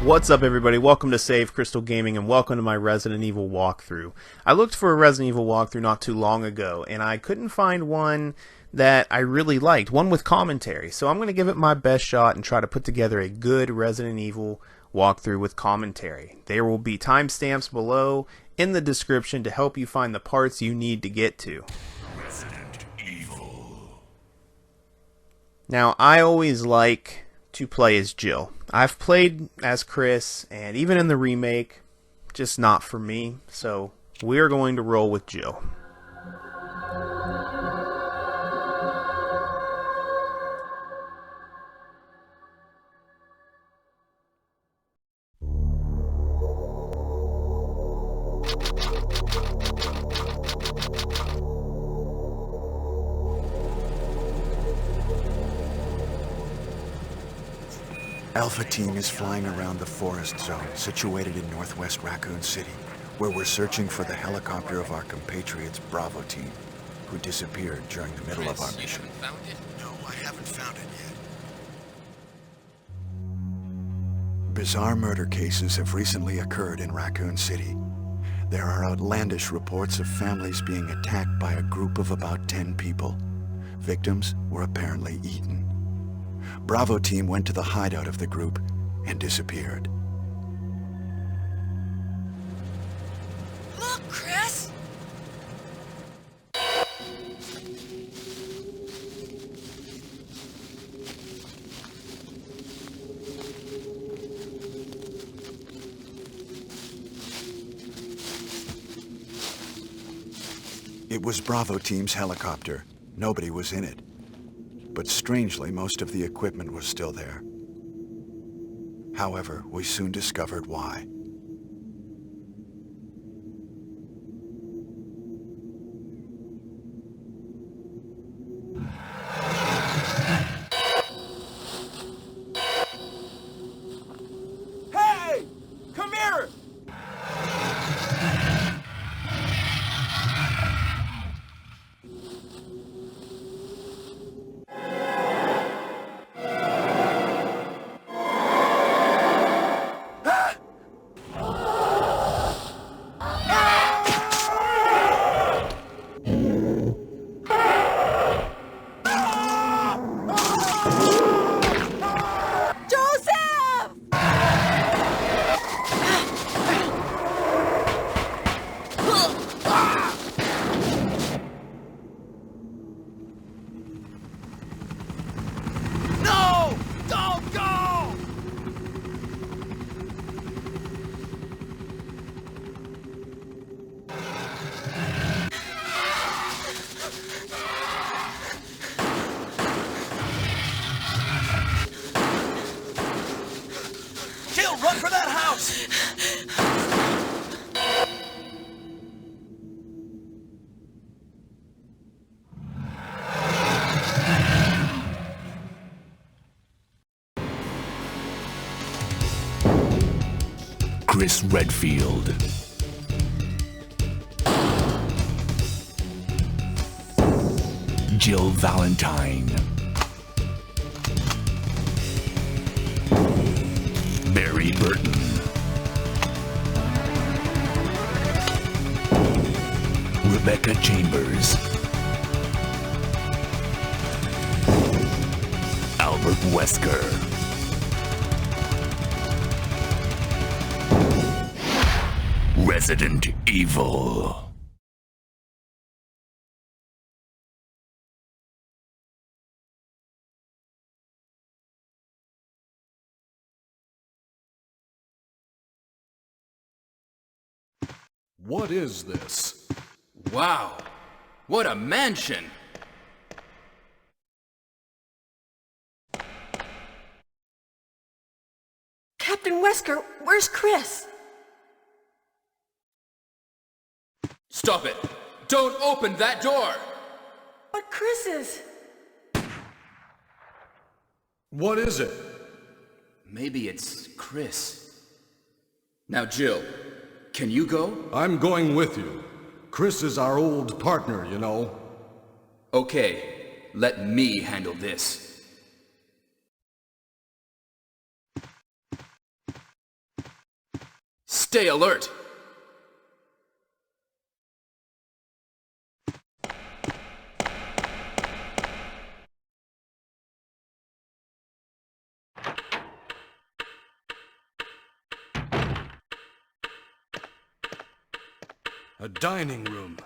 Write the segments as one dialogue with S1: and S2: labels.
S1: What's up everybody, welcome to Save Crystal Gaming and welcome to my Resident Evil walkthrough. I looked for a Resident Evil walkthrough not too long ago and I couldn't find one that I really liked, one with commentary. So I'm going to give it my best shot and try to put together a good Resident Evil walkthrough with commentary. There will be timestamps below in the description to help you find the parts you need to get to.
S2: Resident Evil.
S1: Now I always like to play as Jill. I've played as Chris, and even in the remake, just not for me, so we're going to roll with Jill.
S3: Alpha Team is flying around the forest zone situated in northwest Raccoon City, where we're searching for the helicopter of our compatriots Bravo Team, who disappeared during the middle of our mission.
S2: You haven't found it?
S3: No, I haven't found it yet. Bizarre murder cases have recently occurred in Raccoon City. There are outlandish reports of families being attacked by a group of about 10 people. Victims were apparently eaten. Bravo Team went to the hideout of the group and disappeared.
S2: Look, Crest!
S3: It was Bravo Team's helicopter. Nobody was in it. But strangely, most of the equipment was still there. However, we soon discovered why.
S4: Hey! Come here!
S2: Run for that house!
S5: Chris Redfield. Jill Valentine. Barry Burton. Rebecca Chambers. Albert Wesker. Resident Evil.
S6: What is this?
S4: Wow, what a mansion!
S7: Captain Wesker, where's Chris?
S4: Stop it! Don't open that door!
S7: But Chris is...
S6: What is it?
S4: Maybe it's Chris. Now, Jill, can you go?
S6: I'm going with you. Chris is our old partner, you know.
S4: Okay, let me handle this. Stay alert!
S6: A dining room.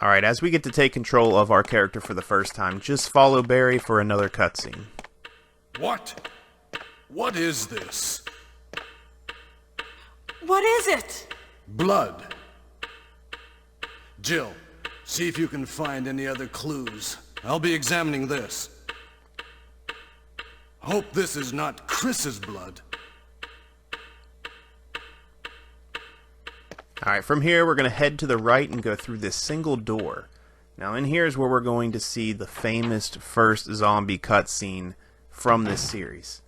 S1: Alright, as we get to take control of our character for the first time, just follow Barry for another cutscene.
S6: What? What is this?
S7: What is it?
S6: Blood. Jill, see if you can find any other clues. I'll be examining this. Hope this is not Chris's blood.
S1: Alright, from here we're going to head to the right and go through this single door. Now in here is where we're going to see the famous first zombie cutscene from this series.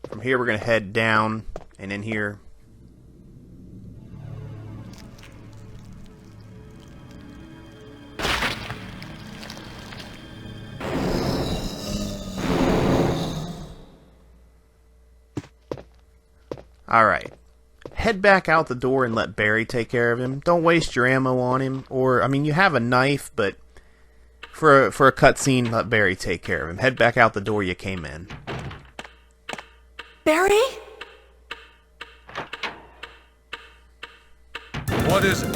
S1: From here we're going to head down, and in here... Alright. Head back out the door and let Barry take care of him. Don't waste your ammo on him. Or, I mean, you have a knife, but for a cutscene, let Barry take care of him. Head back out the door you came in.
S7: Barry?
S6: What is it?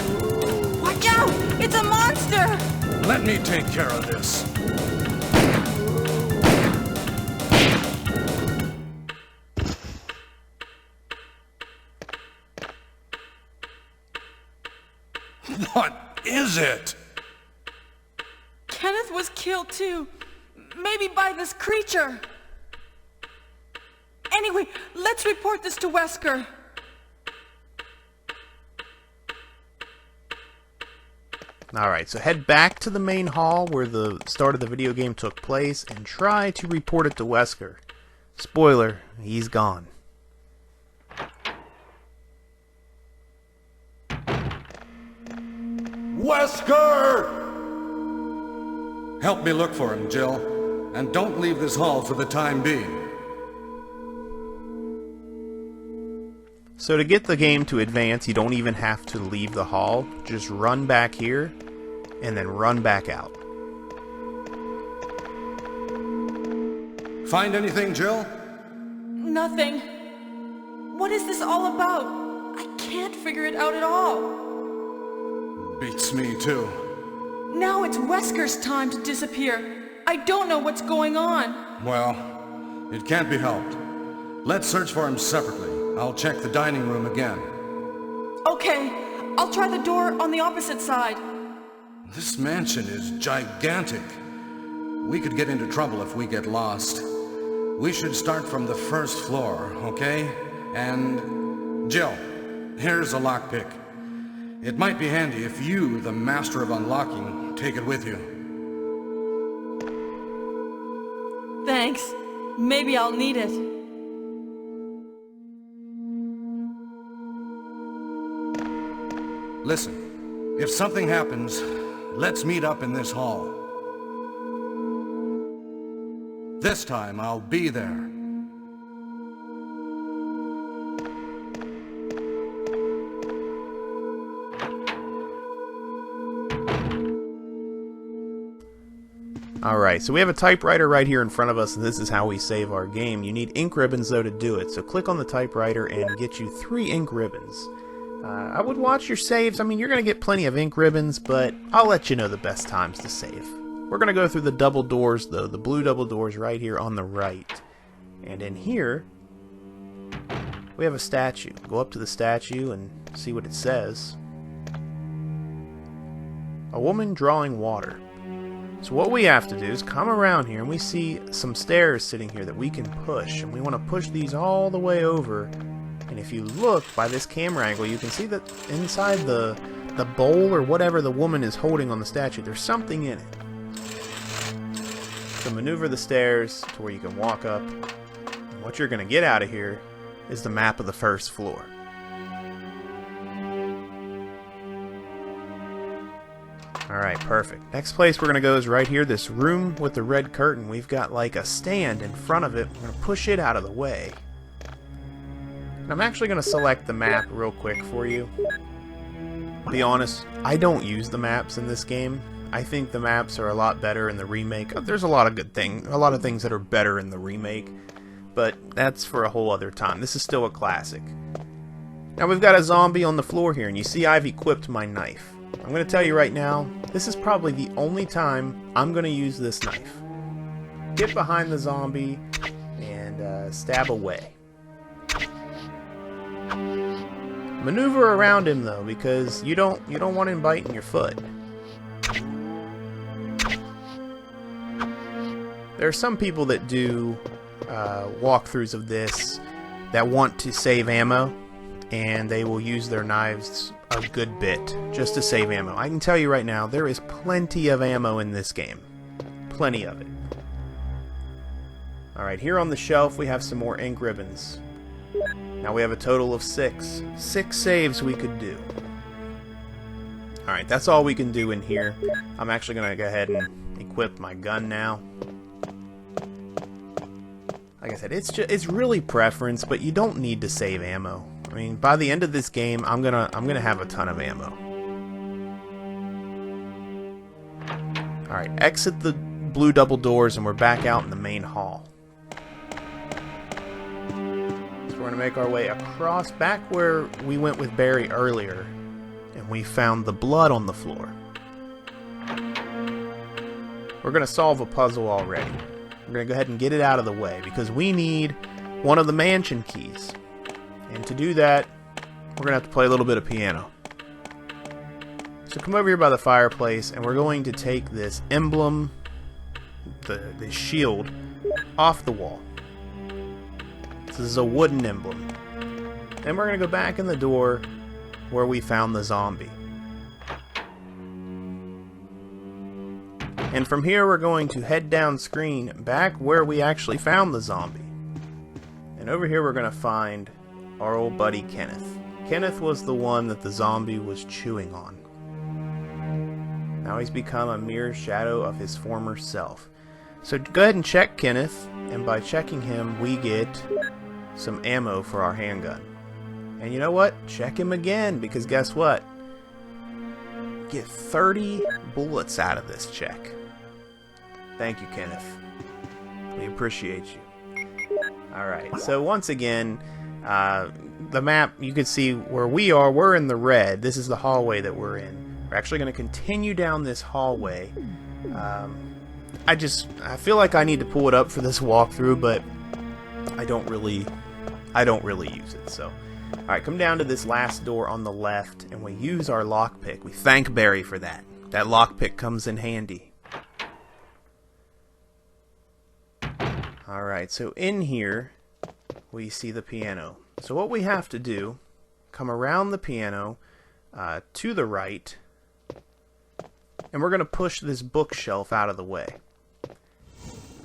S7: Watch out! It's a monster!
S6: Let me take care of this. What is it?
S7: Kenneth was killed too. Maybe by this creature. Anyway, let's report this to Wesker.
S1: Alright, so head back to the main hall where the start of the video game took place and try to report it to Wesker. Spoiler, he's gone.
S6: Wesker! Help me look for him, Jill. And don't leave this hall for the time being.
S1: So to get the game to advance, you don't even have to leave the hall. Just run back here, and then run back out.
S6: Find anything, Jill?
S7: Nothing. What is this all about? I can't figure it out at all.
S6: Beats me, too.
S7: Now it's Wesker's time to disappear. I don't know what's going on.
S6: Well, it can't be helped. Let's search for him separately. I'll check the dining room again.
S7: Okay, I'll try the door on the opposite side.
S6: This mansion is gigantic. We could get into trouble if we get lost. We should start from the first floor, okay? And... Jill, here's a lockpick. It might be handy if you, the master of unlocking, take it with you.
S7: Thanks. Maybe I'll need it.
S6: Listen, if something happens, let's meet up in this hall. This time, I'll be there.
S1: Alright, so we have a typewriter right here in front of us, and this is how we save our game. You need ink ribbons, though, to do it. So click on the typewriter and get you 3 ink ribbons. I would watch your saves. I mean, you're going to get plenty of ink ribbons, but I'll let you know the best times to save. We're going to go through the double doors, though, the blue double doors right here on the right. And in here, we have a statue. Go up to the statue and see what it says. A woman drawing water. So what we have to do is come around here and we see some stairs sitting here that we can push. And we want to push these all the way over. And if you look by this camera angle, you can see that inside the bowl or whatever the woman is holding on the statue, there's something in it. So maneuver the stairs to where you can walk up. And what you're going to get out of here is the map of the first floor. Alright, perfect. Next place we're going to go is right here, this room with the red curtain. We've got like a stand in front of it. We're going to push it out of the way. I'm actually going to select the map real quick for you. Be honest, I don't use the maps in this game. I think the maps are a lot better in the remake. There's a lot of things that are better in the remake, but that's for a whole other time. This is still a classic. Now we've got a zombie on the floor here, and you see I've equipped my knife. I'm going to tell you right now, this is probably the only time I'm going to use this knife. Get behind the zombie and stab away. Maneuver around him though, because you don't want him biting your foot. There are some people that do walkthroughs of this that want to save ammo, and they will use their knives a good bit just to save ammo. I can tell you right now, there is plenty of ammo in this game. Plenty of it. Alright, here on the shelf we have some more ink ribbons. Now we have a total of 6. 6 saves we could do. Alright, that's all we can do in here. I'm actually going to go ahead and equip my gun now. Like I said, it's really preference, but you don't need to save ammo. I mean, by the end of this game, I'm gonna have a ton of ammo. All right, exit the blue double doors, and we're back out in the main hall. So we're gonna make our way across back where we went with Barry earlier, and we found the blood on the floor. We're gonna solve a puzzle already. We're going to go ahead and get it out of the way because we need one of the mansion keys. And to do that, we're going to have to play a little bit of piano. So come over here by the fireplace, and we're going to take this emblem, the shield, off the wall. This is a wooden emblem. Then we're going to go back in the door where we found the zombie. And from here we're going to head down screen back where we actually found the zombie. And over here we're going to find our old buddy Kenneth. Kenneth was the one that the zombie was chewing on. Now he's become a mere shadow of his former self. So go ahead and check Kenneth, and by checking him we get some ammo for our handgun. And you know what? Check him again, because guess what? Get 30 bullets out of this check. Thank you, Kenneth. We appreciate you. Alright, so once again, the map, you can see where we are. We're in the red. This is the hallway that we're in. We're actually going to continue down this hallway. I feel like I need to pull it up for this walkthrough, but I don't really use it. So, alright, come down to this last door on the left, and we use our lockpick. We thank Barry for that. That lockpick comes in handy. Alright, so in here, we see the piano. So what we have to do, come around the piano to the right, and we're going to push this bookshelf out of the way.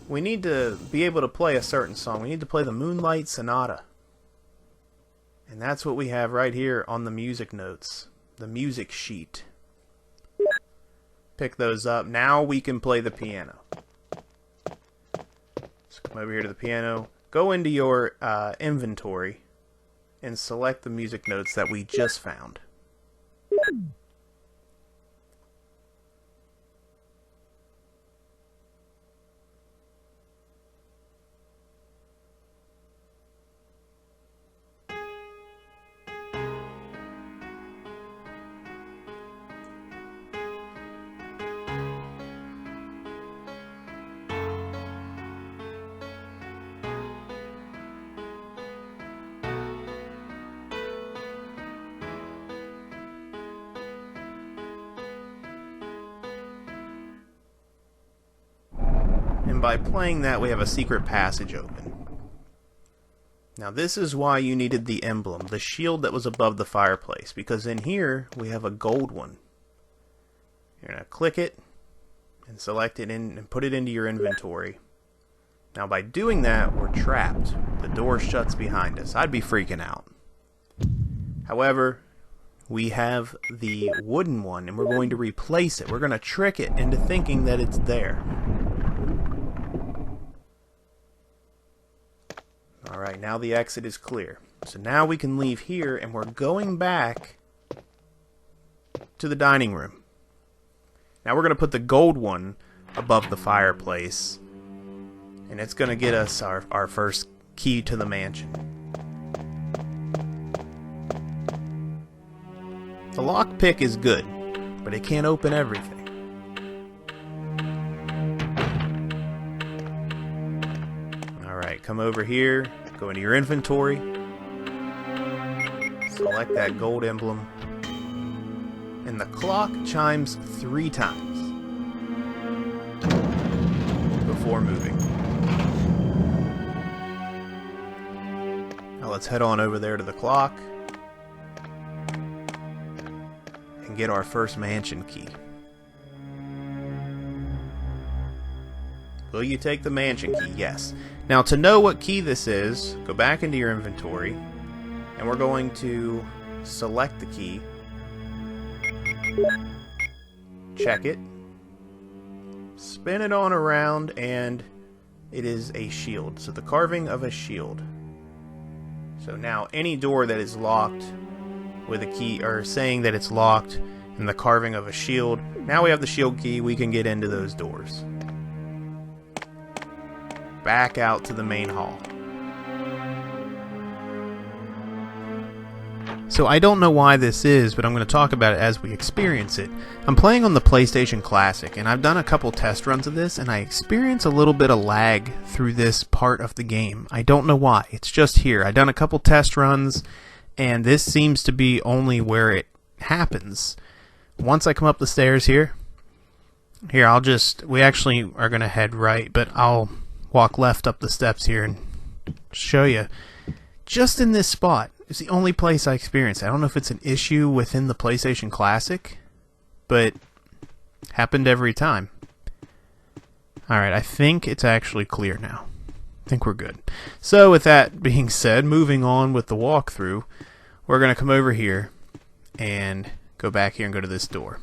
S1: We need to be able to play a certain song. We need to play the Moonlight Sonata. And that's what we have right here on the music notes, the music sheet. Pick those up. Now we can play the piano. So come over here to the piano, go into your inventory, and select the music notes that we just found. And by playing that, we have a secret passage open. Now this is why you needed the emblem, the shield that was above the fireplace, because in here we have a gold one. You're going to click it and select it in and put it into your inventory. Now by doing that, we're trapped. The door shuts behind us. I'd be freaking out. However, we have the wooden one, and we're going to replace it. We're going to trick it into thinking that it's there. Alright, now the exit is clear. So now we can leave here, and we're going back to the dining room. Now we're going to put the gold one above the fireplace, and it's going to get us our first key to the mansion. The lockpick is good, but it can't open everything. Alright, come over here, go into your inventory, select that gold emblem, and the clock chimes 3 times before moving. Now let's head on over there to the clock and get our first mansion key. Will you take the mansion key? Yes. Now to know what key this is, go back into your inventory, and we're going to select the key, check it, spin it on around, and it is a shield. So the carving of a shield. So now any door that is locked with a key, or saying that it's locked, and the carving of a shield, now we have the shield key, we can get into those doors. Back out to the main hall. So I don't know why this is, but I'm going to talk about it as we experience it. I'm playing on the PlayStation Classic, and I've done a couple test runs of this, and I experience a little bit of lag through this part of the game. I don't know why. It's just here. I've done a couple test runs, and this seems to be only where it happens. Once I come up the stairs here, we actually are going to head right, but I'll walk left up the steps here and show you. Just in this spot. It's the only place I experience. I don't know if it's an issue within the PlayStation Classic, but happened every time. Alright, I think it's actually clear now. I think we're good. So with that being said, moving on with the walkthrough, we're going to come over here and go back here and go to this door.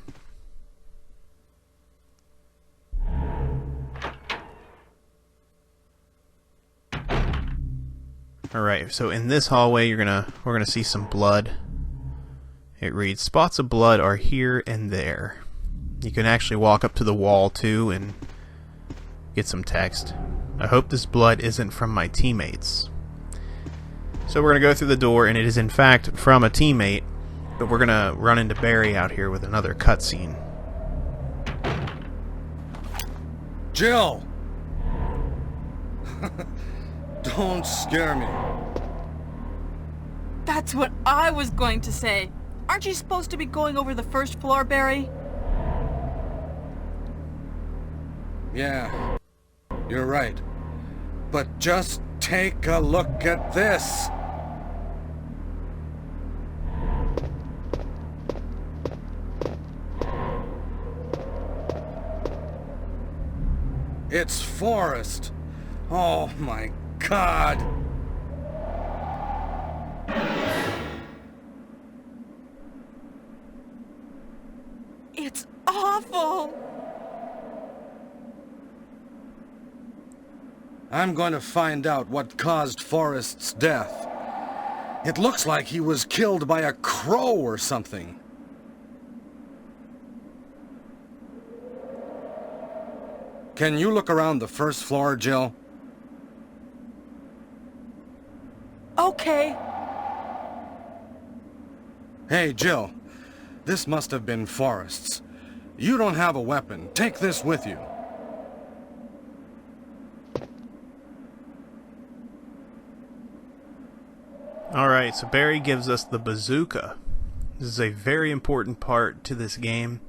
S1: Alright, so in this hallway we're gonna see some blood. It reads, spots of blood are here and there. You can actually walk up to the wall too and get some text. I hope this blood isn't from my teammates. So we're gonna go through the door, and it is in fact from a teammate, but we're gonna run into Barry out here with another cutscene.
S6: Jill! Don't scare me.
S7: That's what I was going to say. Aren't you supposed to be going over the first floor, Barry?
S6: Yeah, you're right. But just take a look at this. It's Forrest. Oh my God.
S7: It's awful.
S6: I'm going to find out what caused Forrest's death. It looks like he was killed by a crow or something. Can you look around the first floor, Jill?
S7: Okay.
S6: Hey, Jill. This must have been Forrest's. You don't have a weapon. Take this with you.
S1: Alright, so Barry gives us the bazooka. This is a very important part to this game,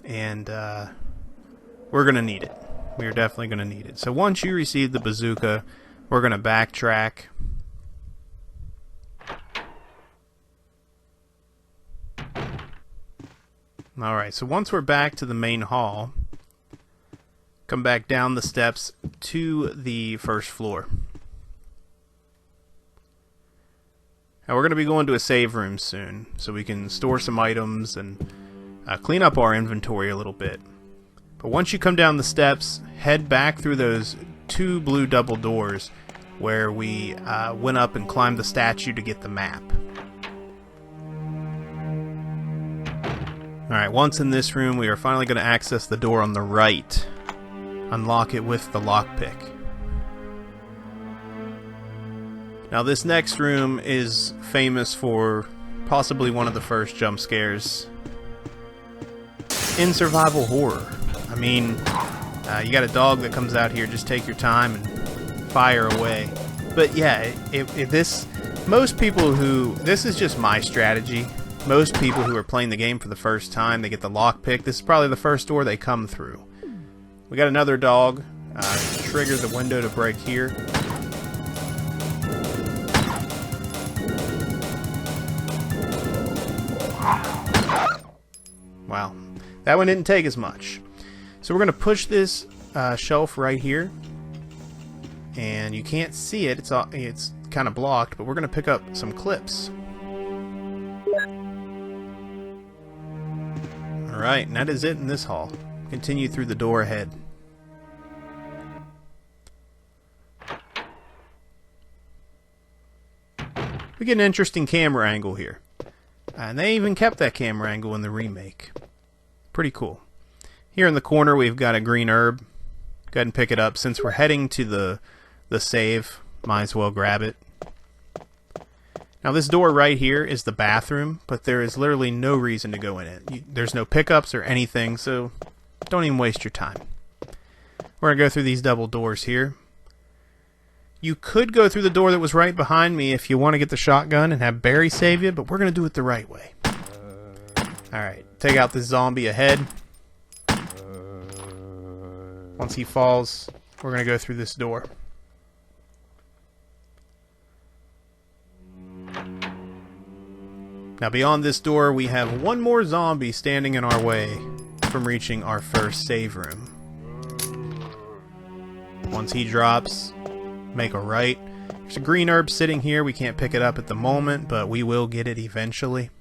S1: and we're going to need it. We are definitely going to need it. So once you receive the bazooka, we're going to backtrack. Alright, so once we're back to the main hall, come back down the steps to the first floor. Now we're going to be going to a save room soon, so we can store some items and clean up our inventory a little bit. But once you come down the steps, head back through those 2 blue double doors. where we went up and climbed the statue to get the map. Alright, once in this room, we are finally going to access the door on the right. Unlock it with the lockpick. Now this next room is famous for possibly one of the first jump scares in survival horror. I mean, you got a dog that comes out here, just take your time and fire away. But yeah, this is just my strategy. Most people who are playing the game for the first time, they get the lockpick. This is probably the first door they come through. We got another dog. Trigger the window to break here. Wow, that one didn't take as much. So we're going to push this shelf right here, and you can't see it. It's kind of blocked, but we're going to pick up some clips. All right, and that is it in this hall. Continue through the door ahead. We get an interesting camera angle here. And they even kept that camera angle in the remake. Pretty cool. Here in the corner we've got a green herb. Go ahead and pick it up. Since we're heading to the save, might as well grab it. Now this door right here is the bathroom, but there is literally no reason to go in it. There's no pickups or anything, so don't even waste your time. We're going to go through these double doors here. You could go through the door that was right behind me if you want to get the shotgun and have Barry save you, but we're going to do it the right way. Alright, take out this zombie ahead. Once he falls, we're going to go through this door. Now beyond this door, we have one more zombie standing in our way from reaching our first save room. Once he drops, make a right. There's a green herb sitting here. We can't pick it up at the moment, but we will get it eventually.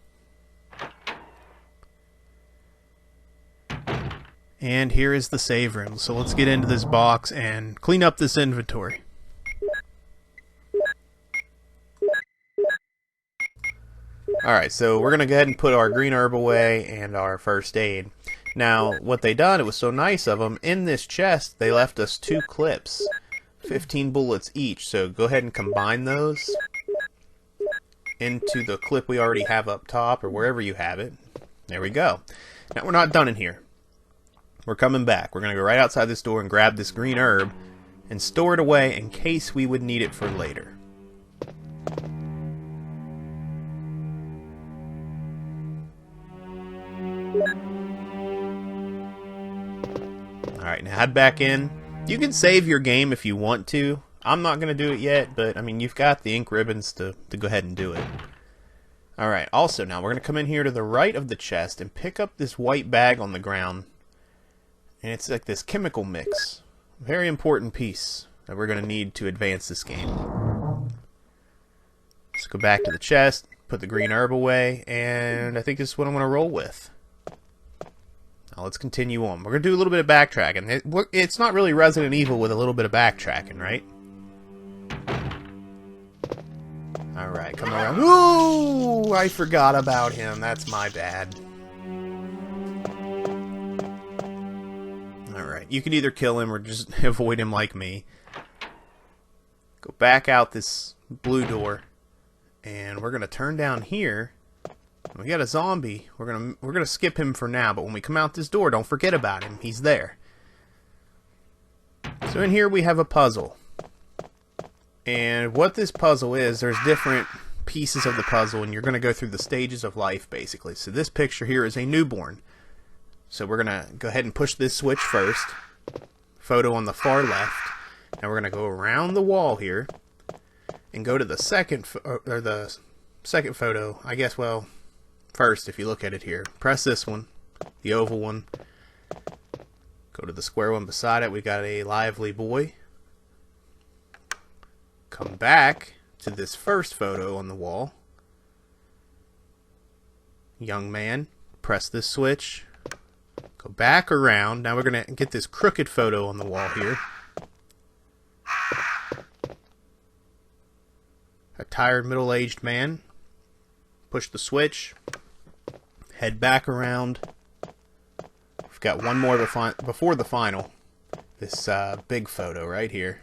S1: And here is the save room. So let's get into this box and clean up this inventory. Alright, so we're going to go ahead and put our green herb away and our first aid. Now, what they done, it was so nice of them, in this chest they left us 2 clips. 15 bullets each, so go ahead and combine those into the clip we already have up top, or wherever you have it. There we go. Now we're not done in here. We're coming back. We're going to go right outside this door and grab this green herb and store it away in case we would need it for later. Alright, now head back in. You can save your game if you want to. I'm not going to do it yet, but I mean, you've got the ink ribbons to go ahead and do it. Alright, also now we're going to come in here to the right of the chest and pick up this white bag on the ground. And it's like this chemical mix. Very important piece that we're going to need to advance this game. Let's go back to the chest, put the green herb away, and I think this is what I'm going to roll with. Now let's continue on. We're going to do a little bit of backtracking. It's not really Resident Evil with a little bit of backtracking, right? Alright, come around. Ooh, I forgot about him. That's my bad. Alright, you can either kill him or just avoid him like me. Go back out this blue door. And we're going to turn down here. We got a zombie. We're gonna skip him for now, but when we come out this door, don't forget about him. He's there. So in here we have a puzzle. And what this puzzle is, there's different pieces of the puzzle, and you're going to go through the stages of life, basically. So this picture here is a newborn. So we're going to go ahead and push this switch first. Photo on the far left. Now we're going to go around the wall here and go to the second photo. I guess, well, first, if you look at it here, press this one, the oval one. Go to the square one beside it. We got a lively boy. Come back to this first photo on the wall. Young man. Press this switch. Go back around. Now we're going to get this crooked photo on the wall here. tired middle-aged man. Push the switch. Head back around. We've got one more before the final. This big photo right here.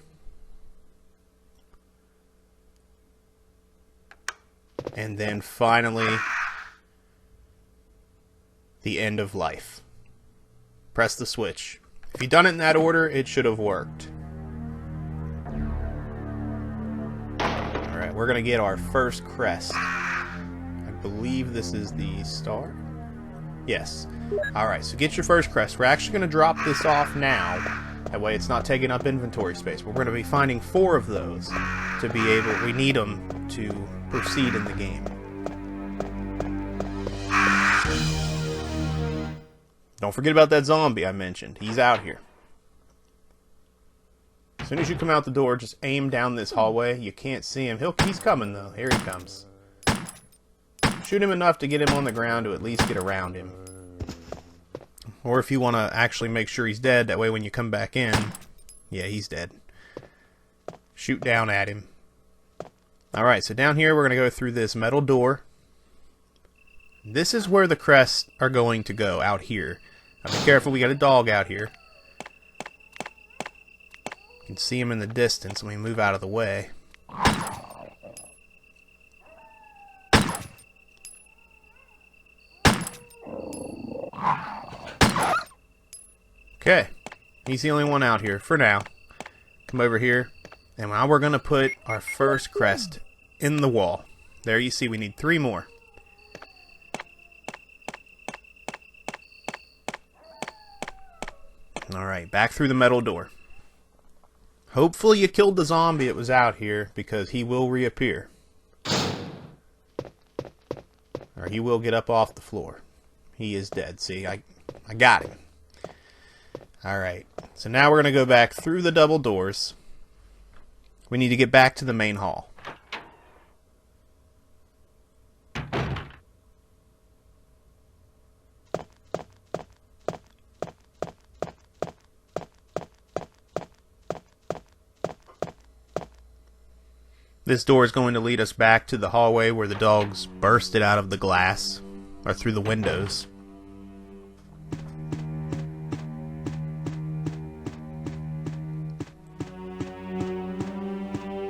S1: And then finally, the end of life. Press the switch. If you'd done it in that order, it should have worked. Alright, we're going to get our first crest. I believe this is the star. Yes. Alright, so get your first crest. We're actually going to drop this off now. That way it's not taking up inventory space. We're going to be finding 4 of those to be able... We need them to proceed in the game. Don't forget about that zombie I mentioned. He's out here. As soon as you come out the door, just aim down this hallway. You can't see him. He's coming, though. Here he comes. Shoot him enough to get him on the ground to at least get around him. Or if you want to actually make sure he's dead, that way when you come back in... Yeah, he's dead. Shoot down at him. Alright, so down here we're going to go through this metal door. This is where the crests are going to go, out here. Now be careful, we got a dog out here. You can see him in the distance when we move out of the way. Okay, he's the only one out here for now. Come over here, and now we're going to put our first crest in the wall. There you see we need 3 more. Alright, back through the metal door. Hopefully you killed the zombie that was out here, because he will reappear. Or he will get up off the floor. He is dead. See, I got him. Alright, so now we're going to go back through the double doors. We need to get back to the main hall. This door is going to lead us back to the hallway where the dogs bursted out of the glass, or through the windows.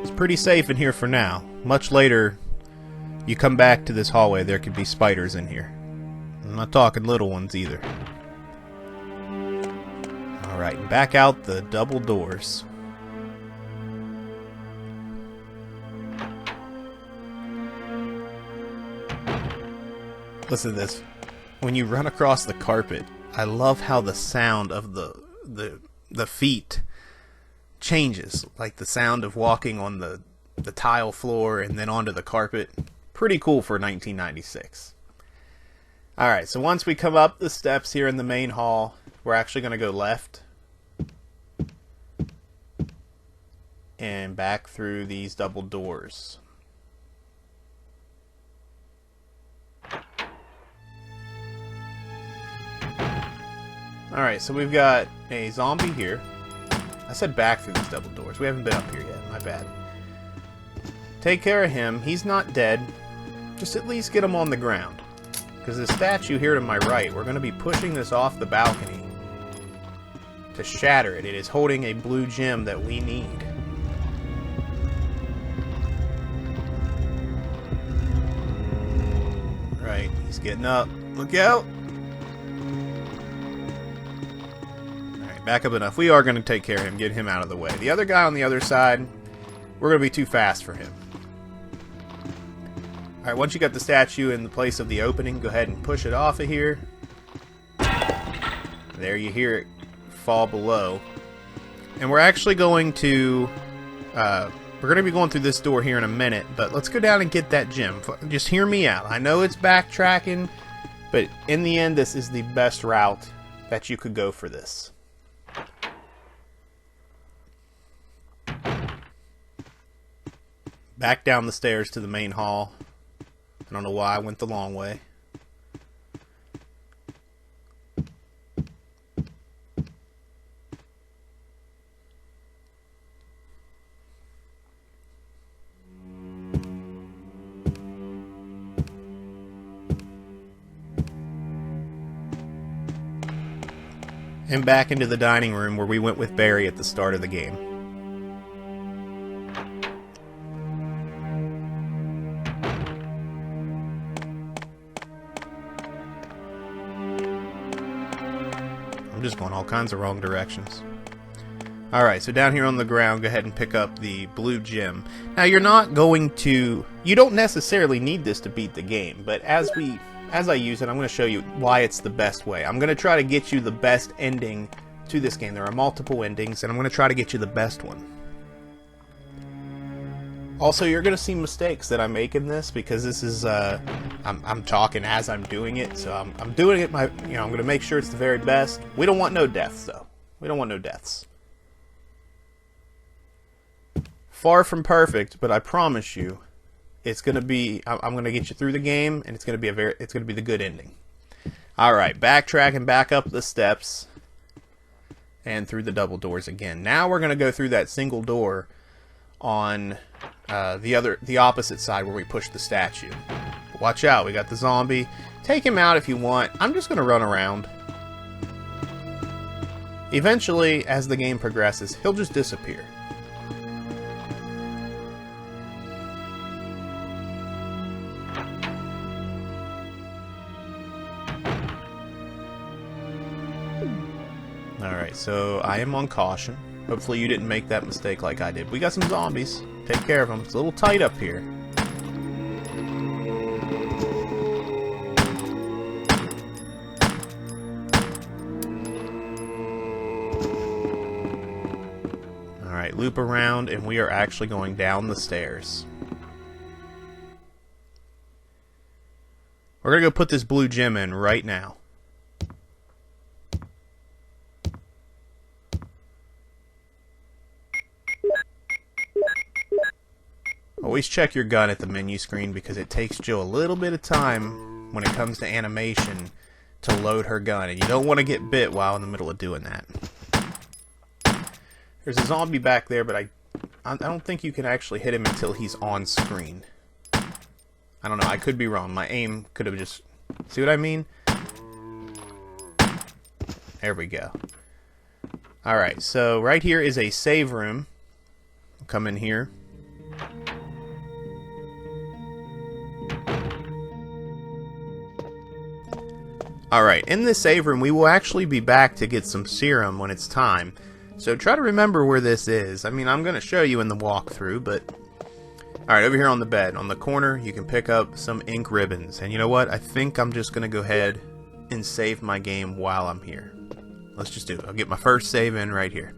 S1: It's pretty safe in here for now. Much later, you come back to this hallway, there could be spiders in here. I'm not talking little ones either. Alright, back out the double doors. Listen to this. When you run across the carpet, I love how the sound of the feet changes. Like the sound of walking on the tile floor and then onto the carpet. Pretty cool for 1996. Alright, so once we come up the steps here in the main hall, we're actually going to go left. And back through these double doors. Alright, so we've got a zombie here. I said back through these double doors. We haven't been up here yet. My bad. Take care of him. He's not dead. Just at least get him on the ground. Because the statue here to my right, we're going to be pushing this off the balcony to shatter it. It is holding a blue gem that we need. Right, he's getting up. Look out! Back up enough. We are going to take care of him, get him out of the way. The other guy on the other side, we're going to be too fast for him. Alright, once you got the statue in the place of the opening, go ahead and push it off of here. There you hear it fall below. And we're actually going to... we're going to be going through this door here in a minute, but let's go down and get that gem. Just hear me out. I know it's backtracking, but in the end, this is the best route that you could go for this. Back down the stairs to the main hall. I don't know why I went the long way. And back into the dining room where we went with Barry at the start of the game. I'm just going all kinds of wrong directions. Alright, so down here on the ground, go ahead and pick up the blue gem. Now you're not going to... You don't necessarily need this to beat the game, but as I use it, I'm going to show you why it's the best way. I'm going to try to get you the best ending to this game. There are multiple endings, and I'm going to try to get you the best one. Also, you're going to see mistakes that I make in this, because this is, I'm talking as I'm doing it, so I'm doing it, I'm going to make sure it's the very best. We don't want no deaths, though. We don't want no deaths. Far from perfect, but I promise you, it's gonna be. I'm gonna get you through the game, and it's gonna be the good ending. All right, backtracking back up the steps, and through the double doors again. Now we're gonna go through that single door on the opposite side where we push the statue. But watch out, we got the zombie. Take him out if you want. I'm just gonna run around. Eventually, as the game progresses, he'll just disappear. Alright, so I am on caution. Hopefully you didn't make that mistake like I did. We got some zombies. Take care of them. It's a little tight up here. Alright, loop around, and we are actually going down the stairs. We're going to go put this blue gem in right now. Always check your gun at the menu screen because it takes Jill a little bit of time when it comes to animation to load her gun, and you don't want to get bit while in the middle of doing that. There's a zombie back there, but I don't think you can actually hit him until he's on screen. I don't know, I could be wrong. My aim could have just... See what I mean? There we go. Alright, so right here is a save room. Come in here. Alright, in this save room, we will actually be back to get some serum when it's time. So try to remember where this is. I mean, I'm going to show you in the walkthrough, but... Alright, over here on the bed, on the corner, you can pick up some ink ribbons. And you know what? I think I'm just going to go ahead and save my game while I'm here. Let's just do it. I'll get my first save in right here.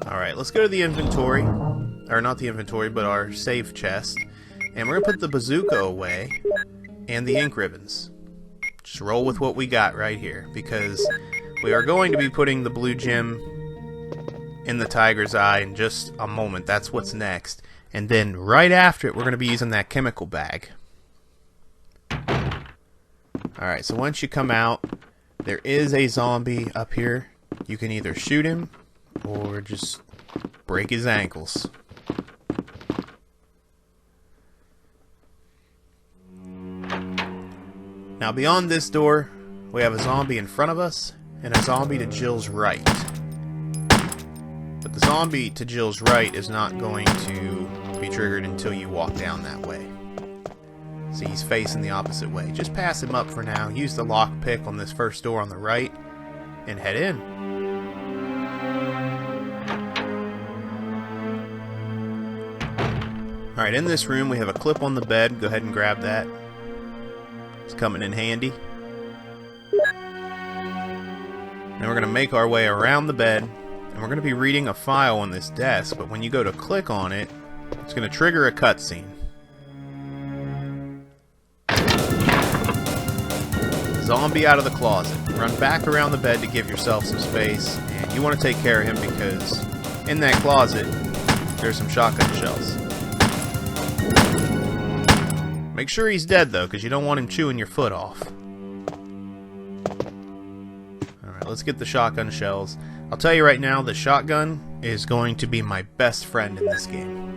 S1: Alright, let's go to the inventory, or not the inventory, but our save chest, and we're going to put the bazooka away, and the ink ribbons. Just roll with what we got right here, because we are going to be putting the blue gem in the tiger's eye in just a moment. That's what's next. And then right after it, we're going to be using that chemical bag. Alright, so once you come out, there is a zombie up here. You can either shoot him, or just break his ankles. Now beyond this door, we have a zombie in front of us, and a zombie to Jill's right. But the zombie to Jill's right is not going to be triggered until you walk down that way. See, he's facing the opposite way. Just pass him up for now, use the lockpick on this first door on the right, and head in. Alright, in this room we have a clip on the bed. Go ahead and grab that. It's coming in handy. Now we're going to make our way around the bed, and we're going to be reading a file on this desk, but when you go to click on it, it's going to trigger a cutscene. Zombie out of the closet. Run back around the bed to give yourself some space, and you want to take care of him because in that closet there's some shotgun shells. Make sure he's dead though, because you don't want him chewing your foot off. let's get the shotgun shells. I'll tell you right now, the shotgun is going to be my best friend in this game.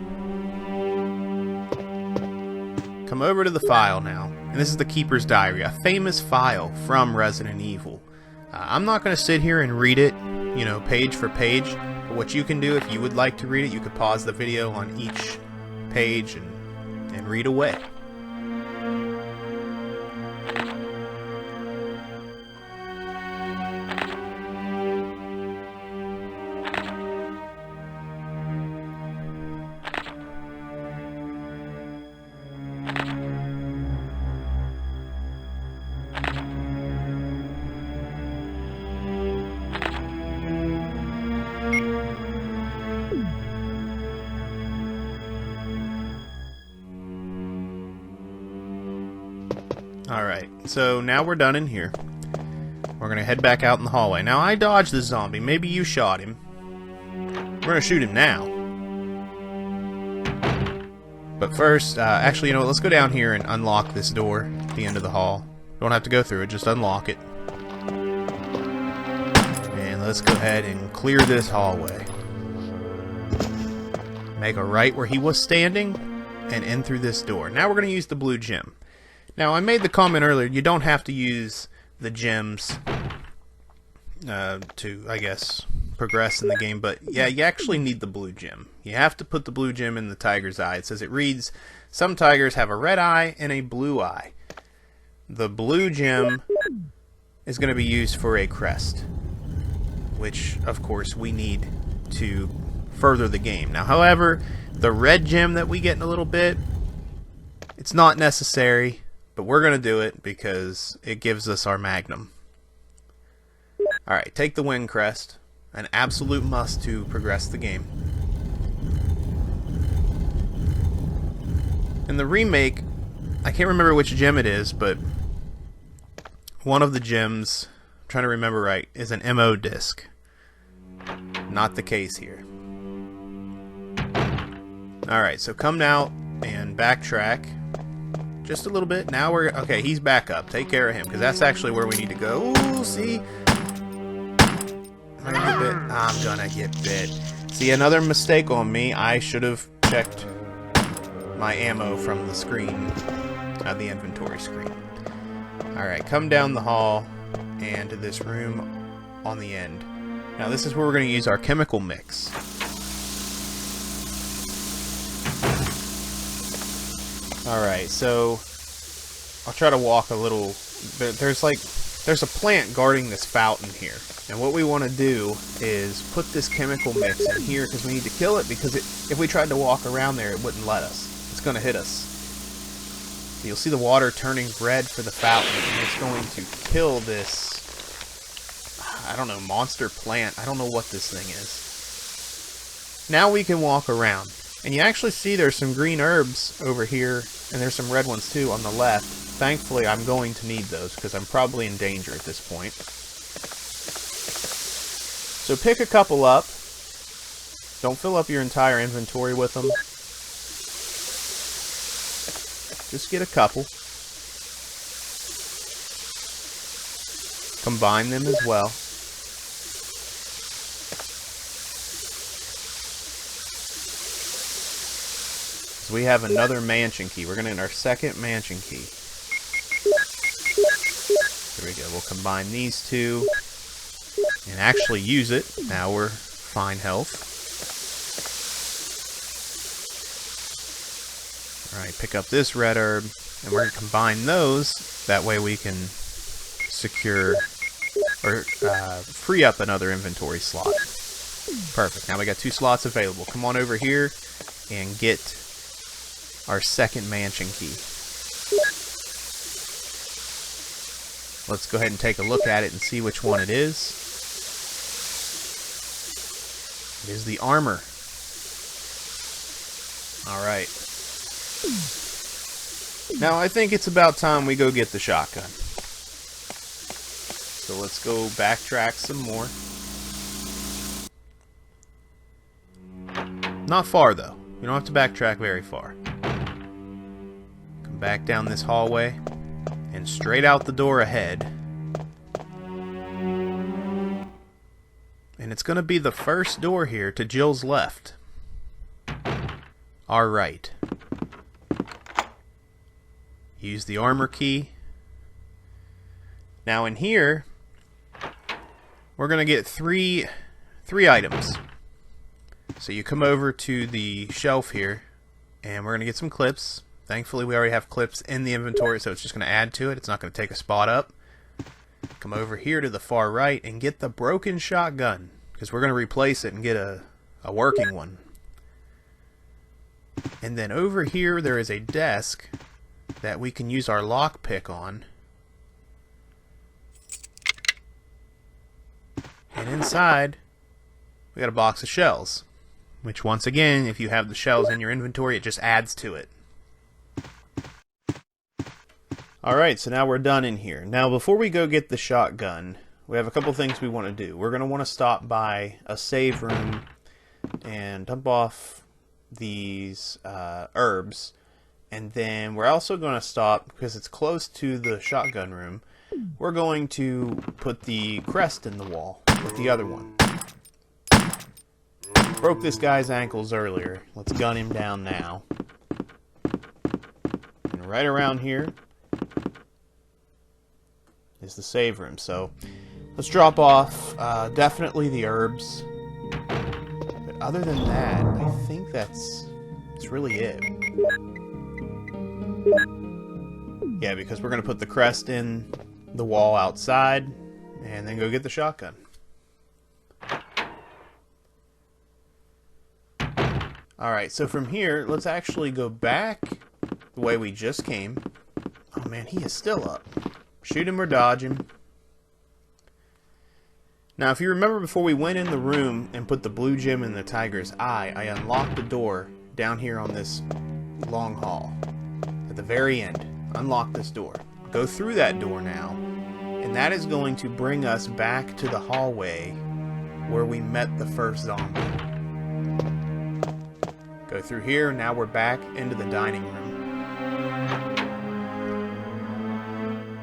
S1: Come over to the file now, and this is the Keeper's Diary, a famous file from Resident Evil. I'm not going to sit here and read it, you know, page for page, but what you can do if you would like to read it, you could pause the video on each page and read away. Alright, so now we're done in here. We're going to head back out in the hallway. Now, I dodged the zombie. Maybe you shot him. We're going to shoot him now. But first, actually, you know what? Let's go down here and unlock this door at the end of the hall. Don't have to go through it, just unlock it. And let's go ahead and clear this hallway. Make a right where he was standing, and in through this door. Now we're going to use the blue gem. Now, I made the comment earlier, you don't have to use the gems to, I guess, progress in the game, but yeah, you actually need the blue gem. You have to put the blue gem in the tiger's eye. It says it reads, some tigers have a red eye and a blue eye. The blue gem is going to be used for a crest, which, of course, we need to further the game. Now, however, the red gem that we get in a little bit, it's not necessary. But we're going to do it because it gives us our Magnum. Alright, take the win, Crest. An absolute must to progress the game. In the remake, I can't remember which gem it is, but one of the gems, I'm trying to remember right, is an MO disc. Not the case here. Alright, so come out and backtrack. Just a little bit. Now we're... Okay, he's back up. Take care of him, because that's actually where we need to go. Ooh, see? I'm gonna get bit. I'm gonna get bit. See, another mistake on me. I should have checked my ammo from the screen. The inventory screen. Alright, come down the hall and to this room on the end. Now, this is where we're going to use our chemical mix. Alright, so I'll try to walk a little. There's a plant guarding this fountain here. And what we want to do is put this chemical mix in here because we need to kill it, because if we tried to walk around there, it wouldn't let us. It's going to hit us. So you'll see the water turning red for the fountain, and it's going to kill this, I don't know, monster plant. I don't know what this thing is. Now we can walk around. And you actually see there's some green herbs over here, and there's some red ones too on the left. Thankfully, I'm going to need those because I'm probably in danger at this point. So pick a couple up. Don't fill up your entire inventory with them. Just get a couple. Combine them as well. So we have another mansion key. We're going to get our second mansion key. There we go. We'll combine these two and actually use it. Now we're fine health. Alright, pick up this red herb, and we're going to combine those. That way we can secure or free up another inventory slot. Perfect. Now we got 2 slots available. Come on over here and get our second mansion key. Let's go ahead and take a look at it and see which one it is. It is the armor. Alright. Now I think it's about time we go get the shotgun. So let's go backtrack some more. Not far though. You don't have to backtrack very far. Come back down this hallway and straight out the door ahead. And it's going to be the first door here to Jill's left. Our right. Use the armor key. Now in here, we're going to get three items. So you come over to the shelf here, and we're going to get some clips. Thankfully, we already have clips in the inventory, so it's just going to add to it. It's not going to take a spot up. Come over here to the far right and get the broken shotgun, because we're going to replace it and get a working one. And then over here, there is a desk that we can use our lockpick on. And inside, we got a box of shells, which once again, if you have the shells in your inventory, it just adds to it. Alright, so now we're done in here. Now before we go get the shotgun, we have a couple things we want to do. We're going to want to stop by a save room and dump off these herbs. And then we're also going to stop, because it's close to the shotgun room, we're going to put the crest in the wall with the other one. Broke this guy's ankles earlier. Let's gun him down now. And right around here is the save room. So let's drop off definitely the herbs. But other than that, I think that's really it. Yeah, because we're going to put the crest in the wall outside and then go get the shotgun. Alright, so from here, let's actually go back the way we just came. Oh man, he is still up. Shoot him or dodge him. Now, if you remember before we went in the room and put the blue gem in the tiger's eye, I unlocked the door down here on this long hall. At the very end, unlock this door. Go through that door now, and that is going to bring us back to the hallway where we met the first zombie. Go through here, now we're back into the dining room.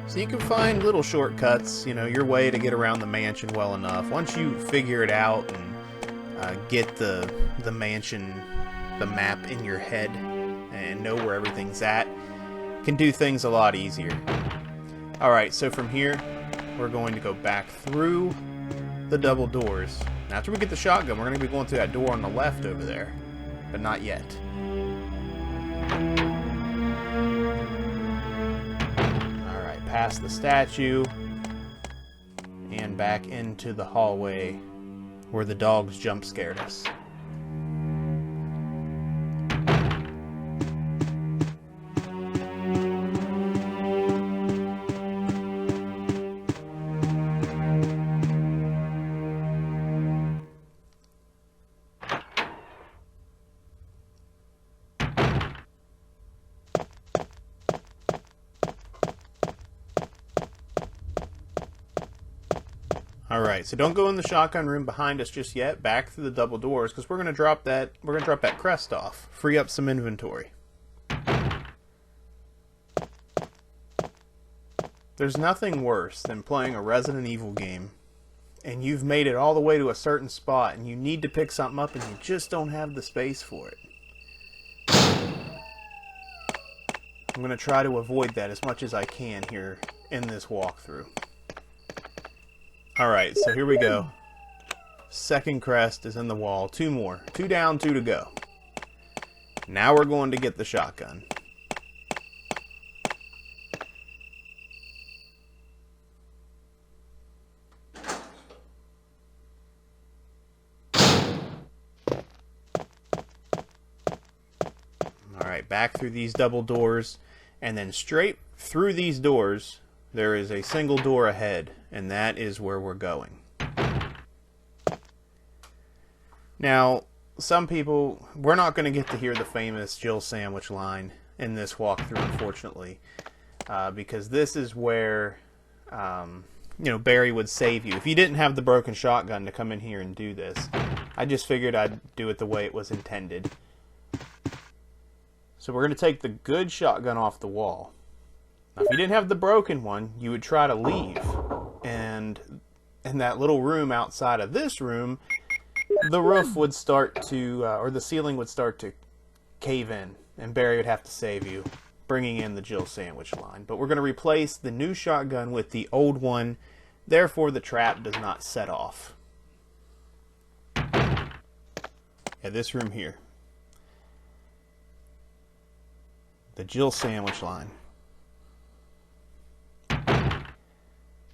S1: So you can find little shortcuts, you know, your way to get around the mansion well enough. Once you figure it out and get the mansion, the map in your head, and know where everything's at, you can do things a lot easier. Alright, so from here, we're going to go back through the double doors. Now, after we get the shotgun, we're going to be going through that door on the left over there. But not yet. Alright, past the statue and back into the hallway where the dogs jump scared us. Alright, so don't go in the shotgun room behind us just yet. Back through the double doors, because we're gonna drop that crest off. Free up some inventory. There's nothing worse than playing a Resident Evil game and you've made it all the way to a certain spot and you need to pick something up and you just don't have the space for it. I'm gonna try to avoid that as much as I can here in this walkthrough. Alright, so here we go. Second crest is in the wall. Two more. 2 down, 2 to go. Now we're going to get the shotgun. Alright, back through these double doors, and then straight through these doors, there is a single door ahead, and that is where we're going. Now, some people, we're not going to get to hear the famous Jill sandwich line in this walkthrough, unfortunately, because this is where, Barry would save you. If you didn't have the broken shotgun to come in here and do this, I just figured I'd do it the way it was intended. So we're going to take the good shotgun off the wall. Now, if you didn't have the broken one, you would try to leave, and in that little room outside of this room, the roof would start to, or the ceiling would start to cave in, and Barry would have to save you, bringing in the Jill sandwich line. But we're going to replace the new shotgun with the old one, therefore the trap does not set off. Yeah, this room here. The Jill sandwich line.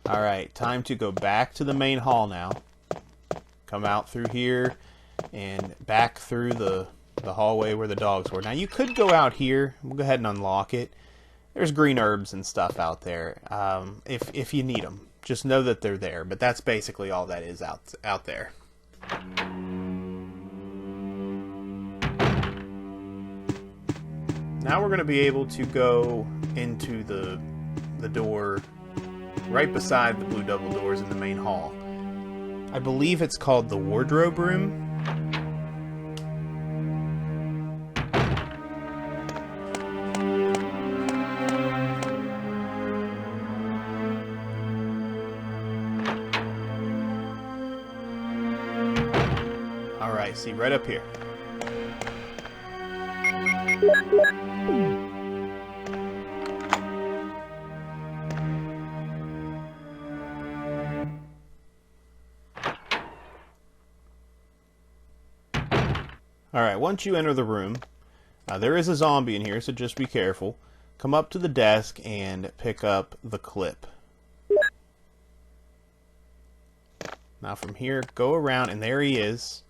S1: Alright, time to go back to the main hall now. Come out through here and back through the hallway where the dogs were. Now you could go out here. We'll go ahead and unlock it. There's green herbs and stuff out there if you need them. Just know that they're there, but that's basically all that is out there. Now we're going to be able to go into the door right beside the blue double doors in the main hall. I believe it's called the wardrobe room. Alright, see right up here. Alright, once you enter the room, there is a zombie in here, so just be careful. Come up to the desk and pick up the clip. Now from here, go around, and there he is.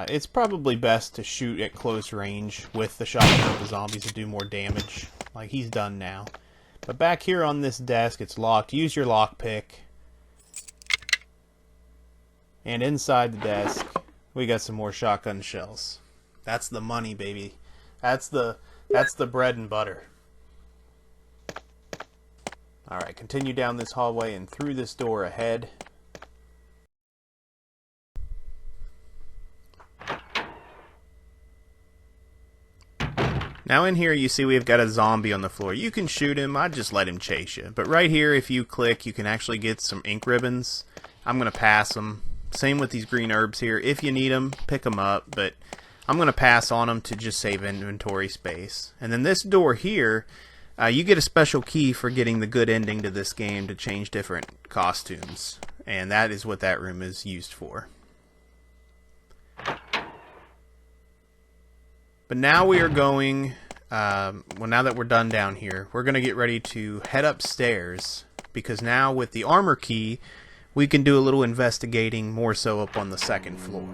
S1: It's probably best to shoot at close range with the shotgun of the zombies to do more damage, like he's done now. But back here on this desk, it's locked. Use your lockpick. And inside the desk, we got some more shotgun shells. That's the money, baby. That's the bread and butter. Alright, continue down this hallway and through this door ahead. Now in here you see we've got a zombie on the floor. You can shoot him, I'd just let him chase you. But right here, if you click, you can actually get some ink ribbons. I'm going to pass them. Same with these green herbs here. If you need them, pick them up, but I'm going to pass on them to just save inventory space. And then this door here, you get a special key for getting the good ending to this game to change different costumes. And that is what that room is used for. But now we are going, well, now that we're done down here, we're going to get ready to head upstairs. Because now with the armor key, we can do a little investigating more so up on the second floor.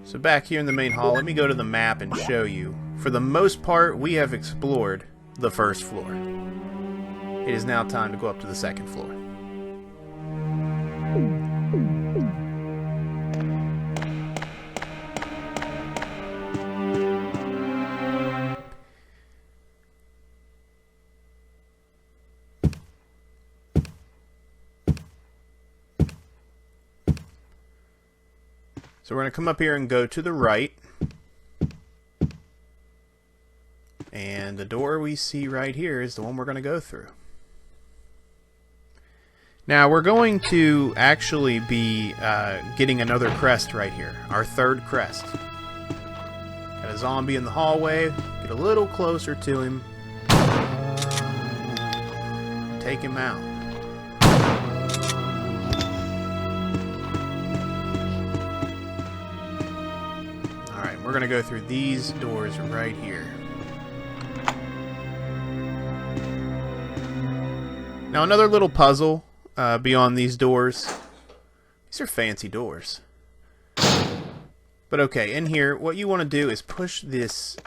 S1: So back here in the main hall, let me go to the map and show you. For the most part, we have explored the first floor. It is now time to go up to the second floor. So we're going to come up here and go to the right. And the door we see right here is the one we're going to go through. Now we're going to actually be getting another crest right here. Our third crest. Got a zombie in the hallway. Get a little closer to him. Take him out. We're going to go through these doors right here. Now another little puzzle beyond these doors. These are fancy doors. But okay, in here, what you want to do is push this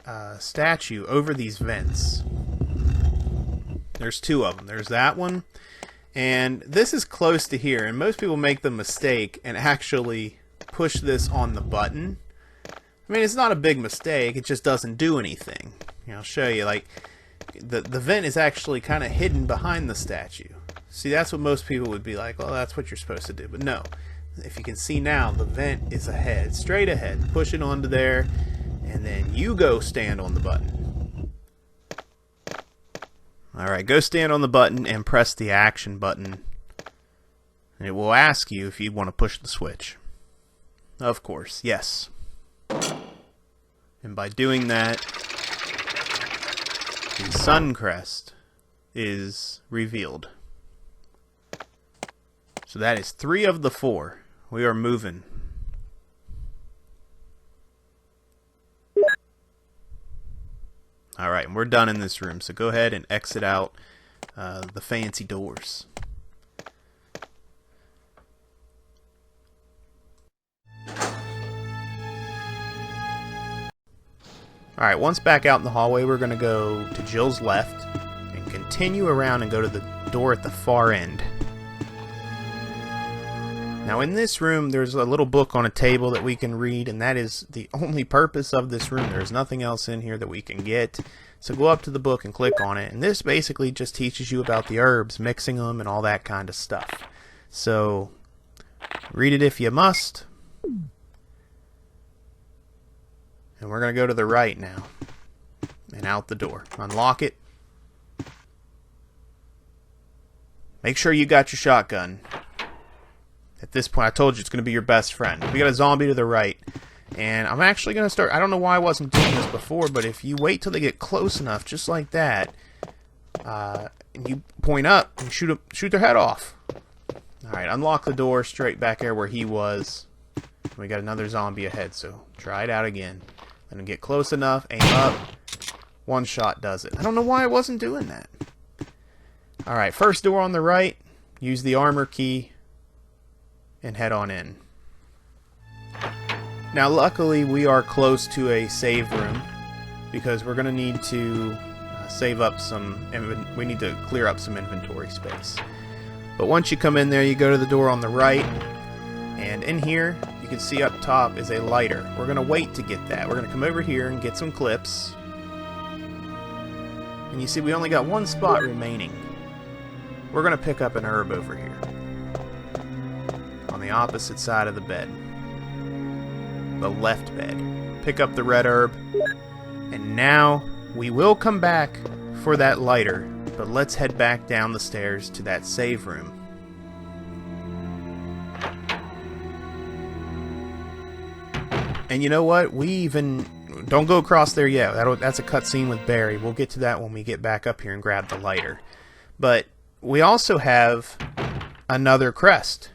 S1: statue over these vents. There's two of them. There's that one, and this is close to here, and most people make the mistake and actually push this on the button. I mean, it's not a big mistake, it just doesn't do anything. You know, I'll show you, like, the vent is actually kind of hidden behind the statue. See, that's what most people would be like, well, that's what you're supposed to do. But no, if you can see now, the vent is ahead, straight ahead. Push it onto there, and then you go stand on the button. Alright, go stand on the button and press the action button. And it will ask you if you want to push the switch. Of course, yes. And by doing that, the Sun Crest is revealed. So that is 3 of the 4. We are moving. Alright, and we're done in this room, so go ahead and exit out the fancy doors. Alright, once back out in the hallway, we're going to go to Jill's left and continue around and go to the door at the far end. Now in this room, there's a little book on a table that we can read, and that is the only purpose of this room. There's nothing else in here that we can get. So go up to the book and click on it, and this basically just teaches you about the herbs, mixing them, and all that kind of stuff. So read it if you must. And we're going to go to the right now. And out the door. Unlock it. Make sure you got your shotgun. At this point, I told you it's going to be your best friend. We got a zombie to the right. And I'm actually going to start... I don't know why I wasn't doing this before, but if you wait till they get close enough, just like that, and you point up and shoot their head off. Alright, unlock the door straight back there where he was. We got another zombie ahead, so try it out again. Let him get close enough, aim up. One shot does it. I don't know why I wasn't doing that. Alright, first door on the right. Use the armor key and head on in. Now luckily we are close to a save room because we're going to need to save up some... we need to clear up some inventory space. But once you come in there, you go to the door on the right, and in here you can see up top is a lighter. We're going to wait to get that. We're going to come over here and get some clips. And you see we only got one spot remaining. We're going to pick up an herb over here on the opposite side of the bed. The left bed. Pick up the red herb. And now we will come back for that lighter, but let's head back down the stairs to that save room. And you know what? We even... don't go across there yet. That's a cutscene with Barry. We'll get to that when we get back up here and grab the lighter. But we also have another crest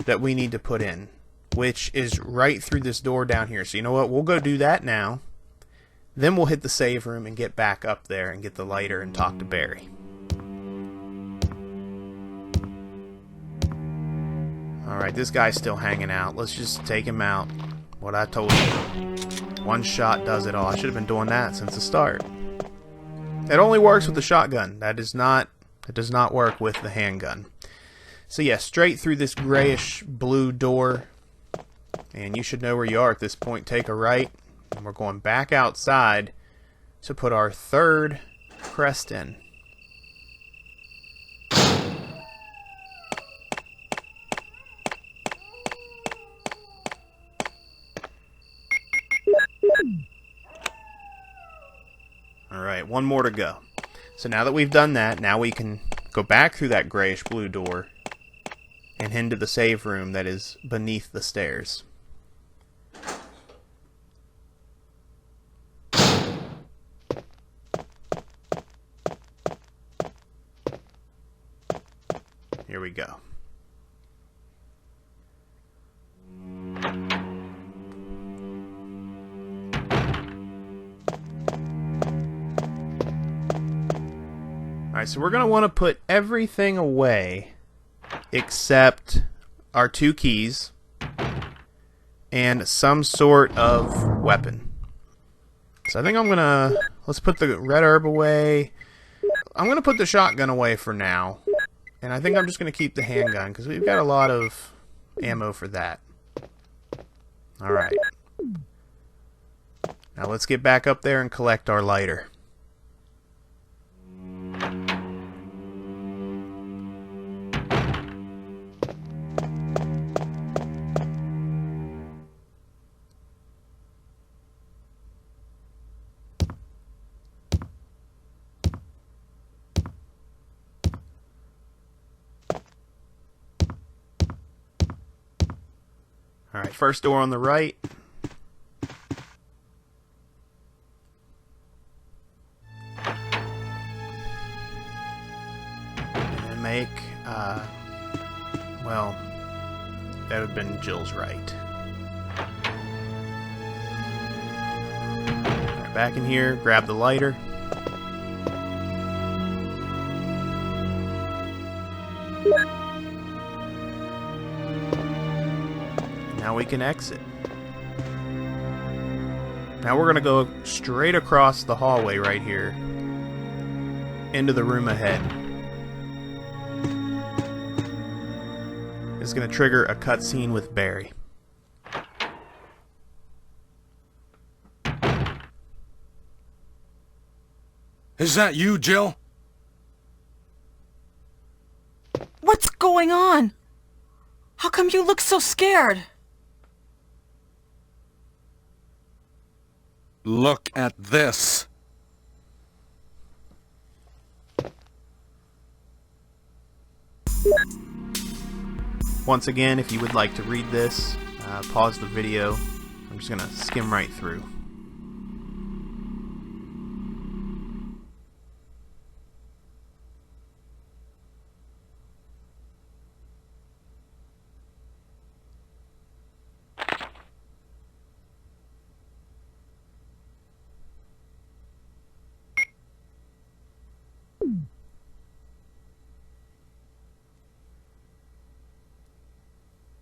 S1: that we need to put in, which is right through this door down here. So you know what? We'll go do that now. Then we'll hit the save room and get back up there and get the lighter and talk to Barry. Alright, this guy's still hanging out. Let's just take him out. What I told you. One shot does it all. I should have been doing that since the start. It only works with the shotgun. That does not work with the handgun. So yeah, straight through this grayish blue door. And you should know where you are at this point. Take a right. And we're going back outside to put our third crest in. Alright, one more to go. So now that we've done that, now we can go back through that grayish blue door and into the save room that is beneath the stairs. Here we go. Alright, so we're going to want to put everything away except our 2 keys and some sort of weapon. So I think I'm going to... let's put the red herb away. I'm going to put the shotgun away for now. And I think I'm just going to keep the handgun because we've got a lot of ammo for that. Alright. Now let's get back up there and collect our lighter. Alright, first door on the right. And then make, well, that would have been Jill's right. Alright, back in here, grab the lighter. Now we can exit. Now we're going to go straight across the hallway right here into the room ahead. It's going to trigger a cutscene with Barry.
S6: Is that you, Jill?
S7: What's going on? How come you look so scared?
S6: Look at this.
S1: Once again, if you would like to read this, pause the video. I'm just going to skim right through.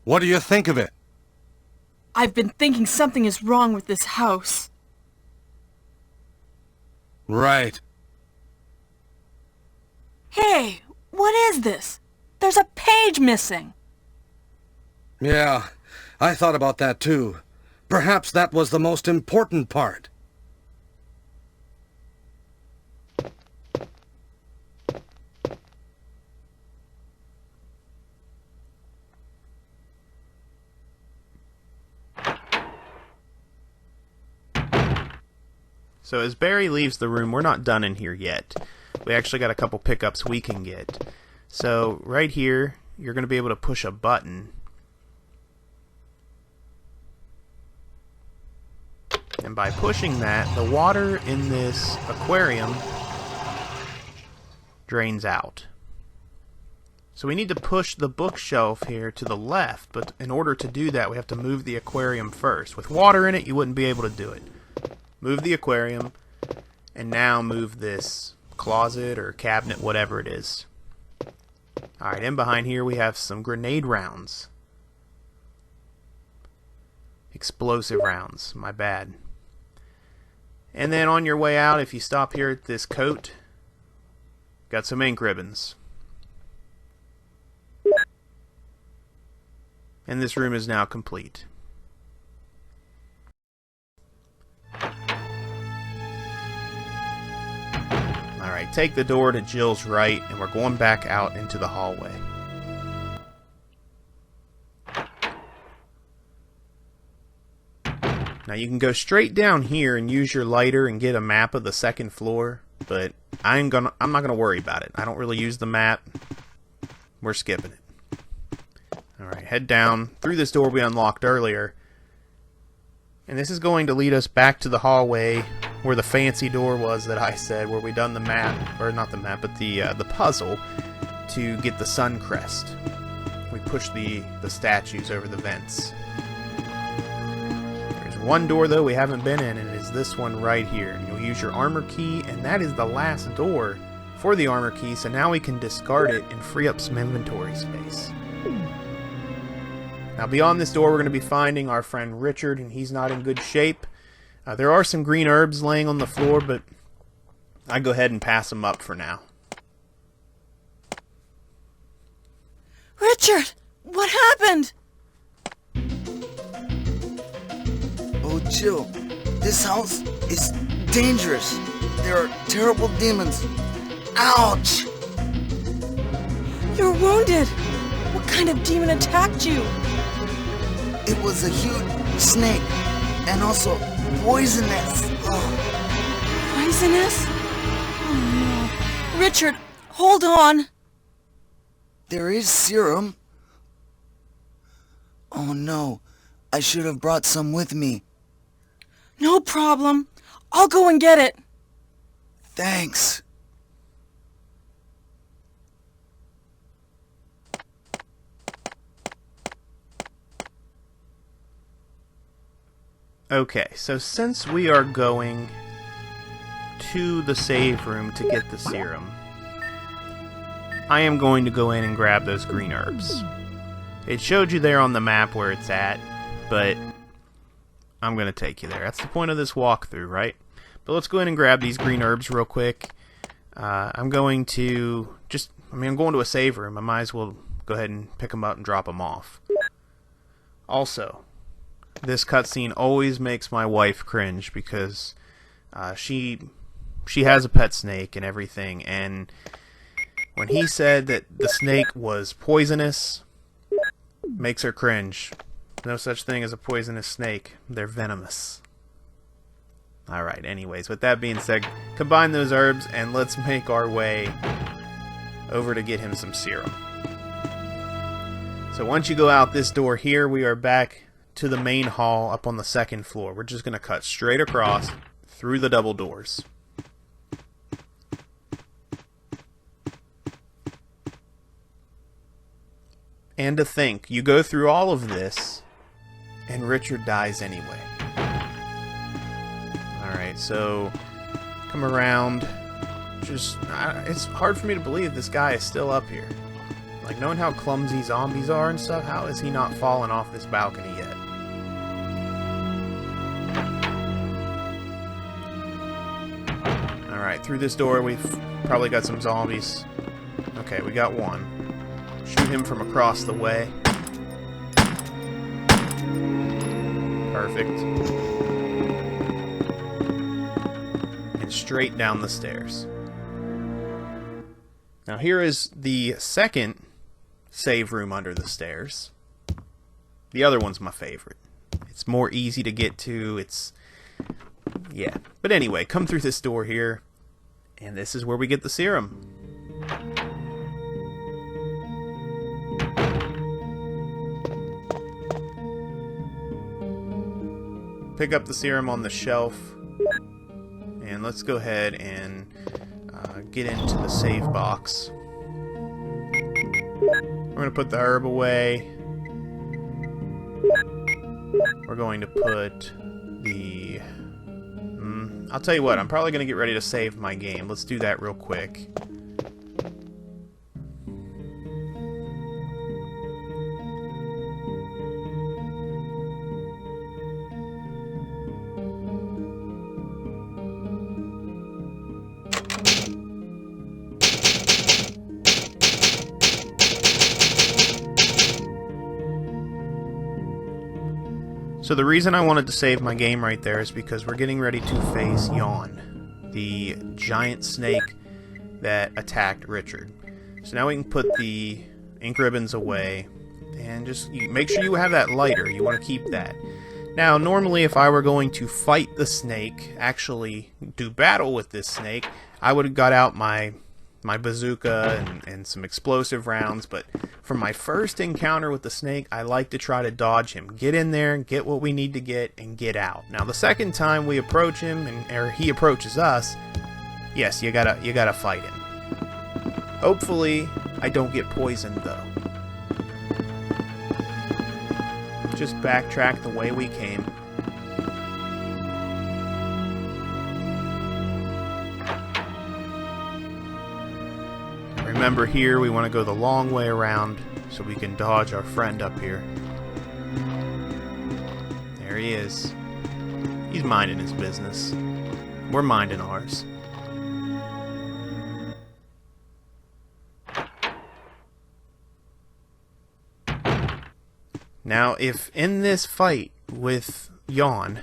S6: What do you think of it?
S7: I've been thinking something is wrong with this house.
S6: Right.
S7: Hey, what is this? There's a page missing.
S6: Yeah, I thought about that too. Perhaps that was the most important part.
S1: So as Barry leaves the room, we're not done in here yet. We actually got a couple pickups we can get. So right here, you're going to be able to push a button. And by pushing that, the water in this aquarium drains out. So we need to push the bookshelf here to the left, but in order to do that, we have to move the aquarium first. With water in it, you wouldn't be able to do it. Move the aquarium, and now move this closet or cabinet, whatever it is. Alright, in behind here we have some grenade rounds. Explosive rounds, my bad. And then on your way out, if you stop here at this coat, got some ink ribbons. And this room is now complete. Alright, take the door to Jill's right, and we're going back out into the hallway. Now you can go straight down here and use your lighter and get a map of the second floor, but I'm not gonna worry about it. I don't really use the map. We're skipping it. Alright, head down through this door we unlocked earlier. And this is going to lead us back to the hallway where the fancy door was that I said, where we done the map, or not the map, but the puzzle to get the sun crest. We push the statues over the vents. There's one door though we haven't been in, and it is this one right here. You'll use your armor key, and that is the last door for the armor key, so now we can discard it and free up some inventory space. Now beyond this door we're going to be finding our friend Richard, and he's not in good shape. There are some green herbs laying on the floor, but I go ahead and pass them up for now.
S7: Richard, what happened?
S8: Oh, Jill, this house is dangerous. There are terrible demons. Ouch!
S7: You're wounded. What kind of demon attacked you?
S8: It was a huge snake, and also poisonous. Oh.
S7: Poisonous? Oh no. Richard, hold on.
S8: There is serum. Oh no, I should have brought some with me.
S7: No problem. I'll go and get it.
S8: Thanks.
S1: Okay, so since we are going to the save room to get the serum, I am going to go in and grab those green herbs. It showed you there on the map where it's at, but I'm going to take you there. That's the point of this walkthrough, right? But let's go in and grab these green herbs real quick. I'm going to I'm going to a save room. I might as well go ahead and pick them up and drop them off. Also, this cutscene always makes my wife cringe because she has a pet snake and everything, and when he said that the snake was poisonous, makes her cringe. No such thing as a poisonous snake. They're venomous. Alright, anyways, with that being said, combine those herbs and let's make our way over to get him some serum. So once you go out this door here, we are back to the main hall up on the second floor. We're just going to cut straight across through the double doors. And to think, you go through all of this, and Richard dies anyway. Alright, so come around. It's hard for me to believe this guy is still up here. Like, knowing how clumsy zombies are and stuff, how is he not fallen off this balcony yet? Alright, through this door we've probably got some zombies. Okay, we got one. Shoot him from across the way. Perfect. And straight down the stairs. Now here is the second save room under the stairs. The other one's my favorite. It's more easy to get to. Yeah. But anyway, come through this door here, and this is where we get the serum. Pick up the serum on the shelf, and let's go ahead and get into the save box. We're going to put the herb away. We're going to put the... I'll tell you what, I'm probably going to get ready to save my game. Let's do that real quick. So the reason I wanted to save my game right there is because we're getting ready to face Yawn, the giant snake that attacked Richard. So now we can put the ink ribbons away, and just make sure you have that lighter. You want to keep that. Now, normally if I were going to fight the snake, actually do battle with this snake, I would have got out my bazooka and some explosive rounds, but for my first encounter with the snake, I like to try to dodge him. Get in there, get what we need to get, and get out. Now, the second time we approach him, or he approaches us, yes, you gotta fight him. Hopefully, I don't get poisoned, though. Just backtrack the way we came. Remember here, we want to go the long way around so we can dodge our friend up here. There he is. He's minding his business. We're minding ours. Now, if in this fight with Yawn,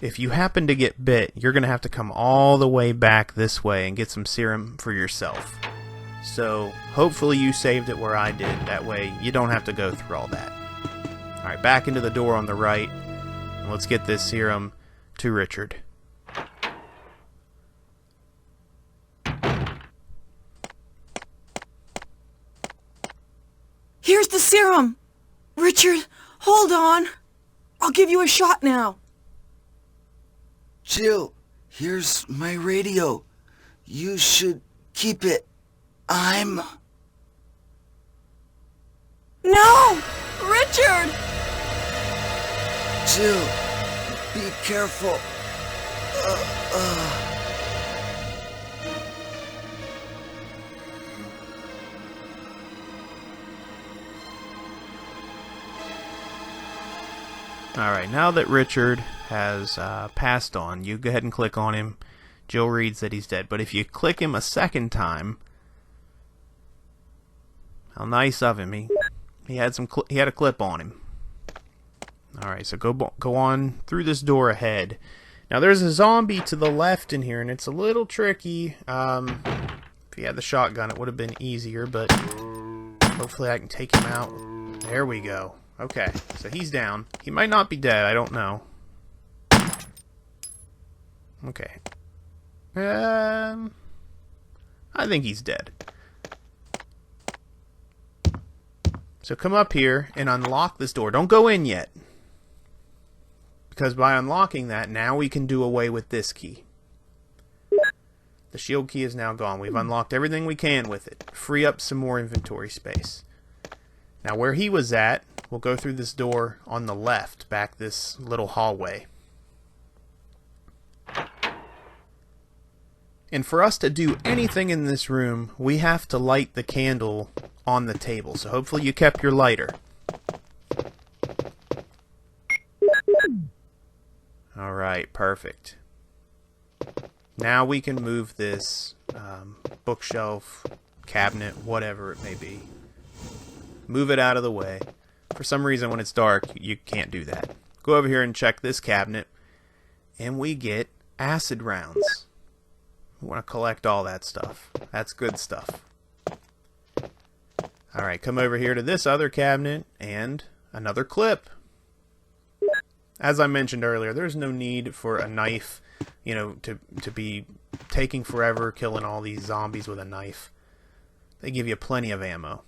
S1: if you happen to get bit, you're going to have to come all the way back this way and get some serum for yourself. So, hopefully you saved it where I did. That way, you don't have to go through all that. Alright, back into the door on the right. And let's get this serum to Richard.
S7: Here's the serum. Richard, hold on. I'll give you a shot now.
S8: Jill, here's my radio. You should keep it. I'm...
S7: No! Richard!
S8: Jill, be careful.
S1: Alright, now that Richard has passed on, you go ahead and click on him. Jill reads that he's dead. But if you click him a second time, how nice of him. He had a clip on him. Alright, so go on through this door ahead. Now there's a zombie to the left in here, and it's a little tricky. If he had the shotgun, it would have been easier, but hopefully I can take him out. There we go. Okay, so he's down. He might not be dead, I don't know. Okay. I think he's dead. So come up here and unlock this door. Don't go in yet. Because by unlocking that, now we can do away with this key. The shield key is now gone. We've unlocked everything we can with it. Free up some more inventory space. Now where he was at, we'll go through this door on the left, back this little hallway. And for us to do anything in this room, we have to light the candle on the table. So hopefully you kept your lighter. Alright, perfect. Now we can move this bookshelf, cabinet, whatever it may be. Move it out of the way. For some reason when it's dark, you can't do that. Go over here and check this cabinet, and we get acid rounds. We want to collect all that stuff. That's good stuff. Alright, come over here to this other cabinet, and another clip. As I mentioned earlier, there's no need for a knife, you know, to be taking forever, killing all these zombies with a knife. They give you plenty of ammo.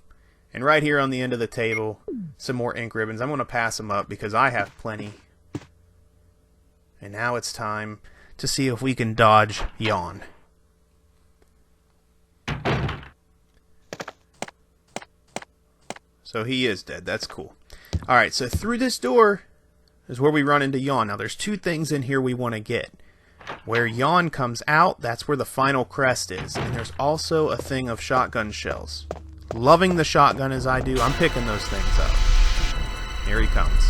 S1: And right here on the end of the table, some more ink ribbons. I'm going to pass them up because I have plenty. And now it's time to see if we can dodge Yawn. So he is dead. That's cool. Alright, so through this door is where we run into Yawn. Now there's two things in here we want to get. Where Yawn comes out, that's where the final crest is. And there's also a thing of shotgun shells. Loving the shotgun as I do, I'm picking those things up. Here he comes.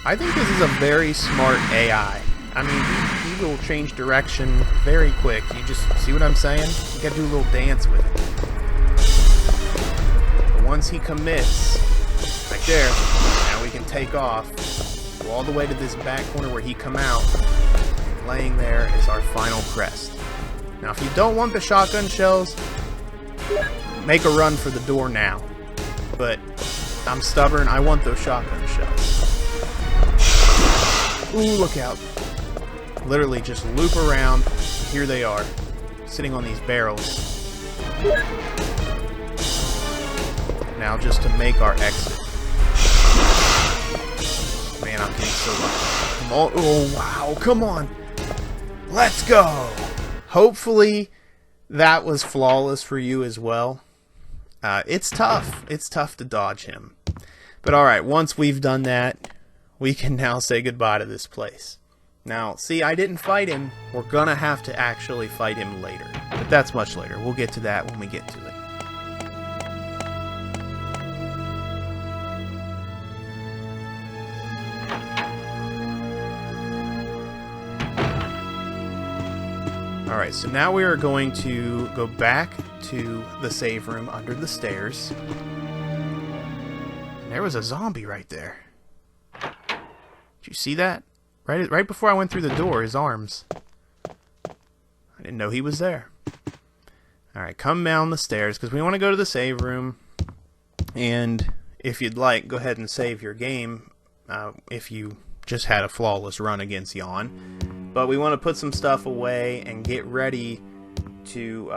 S1: I think this is a very smart AI. I mean, he will change direction very quick. You just see what I'm saying? You gotta do a little dance with it. But once he commits, right there, now we can take off. Go all the way to this back corner where he come out. And laying there is our final crest. Now, if you don't want the shotgun shells, make a run for the door now. But I'm stubborn. I want those shotgun shells. Ooh, look out. Literally just loop around. Here they are, sitting on these barrels. Now just to make our exit. Man, I'm getting so lucky. Come on. Oh, wow. Come on. Let's go. Hopefully that was flawless for you as well. It's tough. It's tough to dodge him. But alright, once we've done that, we can now say goodbye to this place. Now, see, I didn't fight him. We're gonna have to actually fight him later. But that's much later. We'll get to that when we get to it. Alright, so now we are going to go back to the save room under the stairs. And there was a zombie right there. Did you see that? Right before I went through the door, his arms. I didn't know he was there. Alright, come down the stairs, because we want to go to the save room. And if you'd like, go ahead and save your game if you just had a flawless run against Yawn. But we want to put some stuff away and get ready to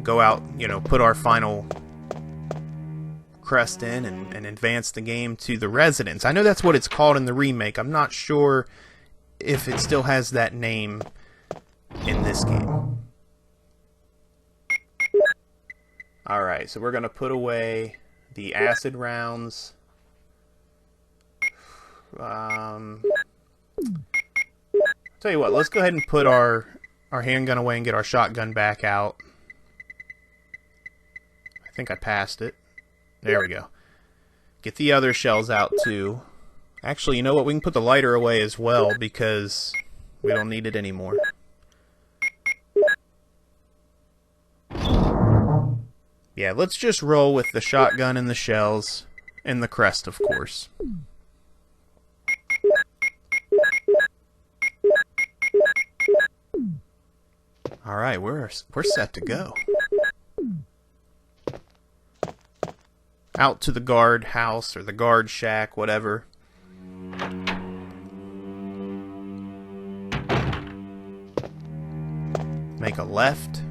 S1: go out, you know, put our final Crest in and advance the game to the residents. I know that's what it's called in the remake. I'm not sure if it still has that name in this game. Alright, so we're going to put away the acid rounds. Tell you what, let's go ahead and put our handgun away and get our shotgun back out. I think I passed it. There we go. Get the other shells out too. Actually, you know what? We can put the lighter away as well because we don't need it anymore. Yeah, let's just roll with the shotgun and the shells and the Crest, of course. Alright, we're set to go. Out to the guard house or the guard shack, whatever. Make a left.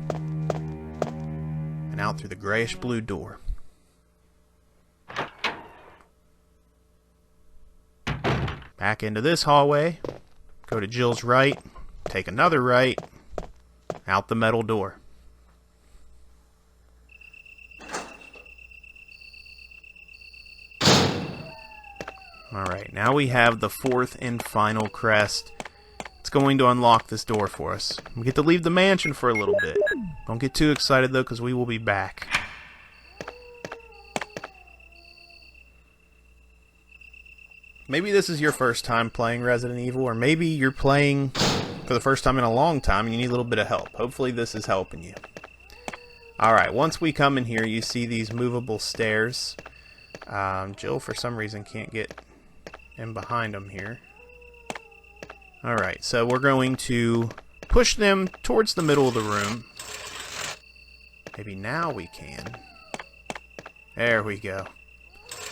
S1: And out through the grayish blue door. Back into this hallway. Go to Jill's right. Take another right. Out the metal door. Alright, now we have the fourth and final Crest. It's going to unlock this door for us. We get to leave the mansion for a little bit. Don't get too excited though, because we will be back. Maybe this is your first time playing Resident Evil, or maybe you're playing for the first time in a long time and you need a little bit of help. Hopefully this is helping you. Alright, once we come in here, you see these movable stairs. Jill, for some reason, can't get in behind them here. Alright, so we're going to push them towards the middle of the room. Maybe now we can. There we go.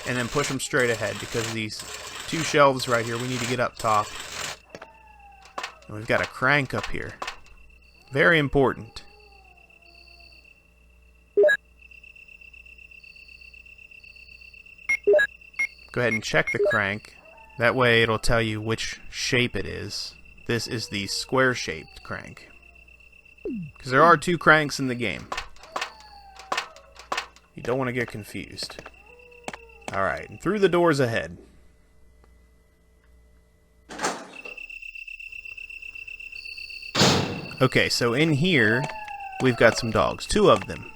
S1: And then push them straight ahead, because these two shelves right here, we need to get up top. And we've got a crank up here. Very important. Go ahead and check the crank. That way it'll tell you which shape it is. This is the square-shaped crank. Because there are two cranks in the game. You don't want to get confused. Alright, and through the doors ahead. Okay, so in here, we've got some dogs. 2 of them.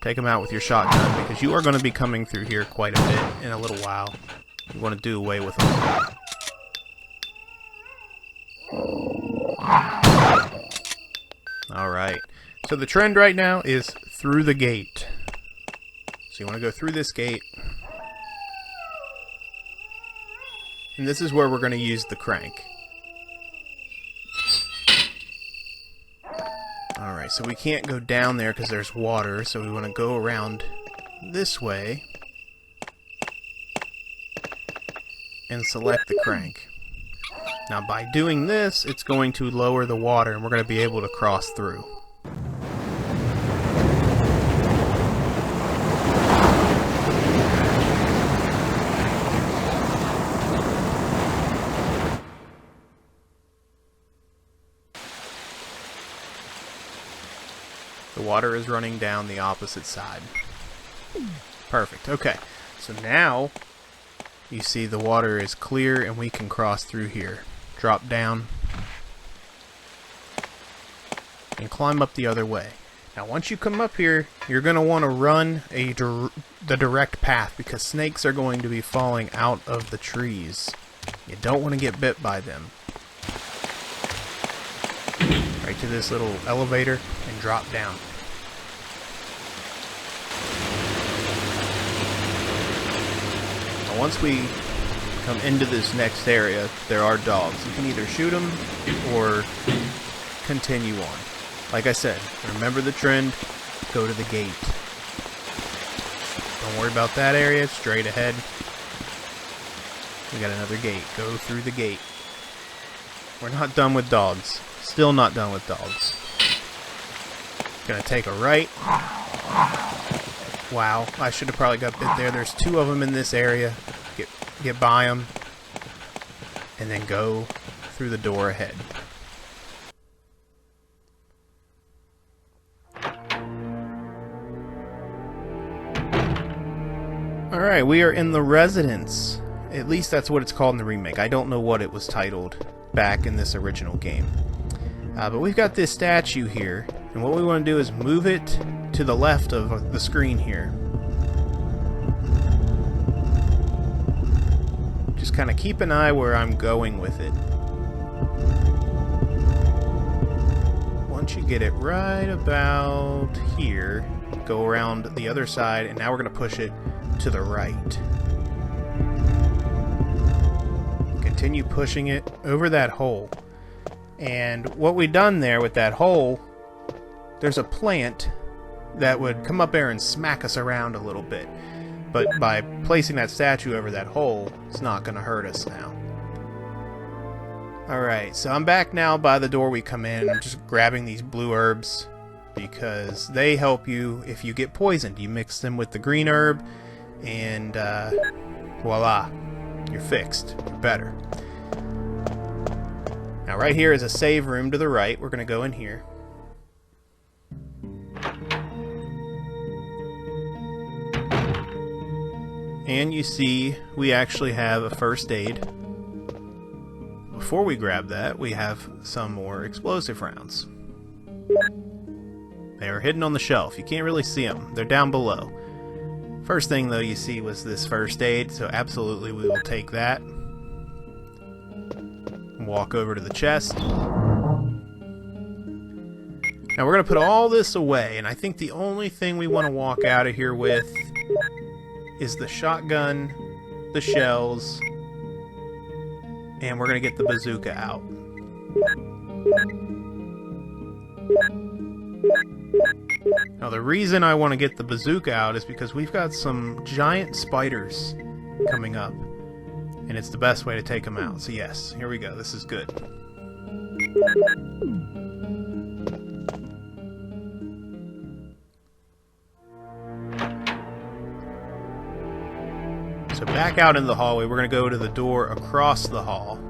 S1: Take them out with your shotgun, because you are going to be coming through here quite a bit in a little while. You want to do away with them. Alright, so the trend right now is through the gate. So you want to go through this gate. And this is where we're going to use the crank. Alright, so we can't go down there because there's water, so we want to go around this way and select the crank. Now by doing this, it's going to lower the water and we're going to be able to cross through. The water is running down the opposite side. Perfect. Okay. So now you see the water is clear and we can cross through here. Drop down and climb up the other way. Now once you come up here, you're going to want to run the direct path because snakes are going to be falling out of the trees. You don't want to get bit by them. Right to this little elevator and drop down. Now once we come into this next area, there are dogs. You can either shoot them or continue on. Like I said, remember the trend, go to the gate. Don't worry about that area, straight ahead. We got another gate, go through the gate. We're not done with dogs. Still not done with dogs. Gonna take a right. Wow, I should have probably got bit there. There's 2 of them in this area. Get by them. And then go through the door ahead. Alright, we are in the residence. At least that's what it's called in the remake. I don't know what it was titled back in this original game. But we've got this statue here, and what we want to do is move it to the left of the screen here. Just kind of keep an eye where I'm going with it. Once you get it right about here, go around the other side, and now we're going to push it to the right. Continue pushing it over that hole. And what we've done there with that hole, there's a plant that would come up there and smack us around a little bit. But by placing that statue over that hole, it's not going to hurt us now. Alright, so I'm back now by the door we come in. I'm just grabbing these blue herbs because they help you if you get poisoned. You mix them with the green herb and voila, you're fixed. You're better. Now right here is a save room to the right. We're going to go in here. And you see we actually have a first aid. Before we grab that, we have some more explosive rounds. They are hidden on the shelf. You can't really see them. They're down below. First thing though you see was this first aid, so absolutely we will take that. Walk over to the chest. Now we're going to put all this away, and I think the only thing we want to walk out of here with is the shotgun, the shells, and we're going to get the bazooka out. Now the reason I want to get the bazooka out is because we've got some giant spiders coming up. And it's the best way to take them out. So yes, here we go. This is good. So back out in the hallway, we're going to go to the door across the hall.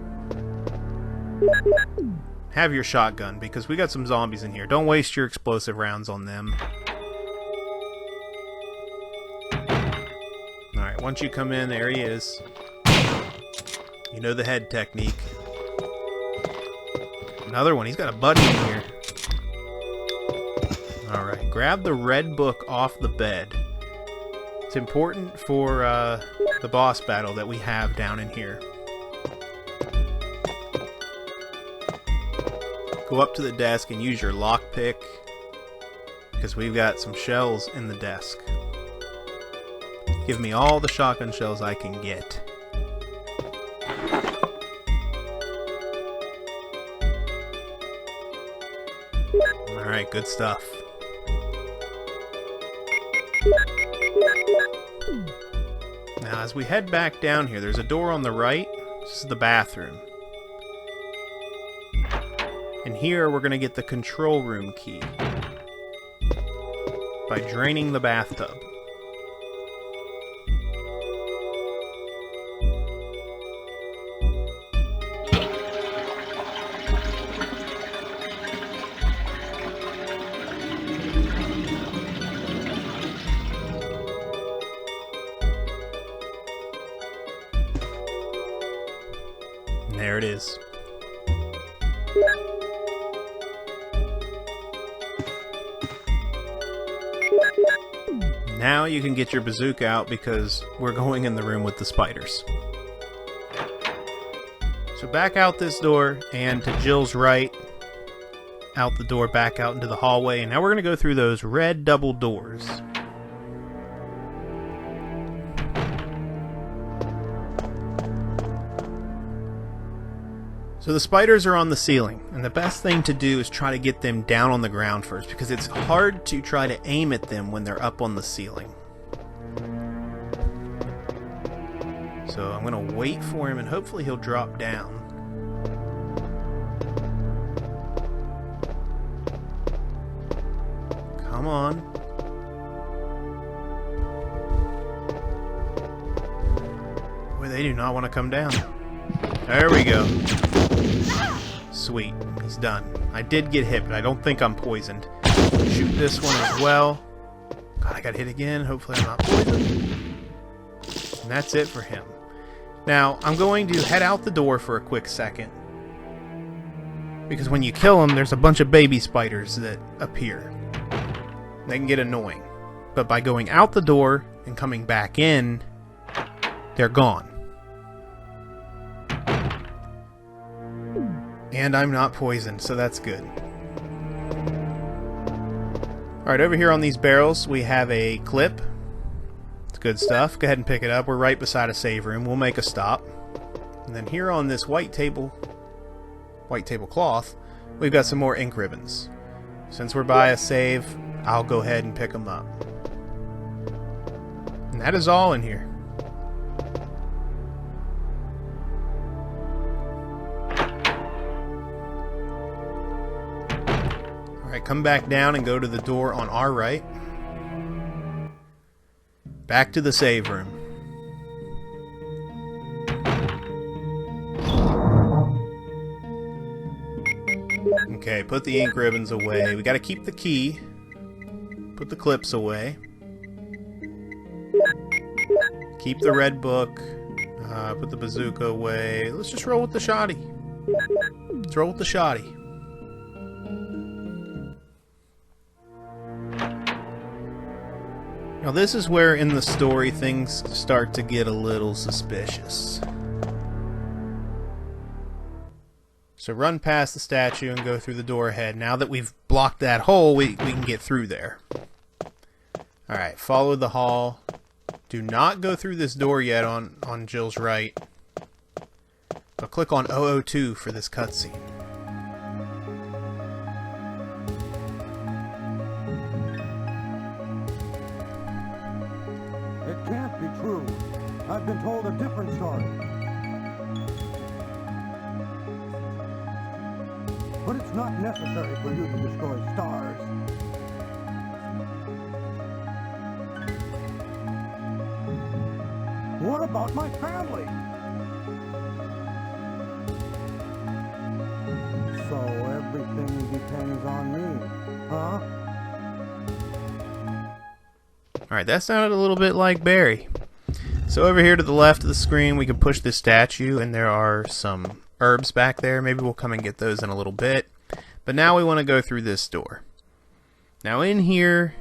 S1: Have your shotgun, because we got some zombies in here. Don't waste your explosive rounds on them. Alright, once you come in, there he is. You know the head technique. Another one. He's got a buddy in here. Alright, grab the red book off the bed. It's important for the boss battle that we have down in here. Go up to the desk and use your lockpick, because we've got some shells in the desk. Give me all the shotgun shells I can get. Alright, good stuff. Now, as we head back down here, there's a door on the right. This is the bathroom. And here we're going to get the control room key by draining the bathtub. And there it is. Now you can get your bazooka out because we're going in the room with the spiders. So back out this door and to Jill's right, out the door, back out into the hallway, and now we're going to go through those red double doors. So the spiders are on the ceiling, and the best thing to do is try to get them down on the ground first, because it's hard to try to aim at them when they're up on the ceiling. So I'm going to wait for him, and hopefully he'll drop down. Come on. they do not want to come down. There we go. Sweet. He's done. I did get hit, but I don't think I'm poisoned. Shoot this one as well. God, I got hit again. Hopefully I'm not poisoned. And that's it for him. Now, I'm going to head out the door for a quick second. Because when you kill them, there's a bunch of baby spiders that appear. They can get annoying. But by going out the door and coming back in, they're gone. And I'm not poisoned, so that's good. Alright, over here on these barrels, we have a clip. It's good stuff. Go ahead and pick it up. We're right beside a save room. We'll make a stop. And then here on this white tablecloth, we've got some more ink ribbons. Since we're by a save, I'll go ahead and pick them up. And that is all in here. Alright, come back down and go to the door on our right. Back to the save room. Okay, put the ink ribbons away. We gotta keep the key. Put the clips away. Keep the red book. Put the bazooka away. Let's just roll with the shoddy. Let's roll with the shoddy. Now this is where in the story things start to get a little suspicious. So run past the statue and go through the door ahead. Now that we've blocked that hole, we can get through there. Alright, follow the hall. Do not go through this door yet on Jill's right. But click on 002 for this cutscene.
S9: It can't be true. I've been told a different story. But it's not necessary for you to destroy stars. What about my family? So everything depends on me, huh?
S1: Alright, that sounded a little bit like Barry. So over here to the left of the screen, we can push this statue, and there are some herbs back there. Maybe we'll come and get those in a little bit. But now we want to go through this door. Now in here,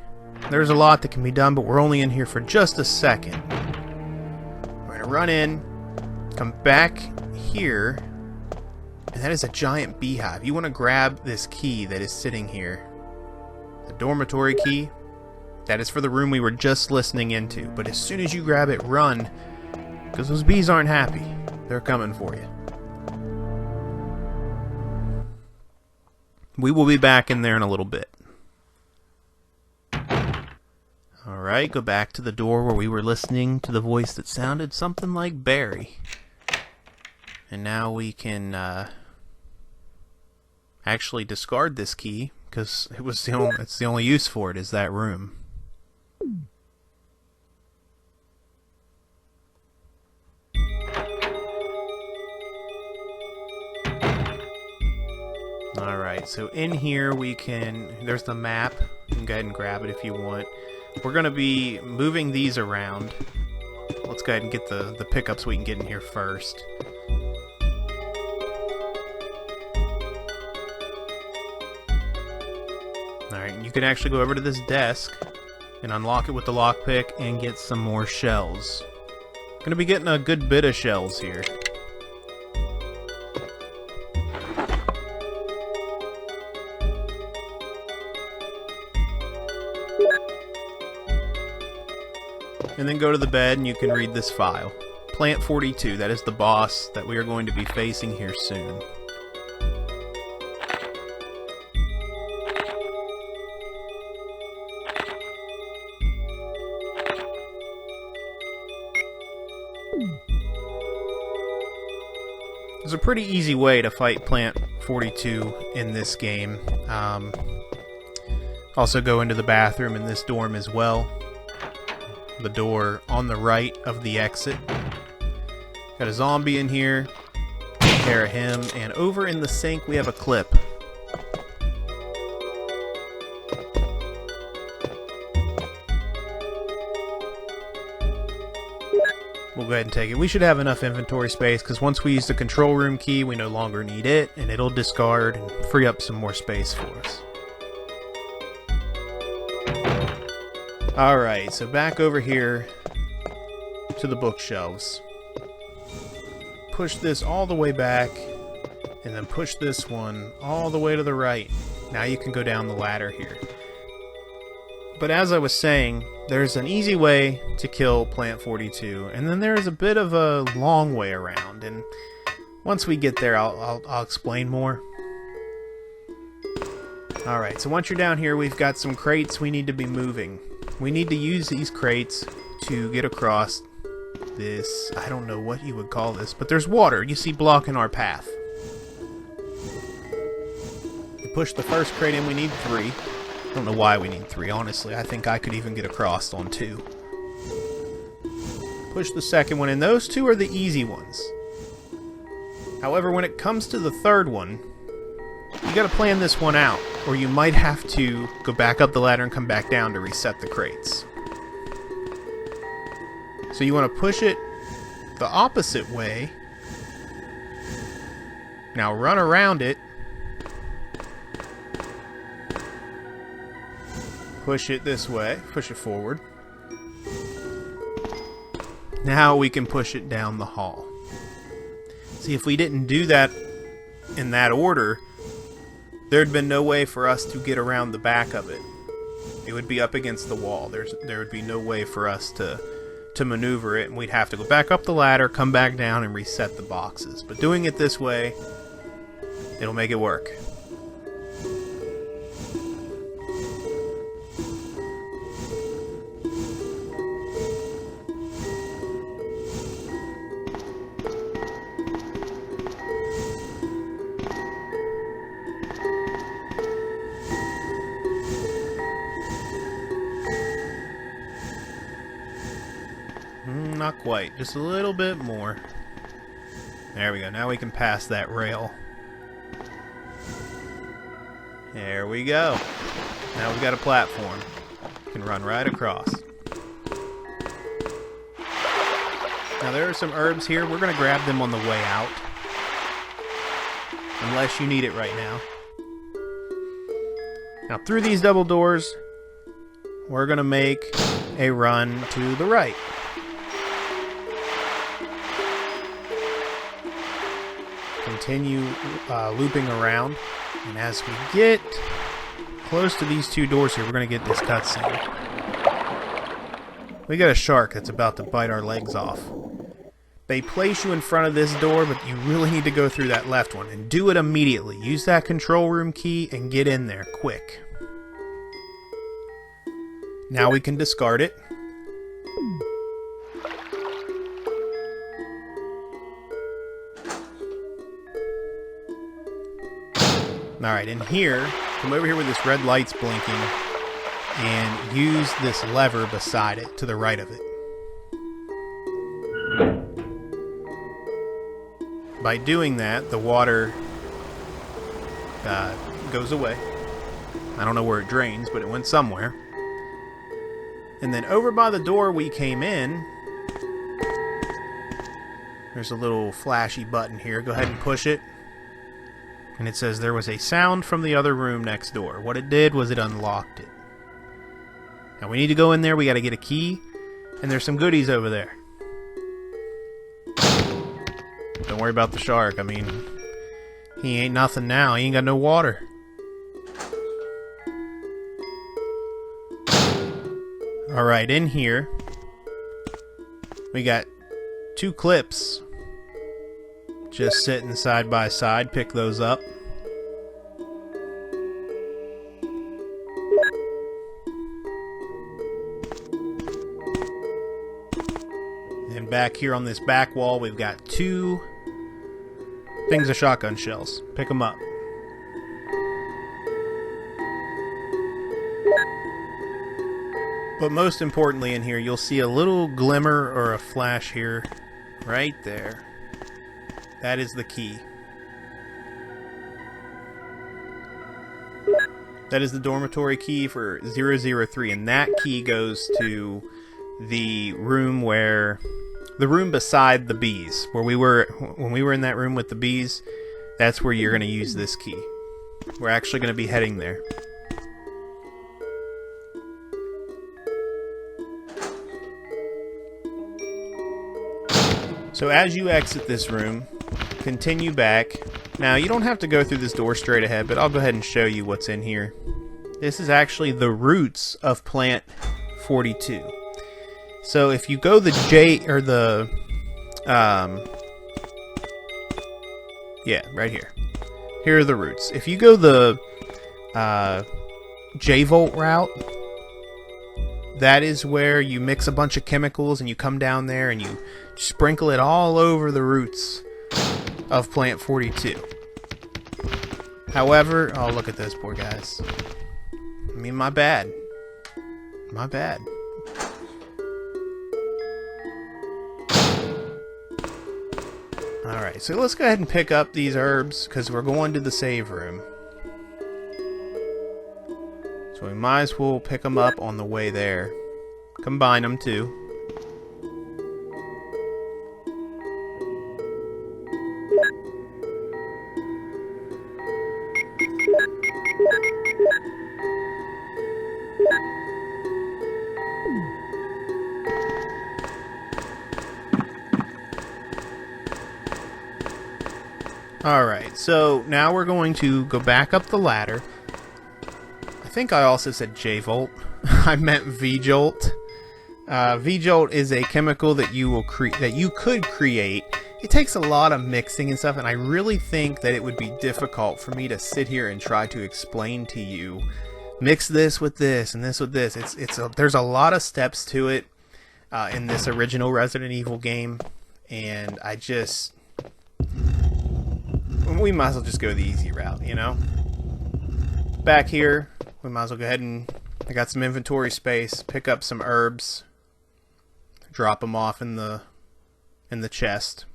S1: there's a lot that can be done, but we're only in here for just a second. We're going to run in, come back here, and that is a giant beehive. You want to grab this key that is sitting here. The dormitory key. That is for the room we were just listening into. But as soon as you grab it, run. Because those bees aren't happy. They're coming for you. We will be back in there in a little bit. Alright, go back to the door where we were listening to the voice that sounded something like Barry. And now we can actually discard this key. Because it's the only use for it is that room. Alright, so in here we can... There's the map. You can go ahead and grab it if you want. We're going to be moving these around. Let's go ahead and get the pickups we can get in here first. Alright, you can actually go over to this desk and unlock it with the lockpick and get some more shells. Gonna be getting a good bit of shells here. And then go to the bed and you can read this file. Plant 42, that is the boss that we are going to be facing here soon. There's a pretty easy way to fight Plant 42 in this game. Also go into the bathroom in this dorm as well. The door on the right of the exit. Got a zombie in here. Take care of him. And over in the sink, we have a clip. We'll go ahead and take it. We should have enough inventory space, because once we use the control room key, we no longer need it, and it'll discard and free up some more space for us. Alright, so back over here to the bookshelves. Push this all the way back, and then push this one all the way to the right. Now you can go down the ladder here. But as I was saying, there's an easy way to kill Plant 42, and then there's a bit of a long way around, and once we get there, I'll explain more. Alright, so once you're down here, we've got some crates we need to be moving. We need to use these crates to get across this, I don't know what you would call this, but there's water, you see, blocking our path. We push the first crate in, we need 3. I don't know why we need 3, honestly. I think I could even get across on 2. Push the second one in. Those 2 are the easy ones. However, when it comes to the third one, you gotta plan this one out, or you might have to go back up the ladder and come back down to reset the crates. So you want to push it the opposite way. Now run around it. Push it this way. Push it forward. Now we can push it down the hall. See, if we didn't do that in that order, there'd been no way for us to get around the back of it. It would be up against the wall. There would be no way for us to maneuver it, and we'd have to go back up the ladder, come back down, and reset the boxes. But doing it this way, it'll make it work. Not quite. Just a little bit more. There we go. Now we can pass that rail. There we go. Now we've got a platform. We can run right across. Now there are some herbs here. We're going to grab them on the way out. Unless you need it right now. Now through these double doors, we're going to make a run to the right. Continue looping around, and as we get close to these 2 doors here, we're going to get this cutscene. We got a shark that's about to bite our legs off. They place you in front of this door, but you really need to go through that left one, and do it immediately. Use that control room key and get in there quick. Now we can discard it. Alright, in here, come over here where this red light's blinking, and use this lever beside it, to the right of it. By doing that, the water goes away. I don't know where it drains, but it went somewhere. And then over by the door we came in, there's a little flashy button here. Go ahead and push it. And it says there was a sound from the other room next door. What it did was it unlocked it. Now we need to go in there, we gotta get a key, and there's some goodies over there. Don't worry about the shark, I mean, he ain't nothing now, he ain't got no water. Alright, in here, we got 2 clips. Just sitting side by side, pick those up. And back here on this back wall, we've got 2 things of shotgun shells. Pick them up. But most importantly in here, you'll see a little glimmer or a flash here Right there. That is the key. That is the dormitory key for 003, and that key goes to the room beside the bees, when we were in that room with the bees. That's where you're going to use this key. We're actually going to be heading there. So as you exit this room, continue back. Now, you don't have to go through this door straight ahead, but I'll go ahead and show you what's in here. This is actually the roots of Plant 42. So if you go yeah, right here. Here are the roots. If you go the J-Volt route, that is where you mix a bunch of chemicals and you come down there and you sprinkle it all over the roots of Plant 42. However, oh, look at those poor guys. I mean, my bad. My bad. Alright, so let's go ahead and pick up these herbs, because we're going to the save room. So we might as well pick them up on the way there. Combine them too. Alright, so now we're going to go back up the ladder. I think I also said J-Volt. I meant V-Jolt. V-Jolt is a chemical that you could create. It takes a lot of mixing and stuff, and I really think that it would be difficult for me to sit here and try to explain to you, mix this with this and this with this. There's a lot of steps to it in this original Resident Evil game, and we might as well just go the easy route, you know? Back here, we might as well go ahead and... I got some inventory space, pick up some herbs, drop them off in the chest.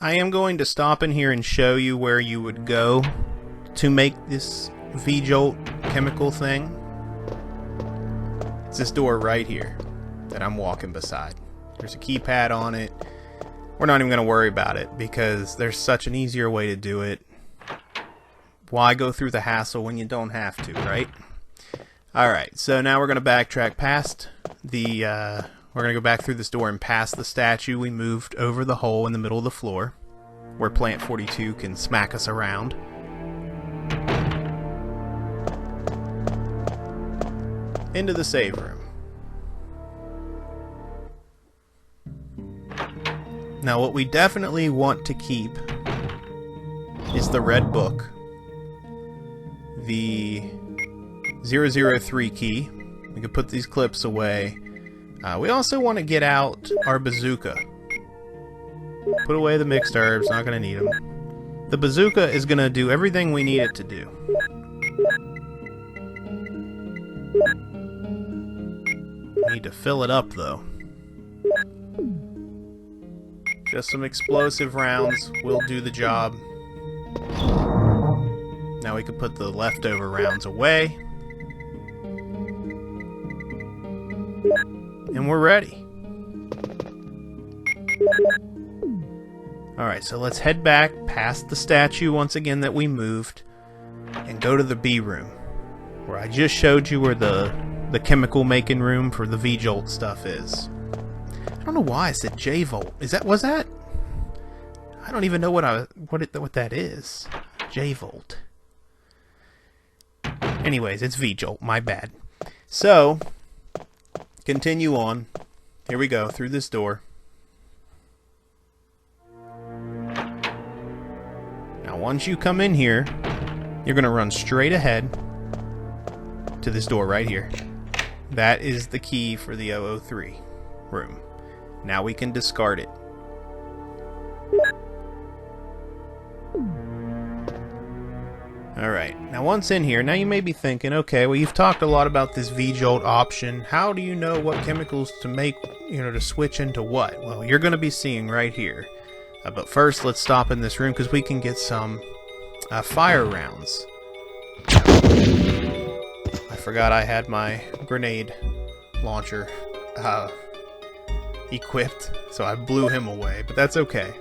S1: I am going to stop in here and show you where you would go to make this V-Jolt chemical thing. It's this door right here that I'm walking beside. There's a keypad on it. We're not even going to worry about it because there's such an easier way to do it. Why go through the hassle when you don't have to, right? Alright, so now we're going to backtrack past the... We're going to go back through this door and past the statue we moved over the hole in the middle of the floor, where Plant 42 can smack us around. Into the save room. Now what we definitely want to keep is the red book. The 003 key. We can put these clips away. We also want to get out our bazooka. Put away the mixed herbs, not going to need them. The bazooka is going to do everything we need it to do. We need to fill it up though. Just some explosive rounds will do the job. Now we can put the leftover rounds away. And we're ready. Alright, so let's head back past the statue once again that we moved and go to the B room, where I just showed you where the chemical making room for the V-Jolt stuff is. I don't know why I said J-Volt. Was that? I don't even know what that is. J-Volt. Anyways, it's V-Jolt. My bad. So, continue on. Here we go, through this door. Now once you come in here, You're going to run straight ahead to this door right here. That is the key for the 003 room. Now we can discard it. Alright, now once in here, now you may be thinking, okay, well you've talked a lot about this V-Jolt option. How do you know what chemicals to make, to switch into what? Well, you're going to be seeing right here. But first, let's stop in this room because we can get some fire rounds. I forgot I had my grenade launcher equipped, so I blew him away, but that's okay.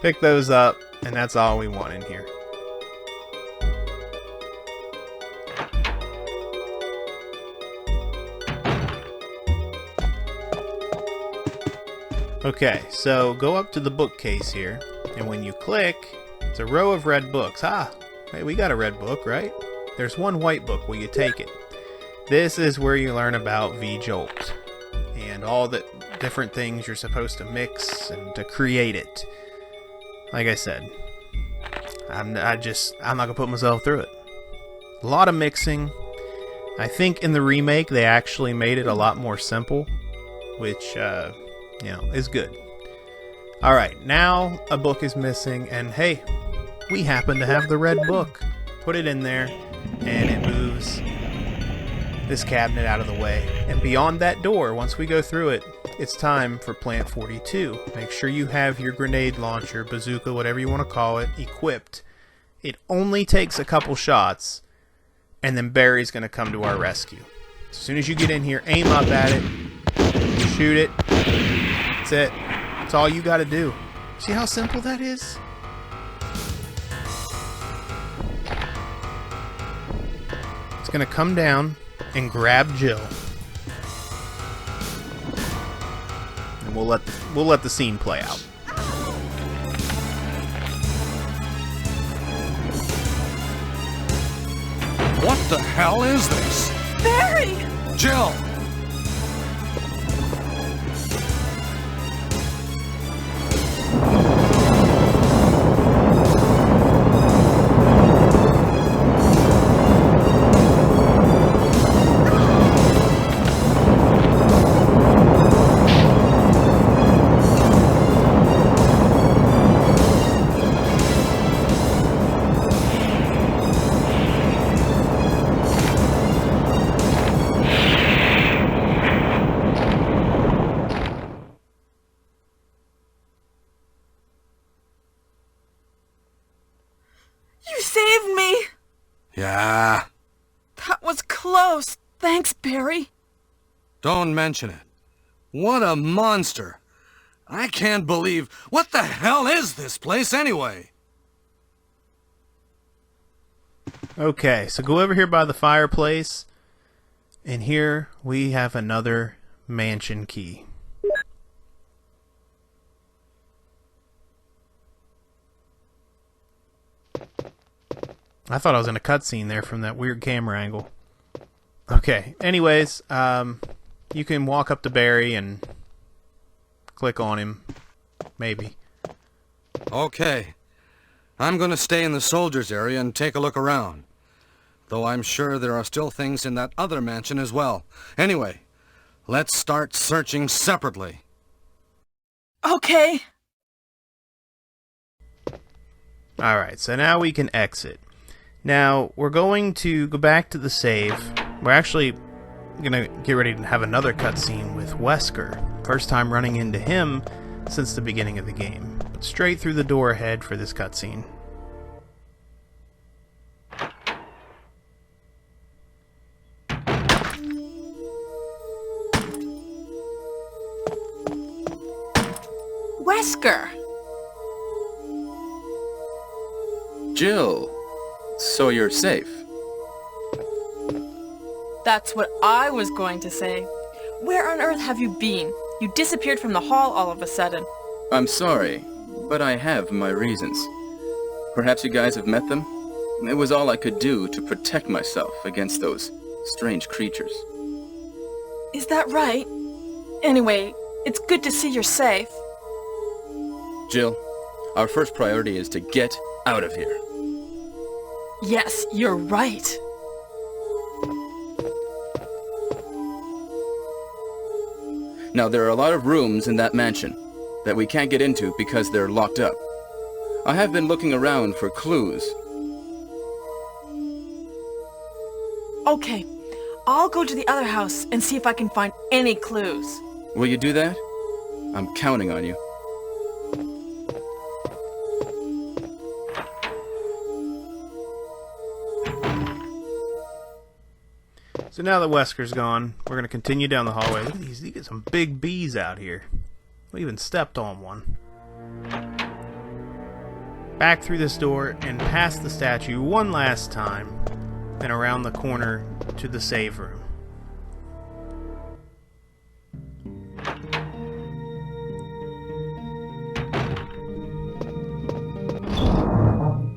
S1: Pick those up, and that's all we want in here. Okay, so go up to the bookcase here, and when you click, it's a row of red books. Hey, we got a red book, right? There's one white book. Will you take it? This is where you learn about V-Jolt and all the different things you're supposed to mix and to create it. Like I said, I'm not gonna put myself through it. A lot of mixing. I think in the remake they actually made it a lot more simple, which is good. Alright, now a book is missing, and hey, we happen to have the red book. Put it in there, and it moves this cabinet out of the way. And beyond that door, once we go through it, it's time for Plant 42. Make sure you have your grenade launcher, bazooka, whatever you want to call it, equipped. It only takes a couple shots, and then Barry's going to come to our rescue. As soon as you get in here, aim up at it, shoot it. That's it. That's all you got to do. See how simple that is? It's going to come down and grab Jill. And we'll let the scene play out.
S6: What the hell is this?
S7: Barry!
S6: Jill! Yeah.
S7: That was close. Thanks, Barry.
S6: Don't mention it. What a monster. I can't believe... What the hell is this place anyway?
S1: Okay, so go over here by the fireplace. And here we have another mansion key. I thought I was in a cutscene there from that weird camera angle. Okay, anyways, you can walk up to Barry and click on him. Maybe.
S6: Okay. I'm gonna stay in the soldiers area and take a look around. Though I'm sure there are still things in that other mansion as well. Anyway, let's start searching separately.
S7: Okay.
S1: Alright, so now we can exit. Now, we're going to go back to the save. We're actually going to get ready to have another cutscene with Wesker. First time running into him since the beginning of the game. But straight through the door ahead for this cutscene.
S7: Wesker!
S4: Jill, so you're safe.
S7: That's what I was going to say. Where on earth have you been? You disappeared from the hall all of a sudden.
S4: I'm sorry, but I have my reasons. Perhaps you guys have met them? It was all I could do to protect myself against those strange creatures.
S7: Is that right? Anyway, it's good to see you're safe.
S4: Jill, our first priority is to get out of here.
S7: Yes, you're right.
S4: Now, there are a lot of rooms in that mansion that we can't get into because they're locked up. I have been looking around for clues.
S7: Okay, I'll go to the other house and see if I can find any clues.
S4: Will you do that? I'm counting on you.
S1: So now that Wesker's gone, we're going to continue down the hallway. Look at these. You get some big bees out here. We even stepped on one. Back through this door and past the statue one last time. And around the corner to the save room.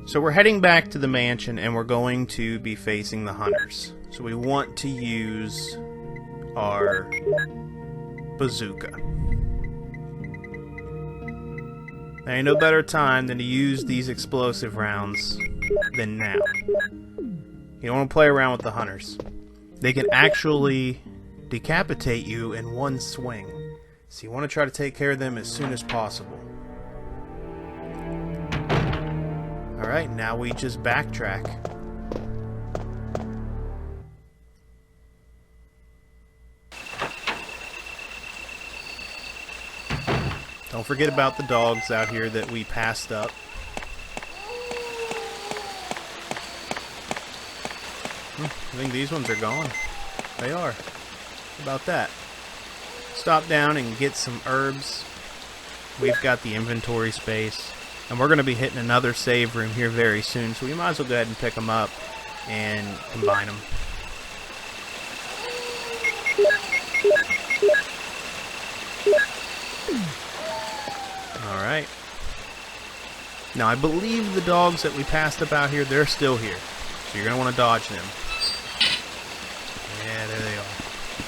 S1: So we're heading back to the mansion and we're going to be facing the hunters. So we want to use our bazooka. There ain't no better time than to use these explosive rounds than now. You don't want to play around with the hunters. They can actually decapitate you in one swing. So you want to try to take care of them as soon as possible. Alright, now we just backtrack. Don't forget about the dogs out here that we passed up. I think these ones are gone. They are. How about that? Stop down and get some herbs. We've got the inventory space. And we're going to be hitting another save room here very soon, so we might as well go ahead and pick them up and combine them. Alright. Now, I believe the dogs that we passed up out here, they're still here. So you're going to want to dodge them. Yeah, there they are.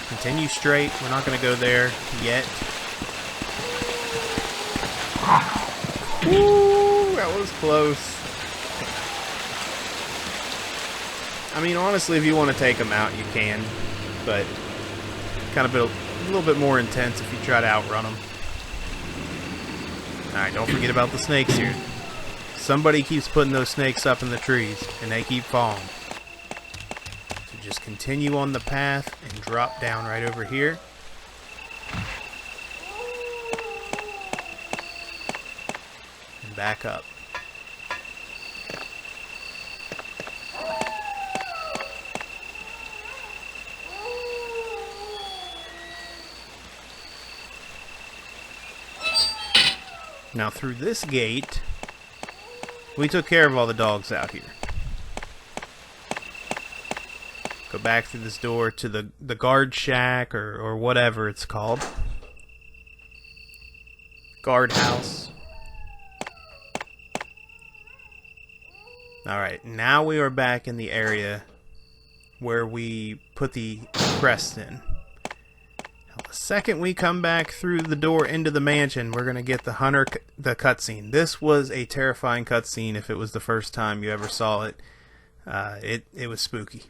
S1: Continue straight. We're not going to go there yet. Woo! That was close. I mean, honestly, if you want to take them out, you can. But kind of a little bit more intense if you try to outrun them. Alright, don't forget about the snakes here. Somebody keeps putting those snakes up in the trees, and they keep falling. So just continue on the path and drop down right over here. And back up. Now through this gate, we took care of all the dogs out here. Go back through this door to the guard shack or whatever it's called. Guard house. Alright, now we are back in the area where we put the crest in. The second we come back through the door into the mansion, we're going to get the hunter, the cutscene. This was a terrifying cutscene if it was the first time you ever saw it. It was spooky.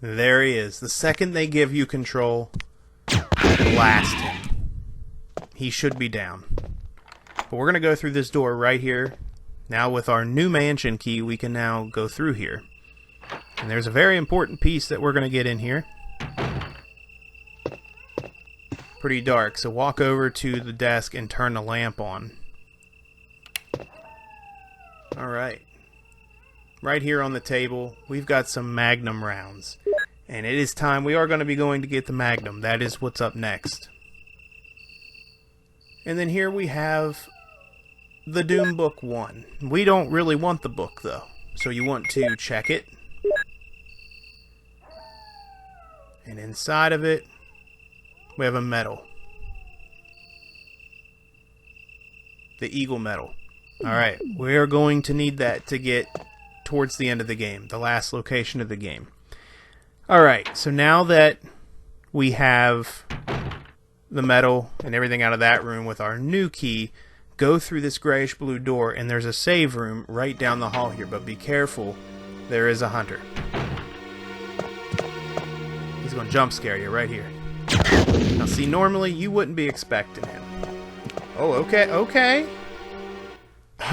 S1: There he is. The second they give you control, blast him. He should be down. But we're going to go through this door right here. Now with our new mansion key, we can now go through here. And there's a very important piece that we're going to get in here. Pretty dark, so walk over to the desk and turn the lamp on. Alright. Right here on the table, we've got some Magnum rounds. And it is time. We are going to be going to get the Magnum. That is what's up next. And then here we have the Doom Book 1. We don't really want the book, though. So you want to check it. And inside of it, we have a medal. The Eagle Medal. Alright, we are going to need that to get towards the end of the game, the last location of the game. Alright, so now that we have the medal and everything out of that room with our new key, go through this grayish blue door, and there's a save room right down the hall here, but be careful, there is a hunter. He's going to jump scare you right here. Now see, normally you wouldn't be expecting him. Oh, okay.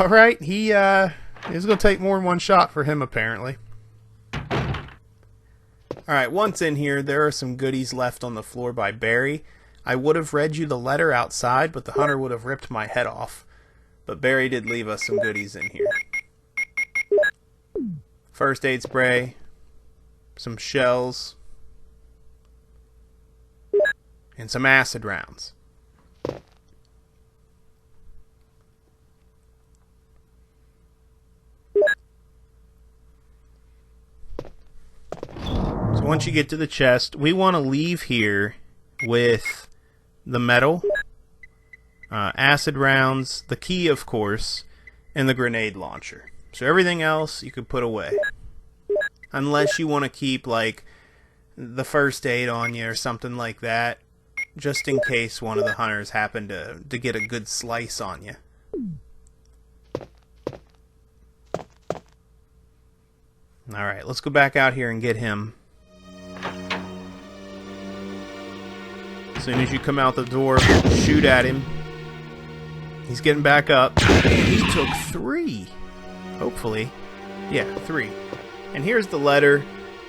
S1: Alright, he is going to take more than one shot for him, apparently. Alright, once in here, there are some goodies left on the floor by Barry. I would have read you the letter outside, but the hunter would have ripped my head off. But Barry did leave us some goodies in here. First aid spray, some shells, and some acid rounds. So once you get to the chest, we want to leave here with the medal, acid rounds, the key of course, and the grenade launcher. So everything else you could put away. Unless you want to keep like the first aid on you or something like that, just in case one of the hunters happen to get a good slice on you. Alright, let's go back out here and get him. As soon as you come out the door, shoot at him. He's getting back up. And he took 3. Hopefully. Yeah, 3. And here's the letter.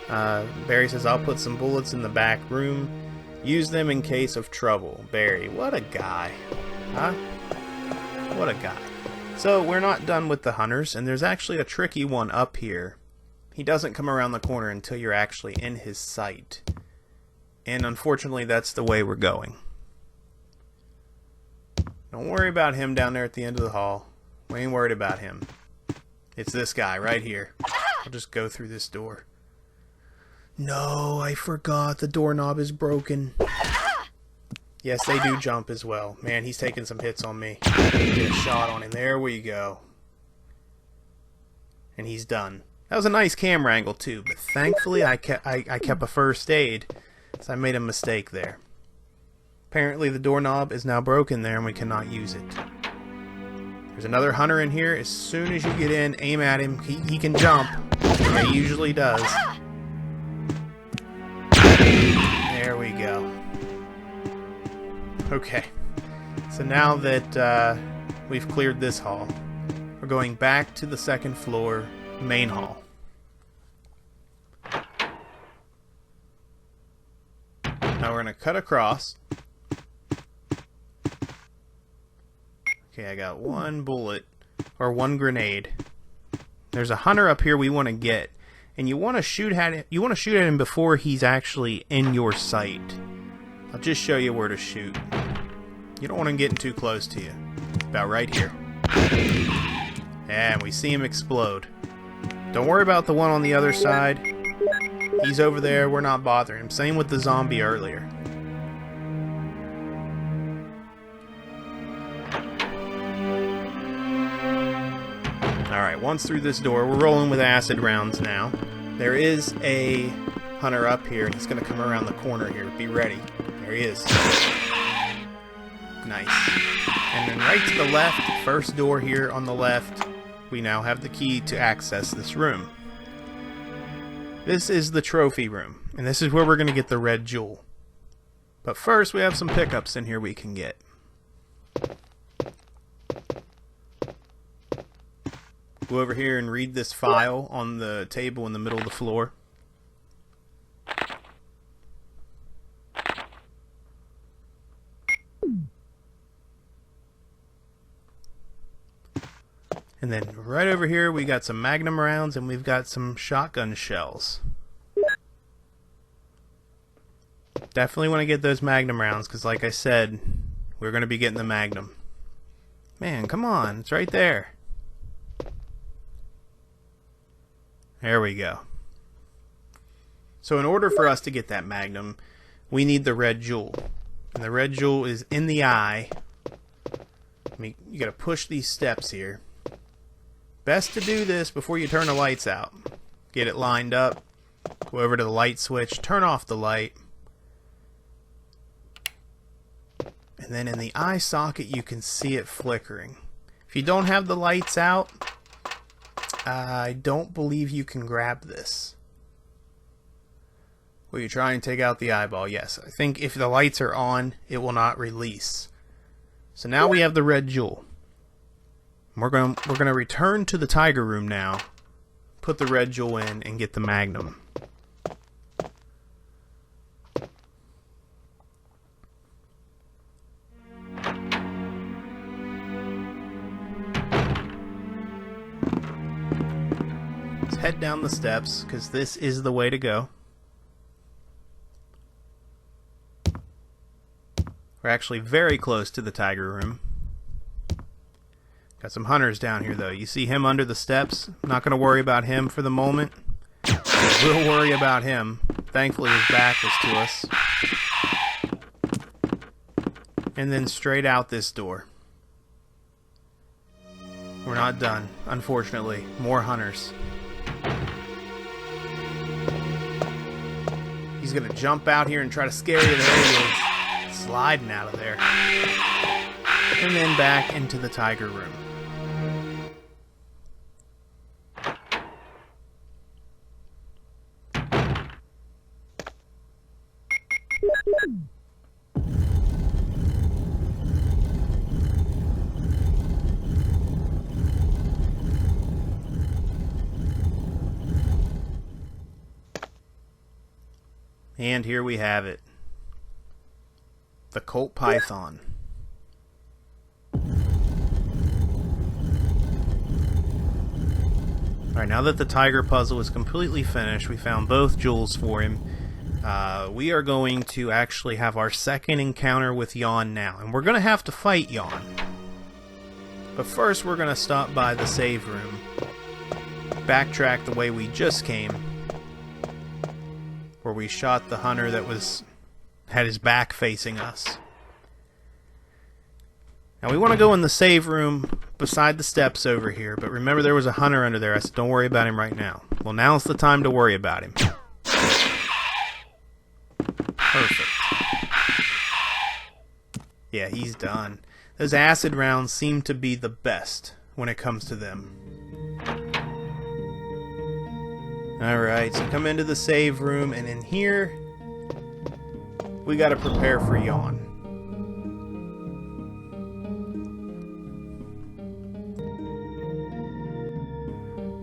S1: Barry says, I'll put some bullets in the back room. Use them in case of trouble. Barry, what a guy. Huh? What a guy. So, we're not done with the hunters, and there's actually a tricky one up here. He doesn't come around the corner until you're actually in his sight. And unfortunately, that's the way we're going. Don't worry about him down there at the end of the hall. We ain't worried about him. It's this guy right here. I'll just go through this door. No, I forgot. The doorknob is broken. Yes, they do jump as well. Man, he's taking some hits on me. Get a shot on him. There we go. And he's done. That was a nice camera angle too, but thankfully I kept a first aid, so I made a mistake there. Apparently the doorknob is now broken there and we cannot use it. There's another hunter in here. As soon as you get in, aim at him. He can jump. Yeah, he usually does. There we go. Okay. So now that we've cleared this hall, we're going back to the second floor main hall. Now we're going to cut across. Okay, I got 1 bullet, or 1 grenade. There's a hunter up here we want to get, and you want to shoot at him. You want to shoot at him before he's actually in your sight. I'll just show you where to shoot. You don't want him getting too close to you. About right here. And we see him explode. Don't worry about the one on the other side. He's over there. We're not bothering him. Same with the zombie earlier. Alright, once through this door, we're rolling with acid rounds now. There is a hunter up here, and he's going to come around the corner here. Be ready. There he is. Nice. And then right to the left, first door here on the left, we now have the key to access this room. This is the trophy room, and this is where we're going to get the red jewel. But first, we have some pickups in here we can get. Go over here and read this file on the table in the middle of the floor. And then right over here we got some Magnum rounds and we've got some shotgun shells. Definitely want to get those Magnum rounds because like I said, we're going to be getting the Magnum. Man, come on, it's right there. There we go. So in order for us to get that Magnum, we need the red jewel. And the red jewel is in the eye You gotta push these steps here. Best to do this before you turn the lights out. Get it lined up. Go over to the light switch. Turn off the light. And then in the eye socket you can see it flickering. If you don't have the lights out, I don't believe you can grab this. Will you try and take out the eyeball? Yes. I think if the lights are on, it will not release. So now we have the red jewel. We're gonna return to the tiger room now. Put the red jewel in and get the Magnum. Let's head down the steps, because this is the way to go. We're actually very close to the tiger room. Got some hunters down here, though. You see him under the steps? Not going to worry about him for the moment. We'll worry about him. Thankfully, his back was to us. And then straight out this door. We're not done, unfortunately. More hunters. He's going to jump out here and try to scare you. There he is. Sliding out of there. And then back into the tiger room. And here we have it. The Colt Python. Alright, now that the tiger puzzle is completely finished, we found both jewels for him. We are going to actually have our second encounter with Yawn now. And we're going to have to fight Yawn. But first we're going to stop by the save room. Backtrack the way we just came. Where we shot the hunter that had his back facing us. Now we want to go in the save room beside the steps over here, but remember there was a hunter under there. I said don't worry about him right now. Well, now's the time to worry about him. Perfect. Yeah, he's done. Those acid rounds seem to be the best when it comes to them. Alright, so come into the save room, and in here, we gotta prepare for Yawn.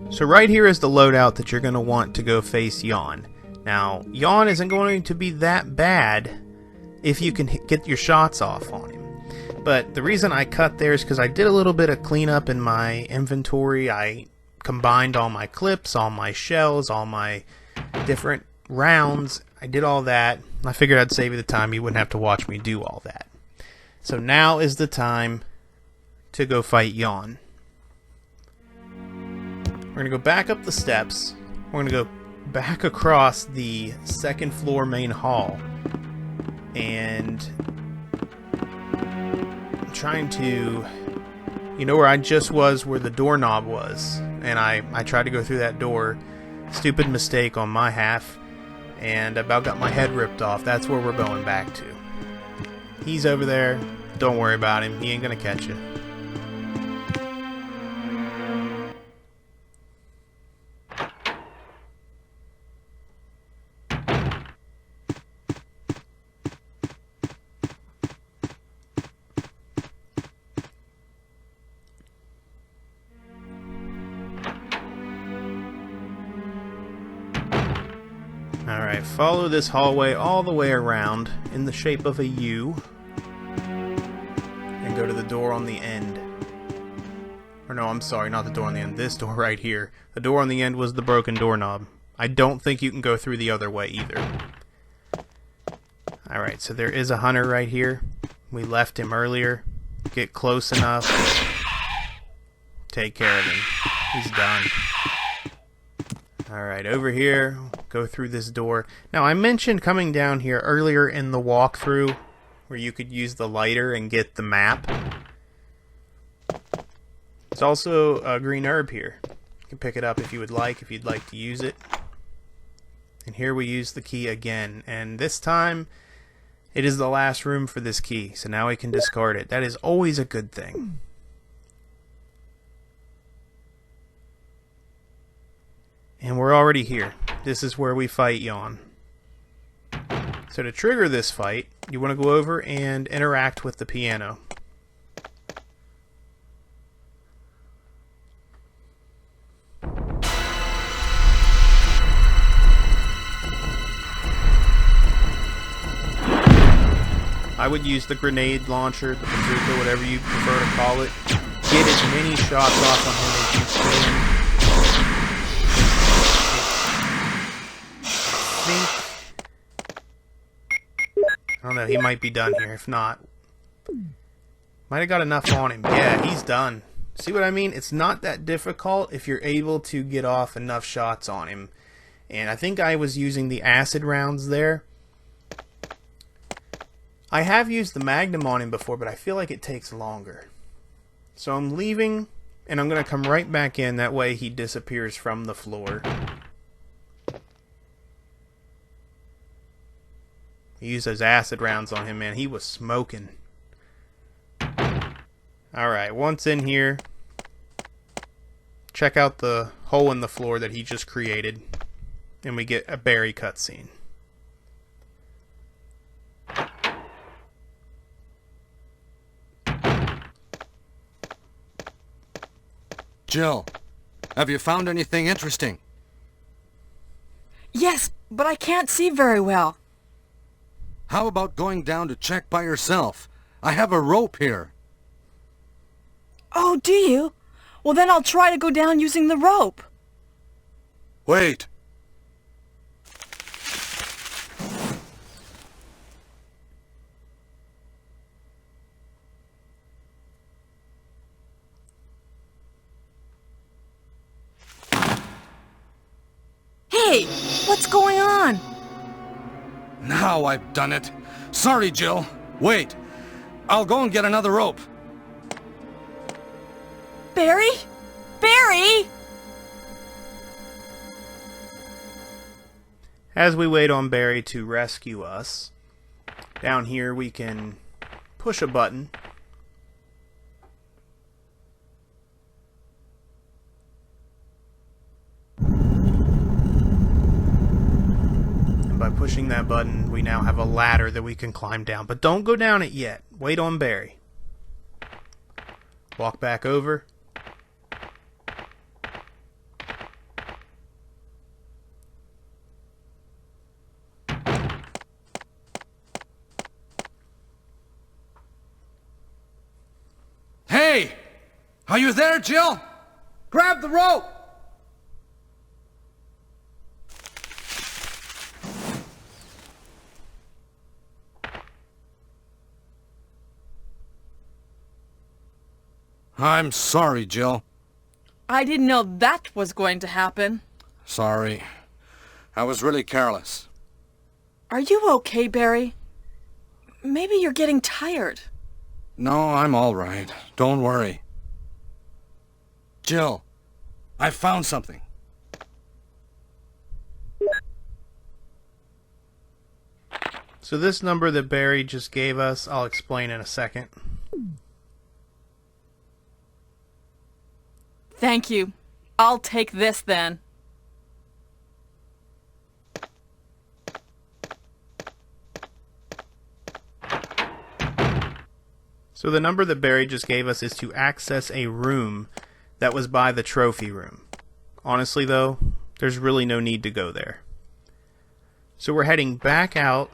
S1: So right here is the loadout that you're gonna want to go face Yawn. Now, Yawn isn't going to be that bad if you can get your shots off on him. But the reason I cut there is because I did a little bit of cleanup in my inventory. I combined all my clips, all my shells, all my different rounds. I did all that. I figured I'd save you the time. You wouldn't have to watch me do all that. So now is the time to go fight Yawn. We're going to go back up the steps. We're going to go back across the second floor main hall. And I'm trying to... You know where I just was, where the doorknob was. And I tried to go through that door. Stupid mistake on my half. And about got my head ripped off. That's where we're going back to. He's over there. Don't worry about him. He ain't gonna catch you. Alright, follow this hallway all the way around in the shape of a U and go to the door on the end. Or no, I'm sorry, not the door on the end. This door right here. The door on the end was the broken doorknob. I don't think you can go through the other way either. Alright, so there is a hunter right here. We left him earlier. Get close enough. Take care of him. He's done. Alright, over here, go through this door. Now, I mentioned coming down here earlier in the walkthrough where you could use the lighter and get the map. There's also a green herb here. You can pick it up if you would like, if you'd like to use it. And here we use the key again. And this time, it is the last room for this key. So now we can discard it. That is always a good thing. And we're already here. This is where we fight Yawn. So to trigger this fight, you want to go over and interact with the piano. I would use the grenade launcher, the bazooka, whatever you prefer to call it. Get as many shots off on him as you can. I don't know, he might be done here. If not, might have got enough on him. Yeah, he's done. See what I mean? It's not that difficult if you're able to get off enough shots on him. And I think I was using the acid rounds there. I have used the Magnum on him before, but I feel like it takes longer. So I'm leaving, and I'm going to come right back in. That way he disappears from the floor. Use those acid rounds on him, man. He was smoking. Alright, once in here, check out the hole in the floor that he just created. And we get a Barry cutscene.
S6: Jill, have you found anything interesting?
S7: Yes, but I can't see very well.
S6: How about going down to check by yourself? I have a rope here.
S7: Oh, do you? Well, then I'll try to go down using the rope.
S6: Wait.
S7: Hey, what's going on?
S6: Now I've done it. Sorry, Jill. Wait. I'll go and get another rope.
S7: Barry? Barry!
S1: As we wait on Barry to rescue us, down here we can push a button. And by pushing that button, we now have a ladder that we can climb down. But don't go down it yet. Wait on Barry. Walk back over.
S6: Hey! Are you there, Jill? Grab the rope! I'm sorry, Jill.
S7: I didn't know that was going to happen.
S6: Sorry. I was really careless.
S7: Are you okay, Barry? Maybe you're getting tired.
S6: No, I'm all right. Don't worry. Jill, I found something.
S1: So this number that Barry just gave us, I'll explain in a second.
S7: Thank you. I'll take this then.
S1: So the number that Barry just gave us is to access a room that was by the trophy room. Honestly though, there's really no need to go there. So we're heading back out.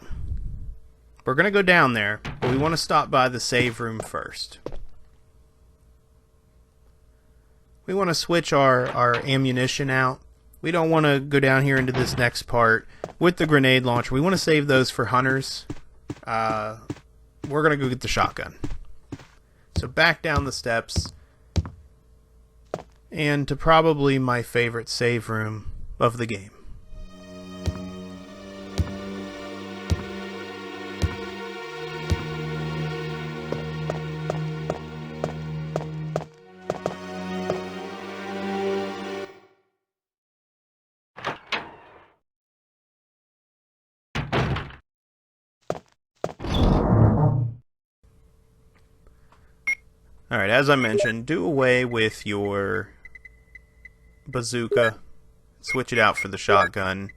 S1: We're going to go down there, but we want to stop by the save room first. We want to switch our ammunition out. We don't want to go down here into this next part with the grenade launcher. We want to save those for hunters. We're going to go get the shotgun. So back down the steps and to probably my favorite save room of the game. Alright, as I mentioned, do away with your bazooka. Switch it out for the shotgun.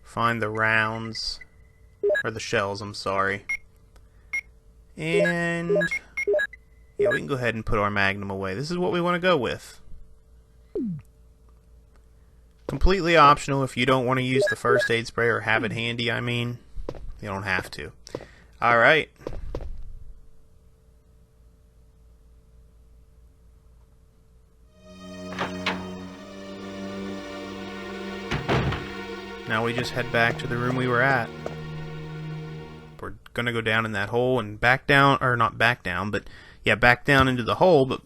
S1: Find the rounds. Or the shells, I'm sorry. And yeah, we can go ahead and put our Magnum away. This is what we want to go with. Completely optional if you don't want to use the first aid spray or have it handy, I mean. You don't have to. Alright. Now we just head back to the room we were at. We're gonna go down in that hole and back down, or not back down, but yeah, back down into the hole, but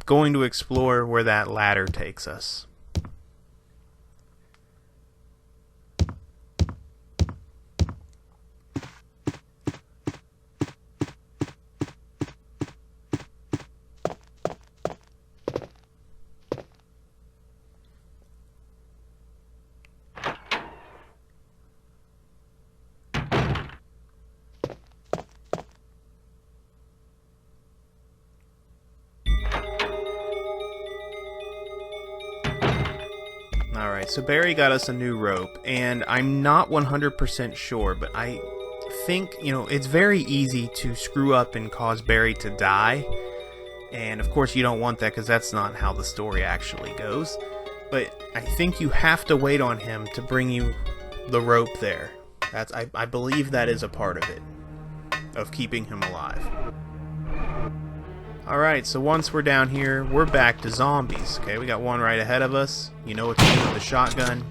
S1: going to explore where that ladder takes us. Alright, so Barry got us a new rope, and I'm not 100% sure, but I think, you know, it's very easy to screw up and cause Barry to die, and of course you don't want that because that's not how the story actually goes, but I think you have to wait on him to bring you the rope there. I believe that is a part of it, of keeping him alive. Alright, so once we're down here, we're back to zombies. Okay, we got one right ahead of us. You know what to do with the shotgun.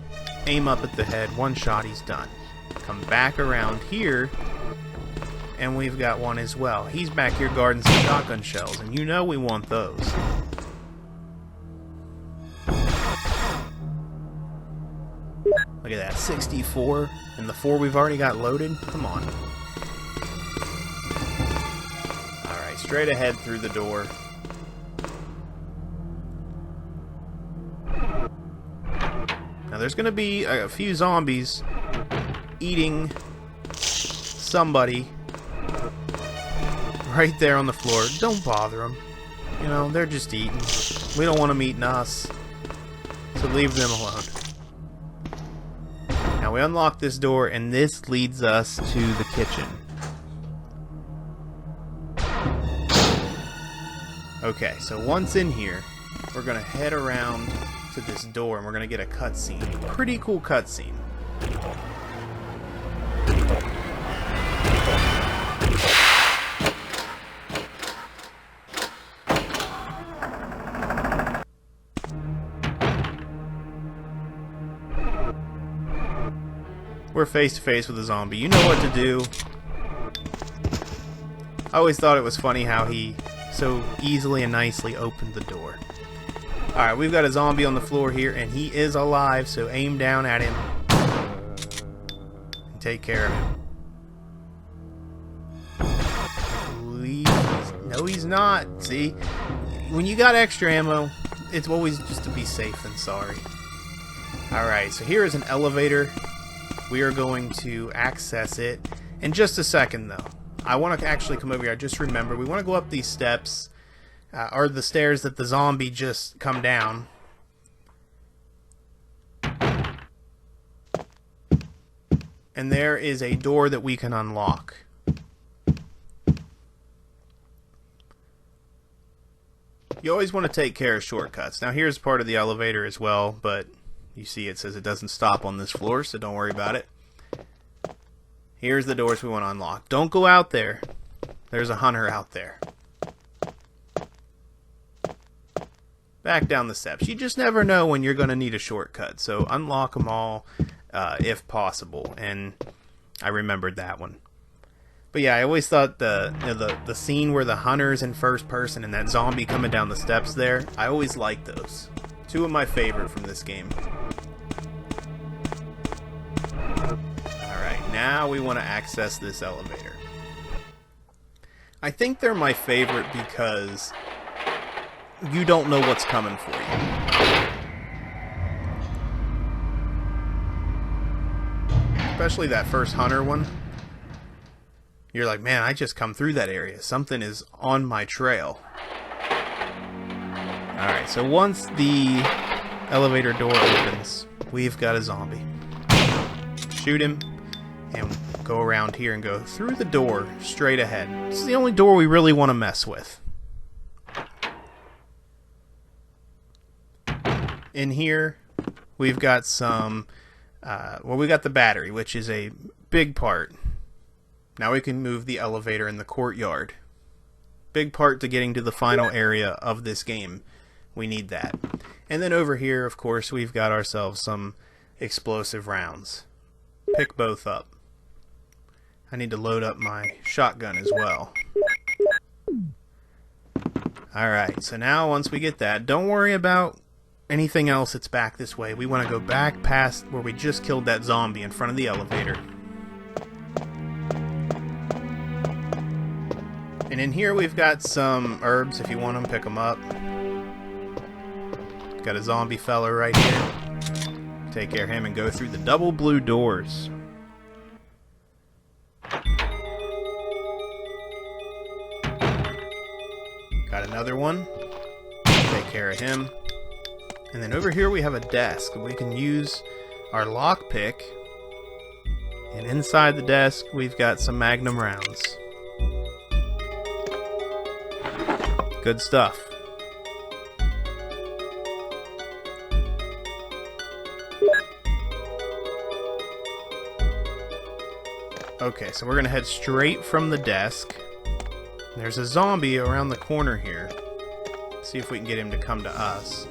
S1: Aim up at the head, one shot, he's done. Come back around here, and we've got one as well. He's back here guarding some shotgun shells, and you know we want those. Look at that, 64, and the 4 we've already got loaded? Come on. Straight ahead through the door. Now there's gonna be a few zombies eating somebody right there on the floor. Don't bother them. You know, they're just eating. We don't want them eating us. So leave them alone. Now we unlock this door, and this leads us to the kitchen. Okay, so once in here, we're gonna head around to this door and we're gonna get a cutscene. Pretty cool cutscene. We're face to face with a zombie. You know what to do. I always thought it was funny how he so easily and nicely opened the door. Alright, we've got a zombie on the floor here, and he is alive, so aim down at him and take care of him. No, he's not. See, when you got extra ammo, it's always just to be safe than sorry. Alright, so here is an elevator. We are going to access it in just a second, though. I want to actually come over here. I just remember we want to go up these steps, or the stairs that the zombie just come down. And there is a door that we can unlock. You always want to take care of shortcuts. Now here's part of the elevator as well, but you see it says it doesn't stop on this floor, so don't worry about it. Here's the doors we want to unlock. Don't go out there. There's a hunter out there. Back down the steps. You just never know when you're going to need a shortcut. So unlock them all if possible. And I remembered that one. But yeah, I always thought the scene where the hunter's in first person and that zombie coming down the steps there, I always liked those. Two of my favorite from this game. Now we want to access this elevator. I think they're my favorite because you don't know what's coming for you. Especially that first hunter one. you're like, man, I just come through that area. Something is on my trail. Alright, so once the elevator door opens, we've got a zombie. Shoot him, and go around here and go through the door straight ahead. This is the only door we really want to mess with. In here, we've got some, we got the battery, which is a big part. Now we can move the elevator in the courtyard. Big part to getting to the final area of this game. We need that. And then over here, of course, we've got ourselves some explosive rounds. Pick both up. I need to load up my shotgun as well. Alright, so now once we get that, don't worry about anything else that's back this way. We want to go back past where we just killed that zombie in front of the elevator. And in here we've got some herbs. If you want them, pick them up. Got a zombie fella right here. Take care of him and go through the double blue doors. Got another one. Take care of him. And then over here we have a desk. We can use our lockpick. And inside the desk we've got some Magnum rounds. Good stuff. Okay, so we're going to head straight from the desk. There's a zombie around the corner here. See if we can get him to come to us.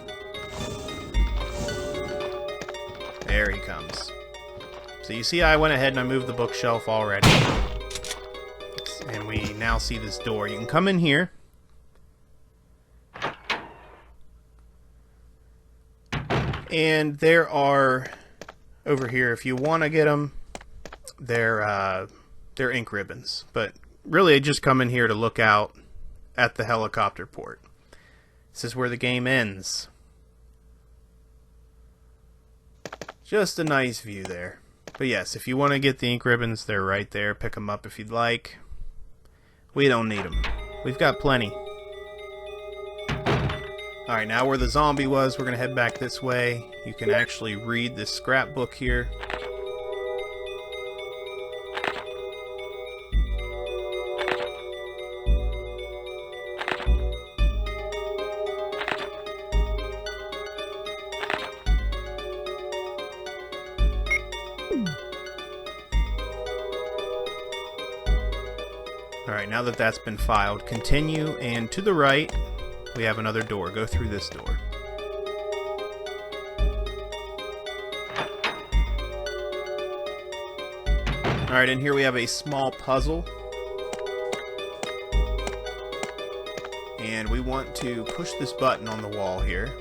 S1: There he comes. So you see I went ahead and I moved the bookshelf already. And we now see this door. You can come in here. And there are, over here, if you want to get them, they're ink ribbons. But really, I just come in here to look out at the helicopter port. This is where the game ends. Just a nice view there. But yes, if you want to get the ink ribbons, they're right there. Pick them up if you'd like. We don't need them. We've got plenty. Alright, now where the zombie was, we're going to head back this way. You can actually read this scrapbook here. Alright, now that that's been filed, continue, and to the right, we have another door. Go through this door. Alright, in here we have a small puzzle. And we want to push this button on the wall here.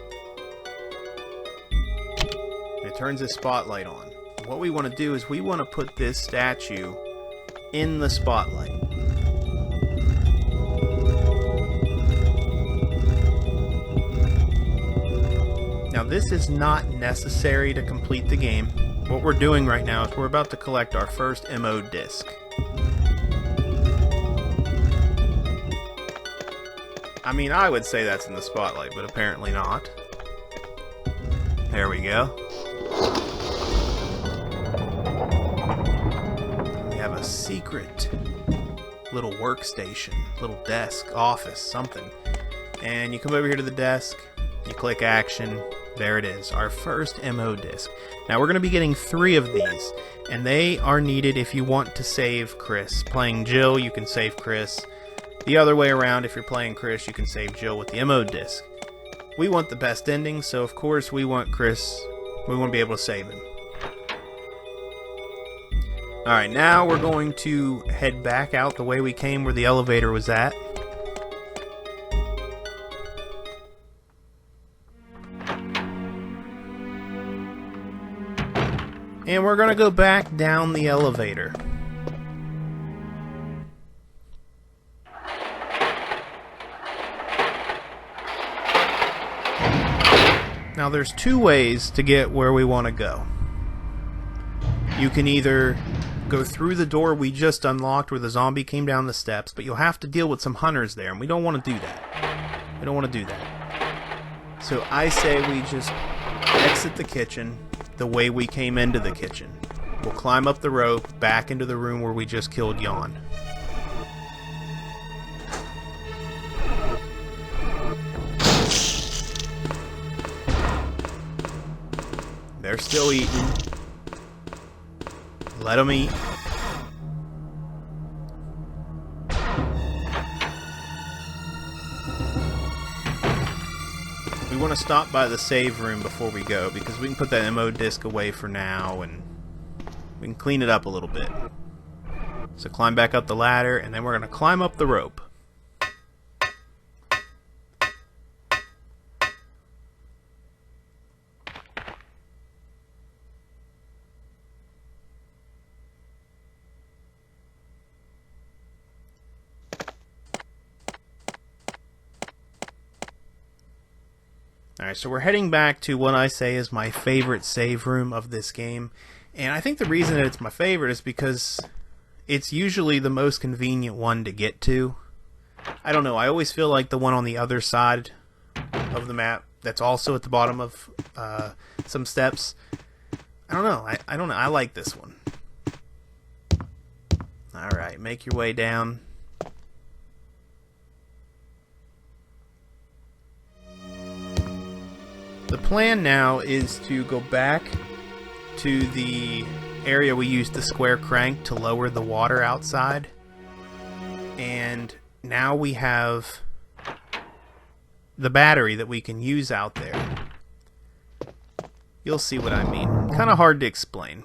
S1: And it turns this spotlight on. What we want to do is we want to put this statue in the spotlight. Now this is not necessary to complete the game. What we're doing right now is we're about to collect our first MO disc. I mean, I would say that's in the spotlight, but apparently not. There we go. We have a secret little workstation, little desk, office, something. And you come over here to the desk, you click action. There it is, our first MO disc. Now we're going to be getting 3 of these, and they are needed if you want to save Chris. Playing Jill, you can save Chris. The other way around, if you're playing Chris, you can save Jill with the MO disc. We want the best ending, so of course we want Chris, we want to be able to save him. Alright, now we're going to head back out the way we came where the elevator was at. And we're going to go back down the elevator. Now there's 2 ways to get where we want to go. You can either go through the door we just unlocked where the zombie came down the steps, but you'll have to deal with some hunters there, and we don't want to do that. We don't want to do that. So I say we just exit the kitchen the way we came into the kitchen. We'll climb up the rope back into the room where we just killed Yawn. They're still eating. Let them eat. We want to stop by the save room before we go, because we can put that MO disc away for now and we can clean it up a little bit. So climb back up the ladder, and then we're going to climb up the rope. Alright, so we're heading back to what I say is my favorite save room of this game. And I think the reason that it's my favorite is because it's usually the most convenient one to get to. I don't know, I always feel like the one on the other side of the map that's also at the bottom of some steps. I don't know, I like this one. Alright, make your way down. The plan now is to go back to the area we used the square crank to lower the water outside. And now we have the battery that we can use out there. You'll see what I mean. Kind of hard to explain.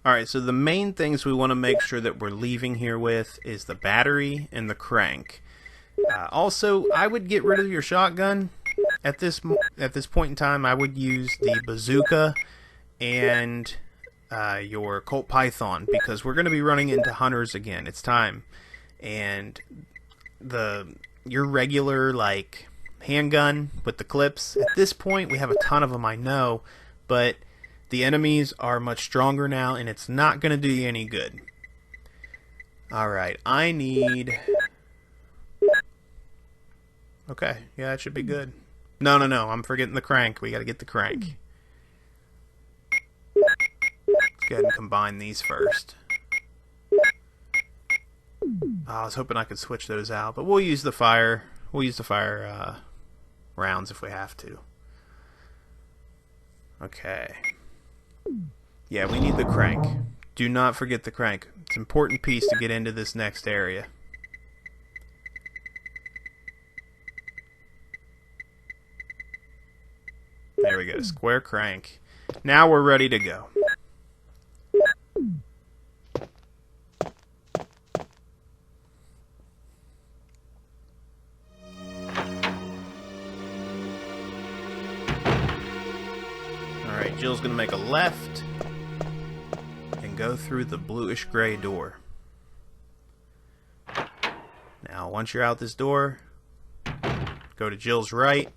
S1: Alright, so the main things we want to make sure that we're leaving here with is the battery and the crank. Also, I would get rid of your shotgun. At this point in time, I would use the Bazooka and your Colt Python, because we're going to be running into hunters again. It's time. And your regular like handgun with the clips, at this point we have a ton of them, I know, but the enemies are much stronger now, and it's not going to do you any good. Alright, I need... Okay, yeah, that should be good. No, I'm forgetting the crank. We gotta get the crank. Let's go ahead and combine these first. I was hoping I could switch those out, but we'll use the fire. We'll use the fire rounds if we have to. Okay. Yeah, we need the crank. Do not forget the crank. It's an important piece to get into this next area. There we go, square crank. Now we're ready to go. Alright, Jill's gonna make a left and go through the bluish gray door. Now, once you're out this door, go to Jill's right,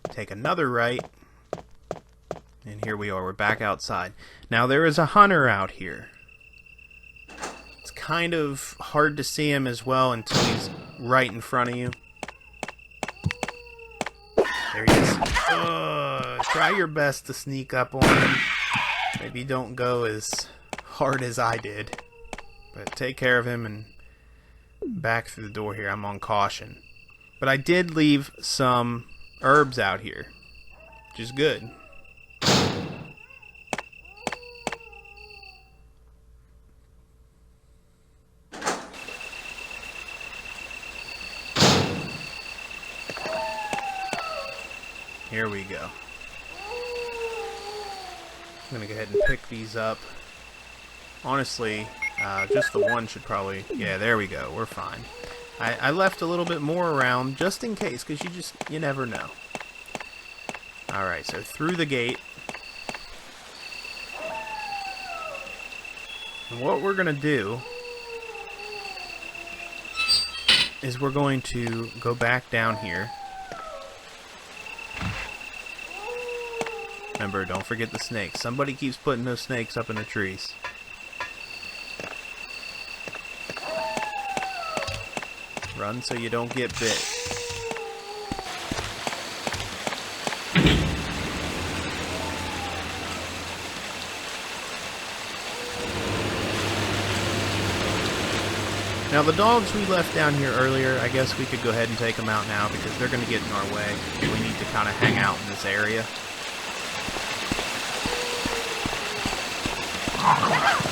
S1: take another right, and here we are, we're back outside. Now there is a hunter out here. It's kind of hard to see him as well until he's right in front of you. There he is. Try your best to sneak up on him. Maybe don't go as hard as I did. But take care of him and back through the door here. I'm on caution. But I did leave some herbs out here, which is good. Here we go. I'm gonna go ahead and pick these up. Honestly, just the one should probably... Yeah, there we go. We're fine. I left a little bit more around just in case, because you never know. Alright, so through the gate. And what we're going to do is we're going to go back down here. Remember, don't forget the snakes. Somebody keeps putting those snakes up in the trees. Run so you don't get bit. Now the dogs we left down here earlier, I guess we could go ahead and take them out now because they're going to get in our way. We need to kind of hang out in this area.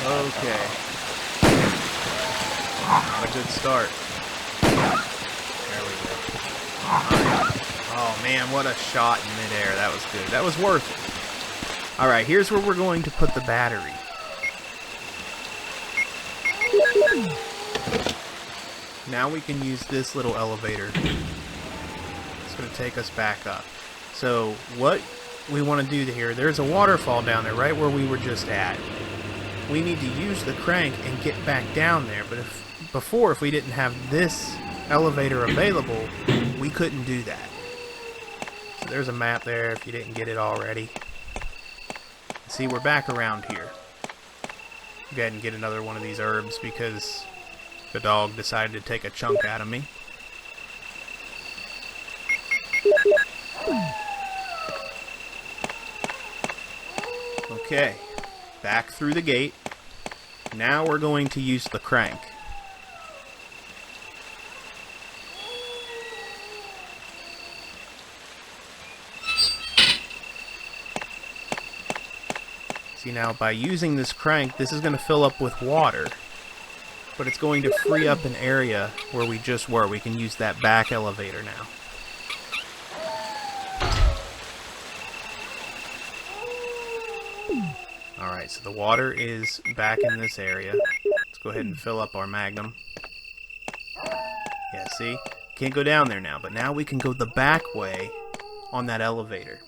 S1: Okay. Not a good start. There we go. Oh man, what a shot in midair. That was good. That was worth it. Alright, here's where we're going to put the battery. Now we can use this little elevator. It's going to take us back up. So what we want to do here, there's a waterfall down there right where we were just at. We need to use the crank and get back down there, but if we didn't have this elevator available, we couldn't do that. So there's a map there if you didn't get it already. See, we're back around here. Go ahead and get another one of these herbs because the dog decided to take a chunk out of me. Okay, back through the gate. Now we're going to use the crank. See, now by using this crank, this is going to fill up with water. But it's going to free up an area where we just were. We can use that back elevator now. Alright, so the water is back in this area. Let's go ahead and fill up our Magnum. Yeah, see? Can't go down there now, but now we can go the back way on that elevator.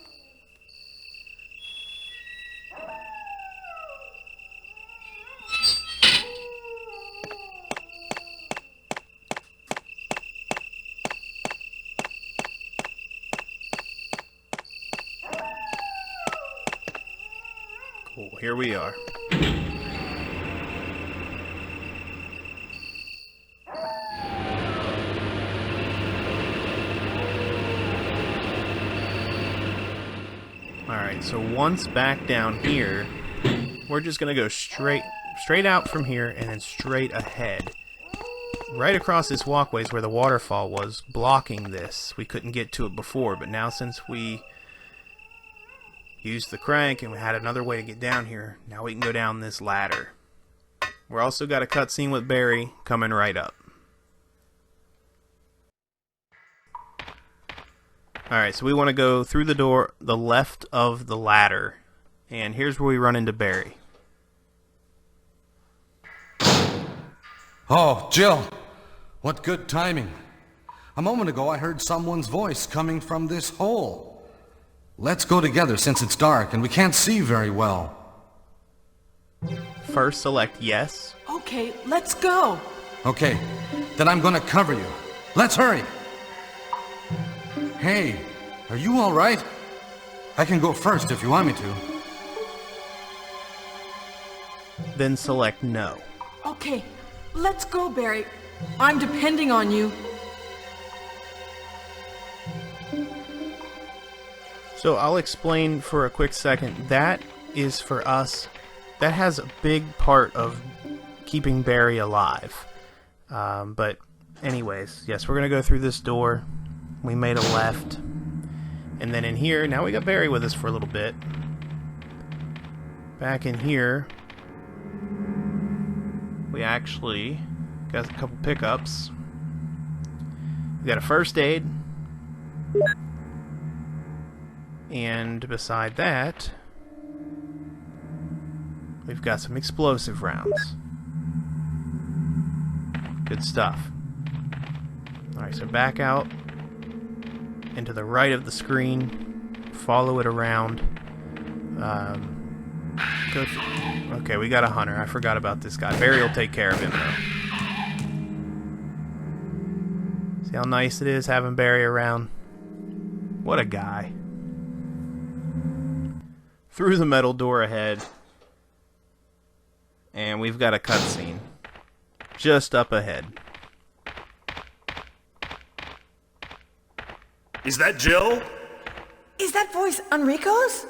S1: Cool, here we are. Alright, so once back down here, we're just going to go straight out from here and then straight ahead. Right across this walkway is where the waterfall was, blocking this. We couldn't get to it before, but now since we used the crank and we had another way to get down here, now we can go down this ladder. We're also got a cutscene with Barry coming right up. Alright, so we want to go through the door, the left of the ladder. And here's where we run into Barry.
S6: Oh, Jill! What good timing. A moment ago I heard someone's voice coming from this hole. Let's go together since it's dark and we can't see very well.
S1: First select yes.
S7: Okay, let's go.
S6: Okay, then I'm gonna cover you. Let's hurry! Hey, are you alright? I can go first if you want me to.
S1: Then select no.
S7: Okay, let's go, Barry. I'm depending on you.
S1: So I'll explain for a quick second. That is for us. That has a big part of keeping Barry alive. But anyways, yes, we're going to go through this door. We made a left. And then in here, now we got Barry with us for a little bit. Back in here, we actually got a couple pickups. We got a first aid. And beside that, we've got some explosive rounds. Good stuff. Alright, so back out and to the right of the screen, follow it around. Okay, we got a hunter. I forgot about this guy. Barry will take care of him, though. See how nice it is having Barry around? What a guy. through the metal door ahead. And we've got a cutscene just up ahead.
S2: Is that Jill?
S7: Is that voice Enrico's?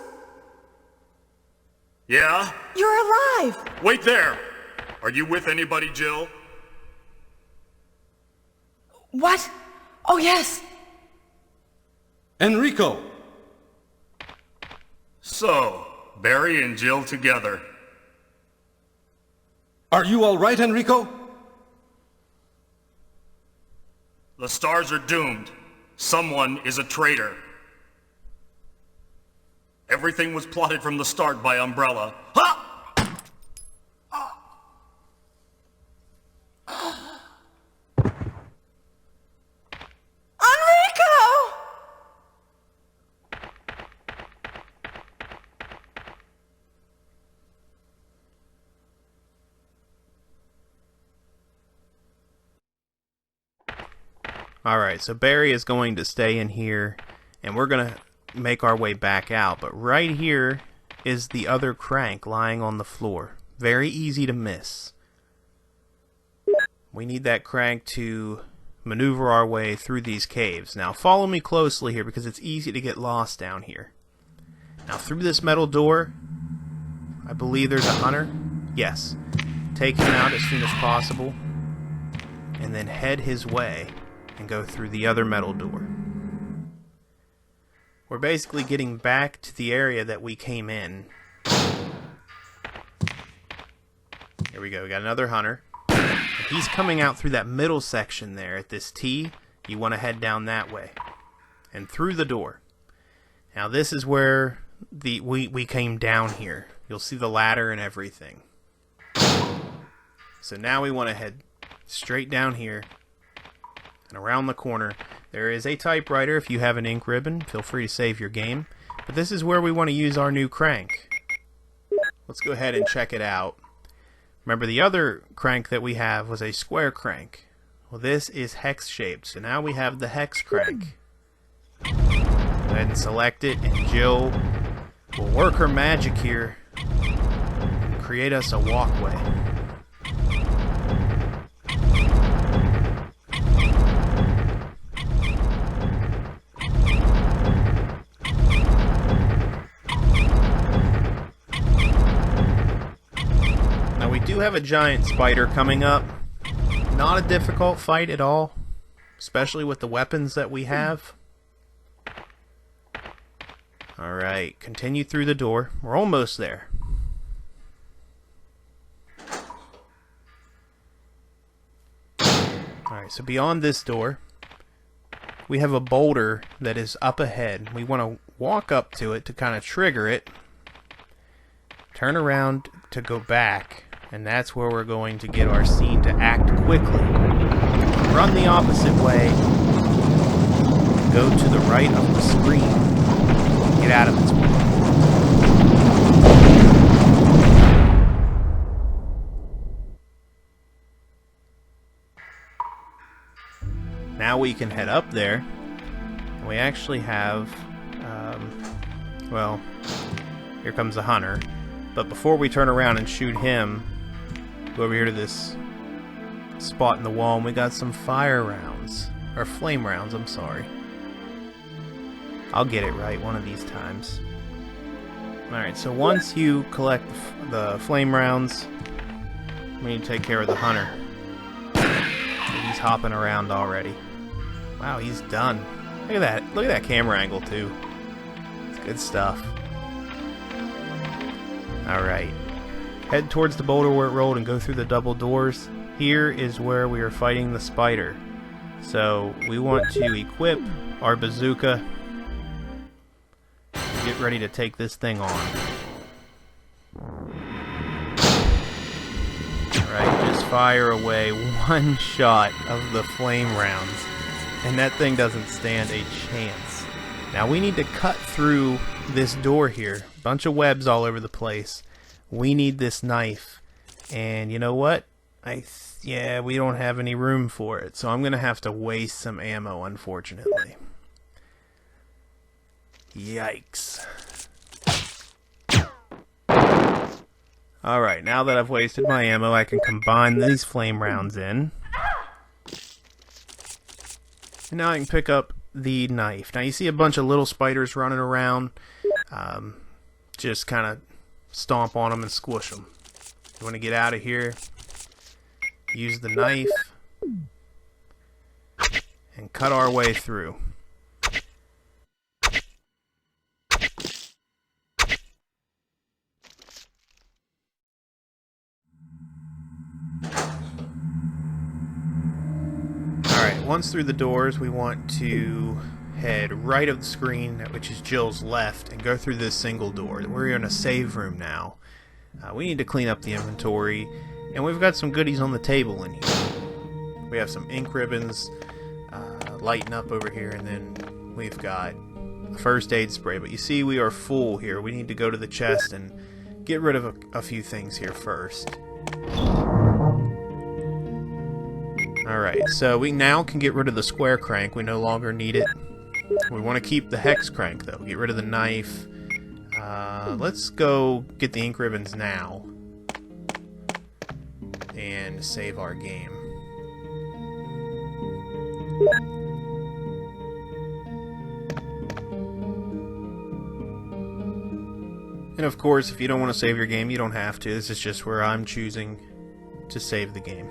S2: Yeah?
S7: You're alive!
S2: Wait there! Are you with anybody, Jill?
S7: What? Oh, yes!
S6: Enrico!
S2: So, Barry and Jill together.
S6: Are you all right, Enrico?
S2: The stars are doomed. Someone is a traitor. Everything was plotted from the start by Umbrella. Ha!
S7: Enrico!
S1: Alright, so Barry is going to stay in here, and we're going to make our way back out. But right here is the other crank lying on the floor. Very easy to miss. We need that crank to maneuver our way through these caves. Now follow me closely here because it's easy to get lost down here. Now through this metal door, I believe there's a hunter. Yes. Take him out as soon as possible, and then head his way and go through the other metal door. We're basically getting back to the area that we came in. Here we go, we got another hunter. And he's coming out through that middle section there at this T. You want to head down that way and through the door. Now this is where we came down here. You'll see the ladder and everything. So now we want to head straight down here and around the corner. There is a typewriter. If you have an ink ribbon, feel free to save your game. But this is where we want to use our new crank. Let's go ahead and check it out. Remember, the other crank that we have was a square crank. Well, this is hex shaped, so now we have the hex crank. Go ahead and select it, and Jill will work her magic here and create us a walkway. We do have a giant spider coming up. Not a difficult fight at all, especially with the weapons that we have. Alright, continue through the door. We're almost there. Alright, so beyond this door, we have a boulder that is up ahead. We want to walk up to it to kind of trigger it. Turn around to go back. And that's where we're going to get our scene to act quickly. Run the opposite way. Go to the right of the screen. Get out of its way. Now we can head up there. We actually have, well, here comes the hunter. But before we turn around and shoot him, go over here to this spot in the wall, and we got some fire rounds. Or flame rounds, I'm sorry. I'll get it right one of these times. Alright, so once you collect the flame rounds, we need to take care of the hunter. He's hopping around already. Wow, he's done. Look at that. Look at that camera angle, too. It's good stuff. Alright. Head towards the boulder where it rolled and go through the double doors. Here is where we are fighting the spider. So we want to equip our bazooka. Get ready to take this thing on. Alright, just fire away one shot of the flame rounds. And that thing doesn't stand a chance. Now we need to cut through this door here. Bunch of webs all over the place. We need this knife. And you know what? Yeah, we don't have any room for it. So I'm going to have to waste some ammo, unfortunately. Yikes. Alright, now that I've wasted my ammo, I can combine these flame rounds in. And now I can pick up the knife. Now you see a bunch of little spiders running around. Just kind of stomp on them and squish them. You want to get out of here, use the knife, and cut our way through. Alright, once through the doors, we want to head right of the screen, which is Jill's left, and go through this single door. We're in a save room now. We need to clean up the inventory, and we've got some goodies on the table in here. We have some ink ribbons lighting up over here, and then we've got a first aid spray. But you see, we are full here. We need to go to the chest and get rid of a few things here first. Alright, so we now can get rid of the square crank. We no longer need it. We want to keep the hex crank, though. Get rid of the knife. Let's go get the ink ribbons now and save our game. And of course, if you don't want to save your game, you don't have to. This is just where I'm choosing to save the game.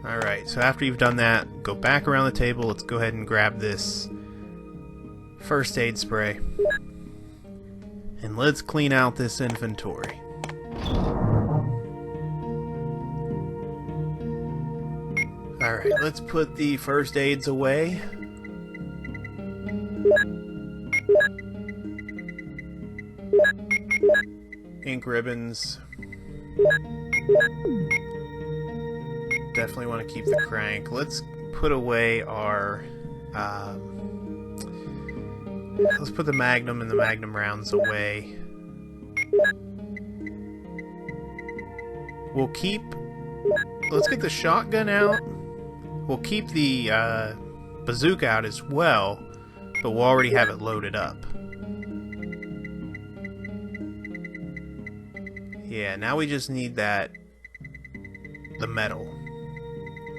S1: Alright, so after you've done that, go back around the table. Let's go ahead and grab this first aid spray. And let's clean out this inventory. Alright, let's put the first aids away. Ink ribbons. Definitely want to keep the crank. Let's put away our let's put the Magnum and the Magnum rounds away. We'll keep... Let's get the shotgun out. We'll keep the bazooka out as well, but we'll already have it loaded up. Yeah, now we just need that... the metal.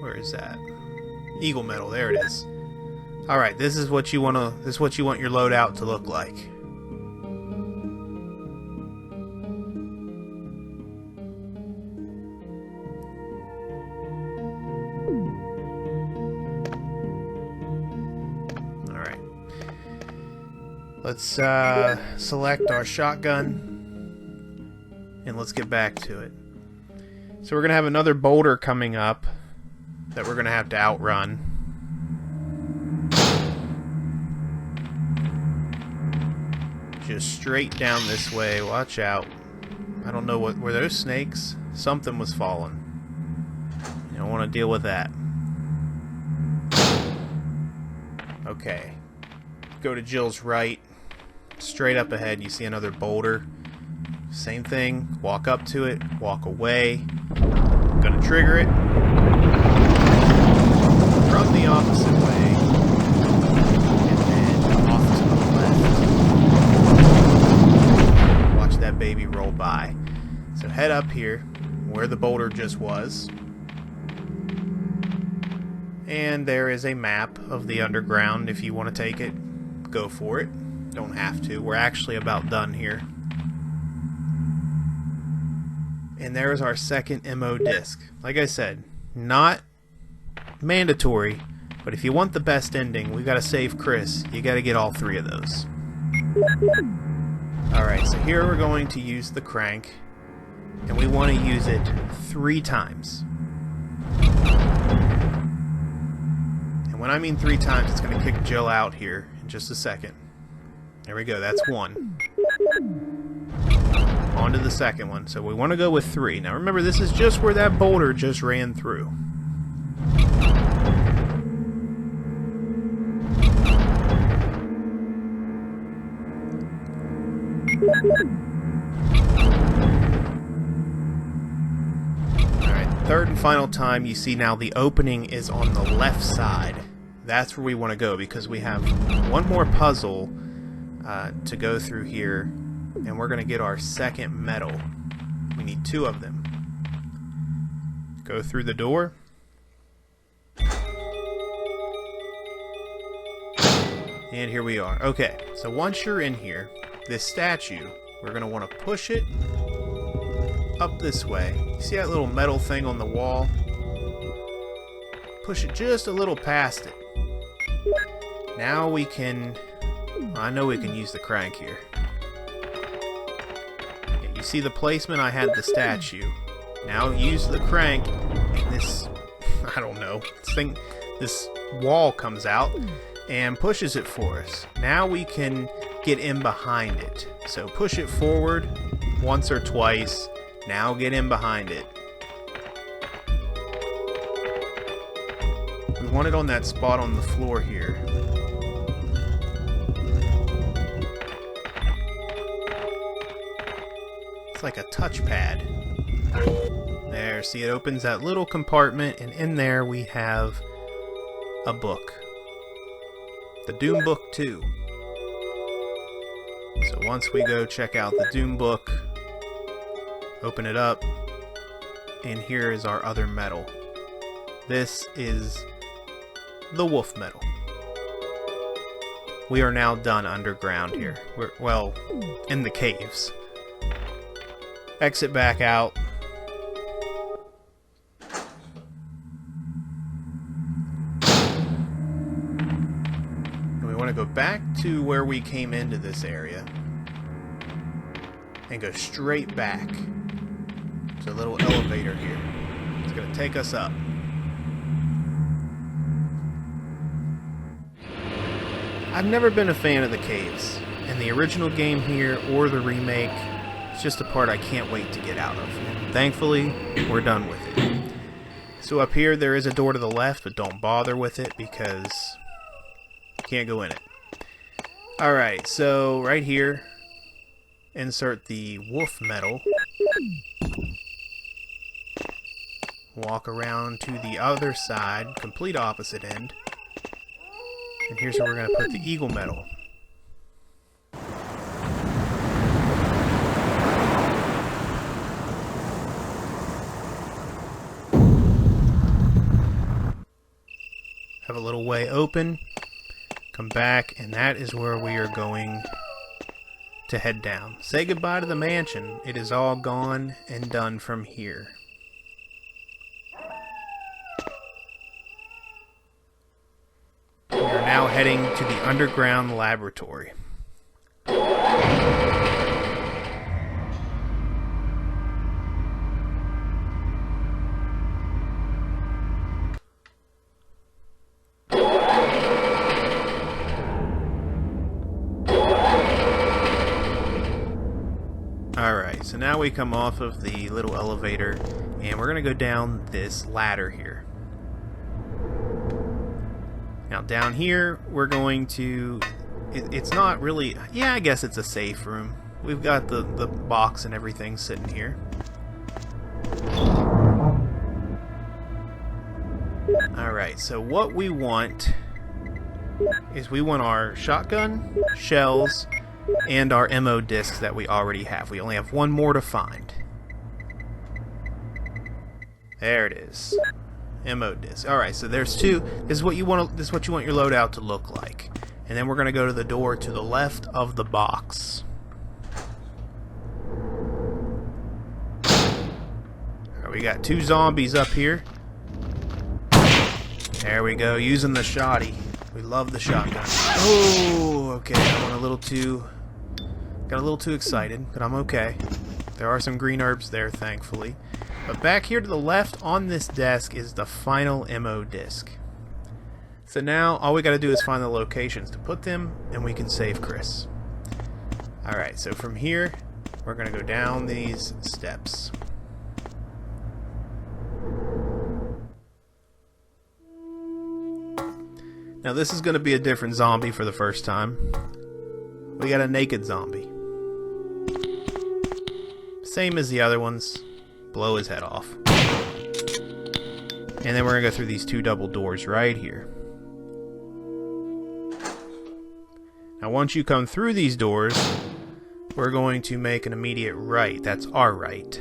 S1: Where is that? Eagle metal, there it is. Alright, this is what you want your loadout to look like. Alright. Let's select our shotgun. And let's get back to it. So we're going to have another boulder coming up that we're going to have to outrun. Just straight down this way. Watch out. I don't know what... Were those snakes? Something was falling. You don't want to deal with that. Okay. Go to Jill's right. Straight up ahead, you see another boulder. Same thing. Walk up to it. Walk away. Gonna trigger it. Run the opposite way. And then off to the left. Watch that baby roll by. So head up here, where the boulder just was. And there is a map of the underground. If you want to take it, go for it. Don't have to. We're actually about done here. And there's our second MO disc. Like I said, not mandatory, but if you want the best ending, we gotta save Chris. You gotta get all three of those. Alright, so here we're going to use the crank, and we want to use it 3 times. And when I mean 3 times, it's going to kick Jill out here in just a second. There we go, that's 1. On to the second one. So we want to go with 3. Now remember, this is just where that boulder just ran through. third and final time, you see now the opening is on the left side. That's where we want to go because we have one more puzzle to go through here, and we're going to get our second medal. We need 2 of them. Go through the door. And here we are. Okay, so once you're in here, this statue, we're going to want to push it up this way. You see that little metal thing on the wall? Push it just a little past it. Now we can... I know we can use the crank here. Yeah, you see the placement? I had the statue. Now use the crank, and this... I don't know. This wall comes out and pushes it for us. Now we can get in behind it. So push it forward once or twice. Now get in behind it. We want it on that spot on the floor here. It's like a touchpad. There, see, it opens that little compartment, and in there we have a book. The Doom Book 2. So once we go check out the Doom Book, open it up, and here is our other medal. This is the Wolf Medal. We are now done underground here. We're, well, in the caves. Exit back out. And we want to go back to where we came into this area and go straight back. There's a little elevator here. It's going to take us up. I've never been a fan of the caves. In the original game here or the remake, it's just a part I can't wait to get out of. And thankfully, we're done with it. So up here there is a door to the left, but don't bother with it because you can't go in it. Alright, so right here, insert the wolf medal. Walk around to the other side, complete opposite end. And here's where we're going to put the eagle medal. Have a little way open. Come back, and that is where we are going to head down. Say goodbye to the mansion. It is all gone and done from here. We are now heading to the underground laboratory. Alright, so now we come off of the little elevator, and we're going to go down this ladder here. Now down here, we're going to... It's not really... Yeah, I guess it's a safe room. We've got the box and everything sitting here. Alright, so what we want is we want our shotgun, shells, and our MO discs that we already have. We only have one more to find. There it is. MO disc. Alright, so there's two. This is what you want your loadout to look like. And then we're going to go to the door to the left of the box. Alright, we got 2 zombies up here. There we go, using the shotty. We love the shotgun. Oh, okay, I went got a little too excited, but I'm okay. There are some green herbs there, thankfully. But back here to the left on this desk is the final MO disc. So now all we got to do is find the locations to put them, and we can save Chris. Alright, so from here, we're going to go down these steps. Now this is going to be a different zombie for the first time. We got a naked zombie. Same as the other ones. Blow his head off. And then we're going to go through these 2 double doors right here. Now once you come through these doors, we're going to make an immediate right. That's our right.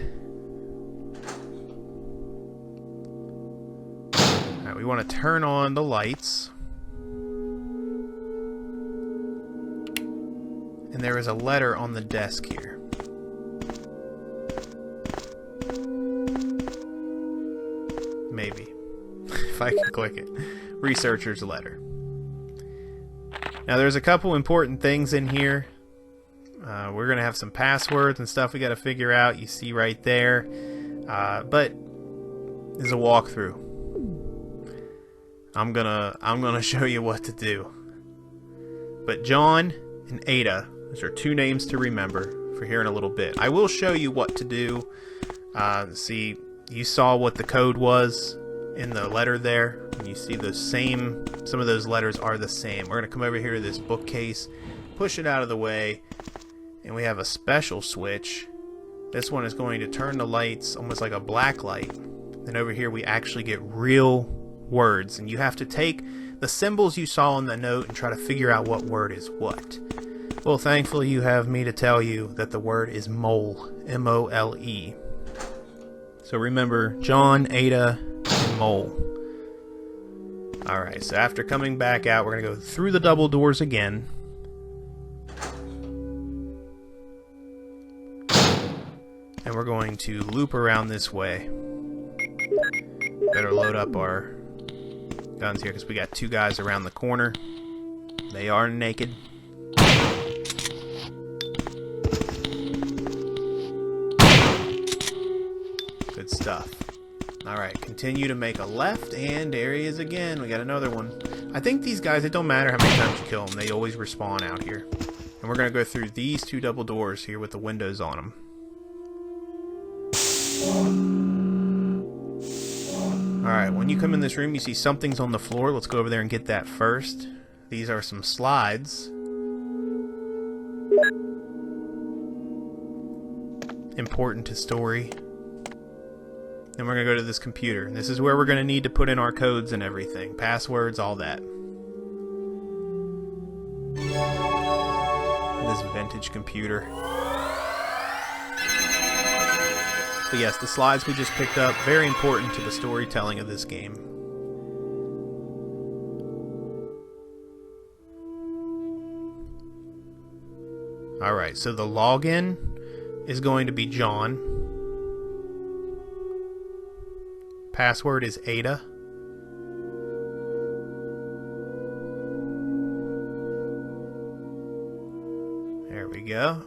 S1: Alright, we want to turn on the lights. And there is a letter on the desk here. Maybe. If I can click it. Researcher's letter. Now there's a couple important things in here. We're going to have some passwords and stuff we got to figure out. You see right there. But there's a walkthrough. I'm gonna show you what to do. But John and Ada, those are 2 names to remember for here in a little bit. I will show you what to do. See, you saw what the code was in the letter there. And you see the same, some of those letters are the same. We're going to come over here to this bookcase, push it out of the way, and we have a special switch. This one is going to turn the lights almost like a black light. Then over here we actually get real words, and you have to take the symbols you saw on the note and try to figure out what word is what. Well, thankfully you have me to tell you that the word is mole. M-O-L-E. So remember, John, Ada, and mole. Alright, so after coming back out, we're going to go through the double doors again. And we're going to loop around this way. Better load up our guns here because we got 2 guys around the corner. They are naked. Good stuff. Alright, continue to make a left, and there he is again. We got another one. I think these guys, it don't matter how many times you kill them, they always respawn out here. And we're going to go through these 2 double doors here with the windows on them. Alright, when you come in this room, you see something's on the floor. Let's go over there and get that first. These are some slides. Important to story. Then we're going to go to this computer. This is where we're going to need to put in our codes and everything. Passwords, all that. This vintage computer. But yes, the slides we just picked up, very important to the storytelling of this game. Alright, so the login is going to be John. Password is Ada. There we go.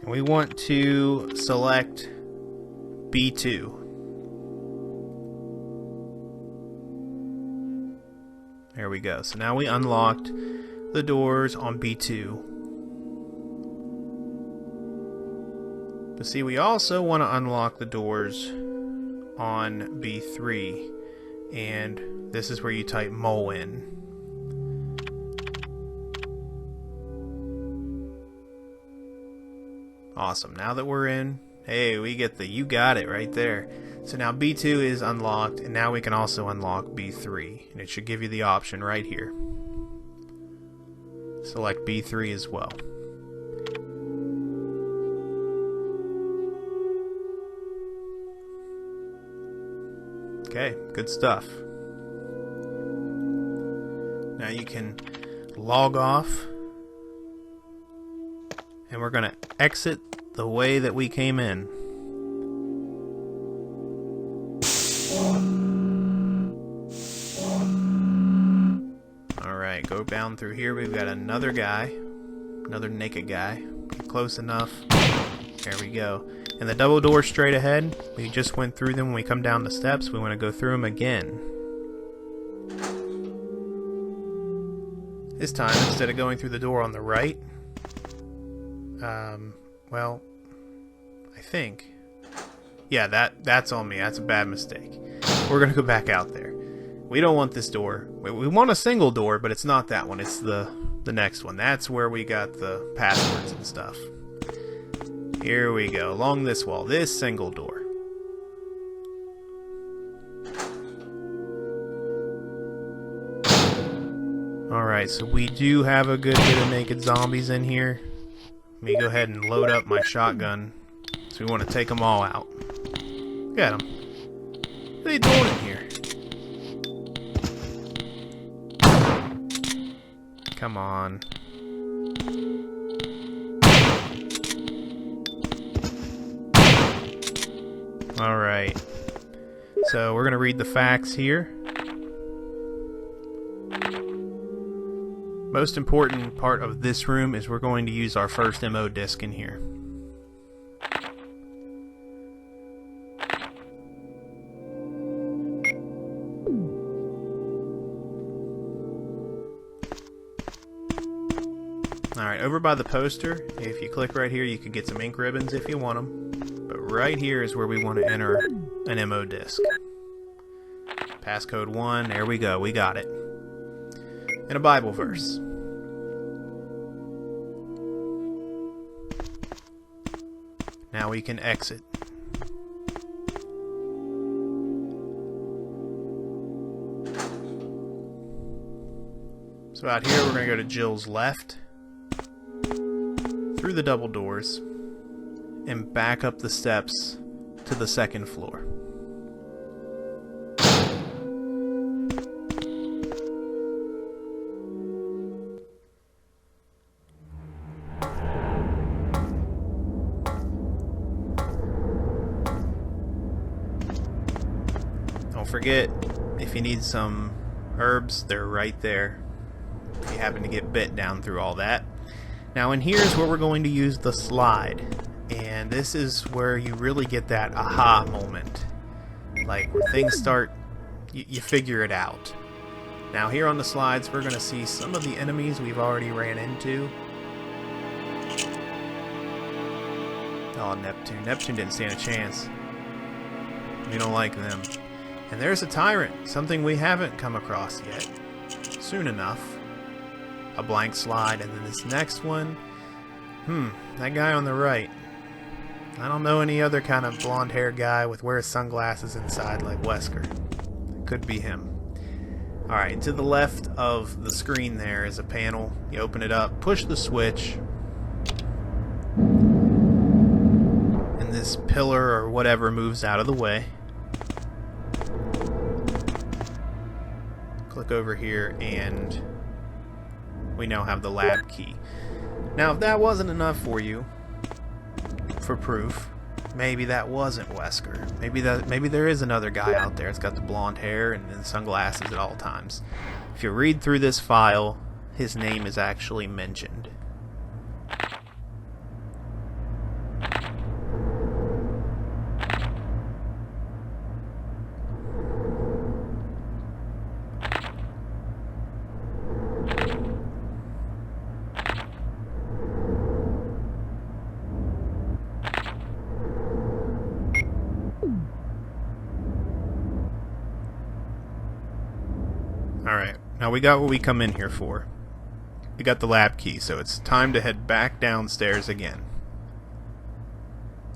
S1: And we want to select B2. There we go. So now we unlocked the doors on B2. But see, we also want to unlock the doors on B3. And this is where you type mole in. Awesome. Now that we're in, hey, we get the you got it right there. So now B2 is unlocked, and now we can also unlock B3. And it should give you the option right here. Select B3 as well. Okay, good stuff. Now you can log off. And we're going to exit the way that we came in. Alright, go down through here. We've got another guy. Another naked guy. Get close enough. There we go. And the double door straight ahead, we just went through them. When we come down the steps, we want to go through them again. This time, instead of going through the door on the right, well, I think, yeah, that's on me. That's a bad mistake. We're gonna go back out there. We don't want this door. We want a single door, but it's not that one. It's the next one. That's where we got the passwords and stuff. Here we go, along this wall, this single door. Alright, so we do have a good bit of naked zombies in here. Let me go ahead and load up my shotgun. So we want to take them all out. Look at them. What are they doing in here? Come on. Alright. So we're going to read the facts here. Most important part of this room is we're going to use our first MO disc in here. Alright, over by the poster, if you click right here, you can get some ink ribbons if you want them. But right here is where we want to enter an MO disc. Passcode 1, there we go, we got it. And a Bible verse. Now we can exit. So out here we're going to go to Jill's left, through the double doors, and back up the steps to the second floor. Don't forget, if you need some herbs, they're right there. If you happen to get bit down through all that. Now in here is where we're going to use the slide. And this is where you really get that aha moment. Like where things start, you figure it out. Now here on the slides we're going to see some of the enemies we've already ran into. Oh, Neptune. Neptune didn't stand a chance. We don't like them. And there's a Tyrant, something we haven't come across yet. Soon enough. A blank slide, and then this next one. That guy on the right. I don't know any other kind of blonde-haired guy with wears sunglasses inside like Wesker. It could be him. Alright, to the left of the screen there is a panel. You open it up, push the switch, and this pillar or whatever moves out of the way. Click over here and we now have the lab key. Now if that wasn't enough for you, for proof, maybe that wasn't Wesker. Maybe there is another guy out there. It's got the blonde hair and then sunglasses at all times. If you read through this file, his name is actually mentioned. Alright, now we got what we come in here for. We got the lab key, so it's time to head back downstairs again.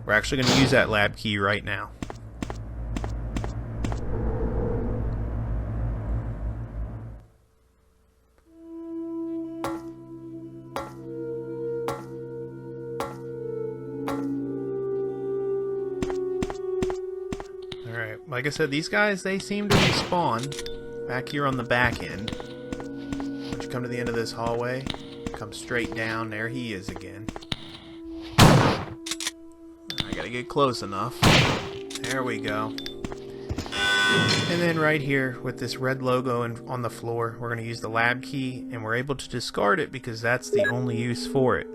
S1: We're actually going to use that lab key right now. Alright, like I said, these guys, they seem to respawn back here on the back end. Once you come to the end of this hallway, come straight down, there he is again. I gotta get close enough. There we go. And then right here with this red logo on the floor, we're going to use the lab key, and we're able to discard it because that's the only use for it.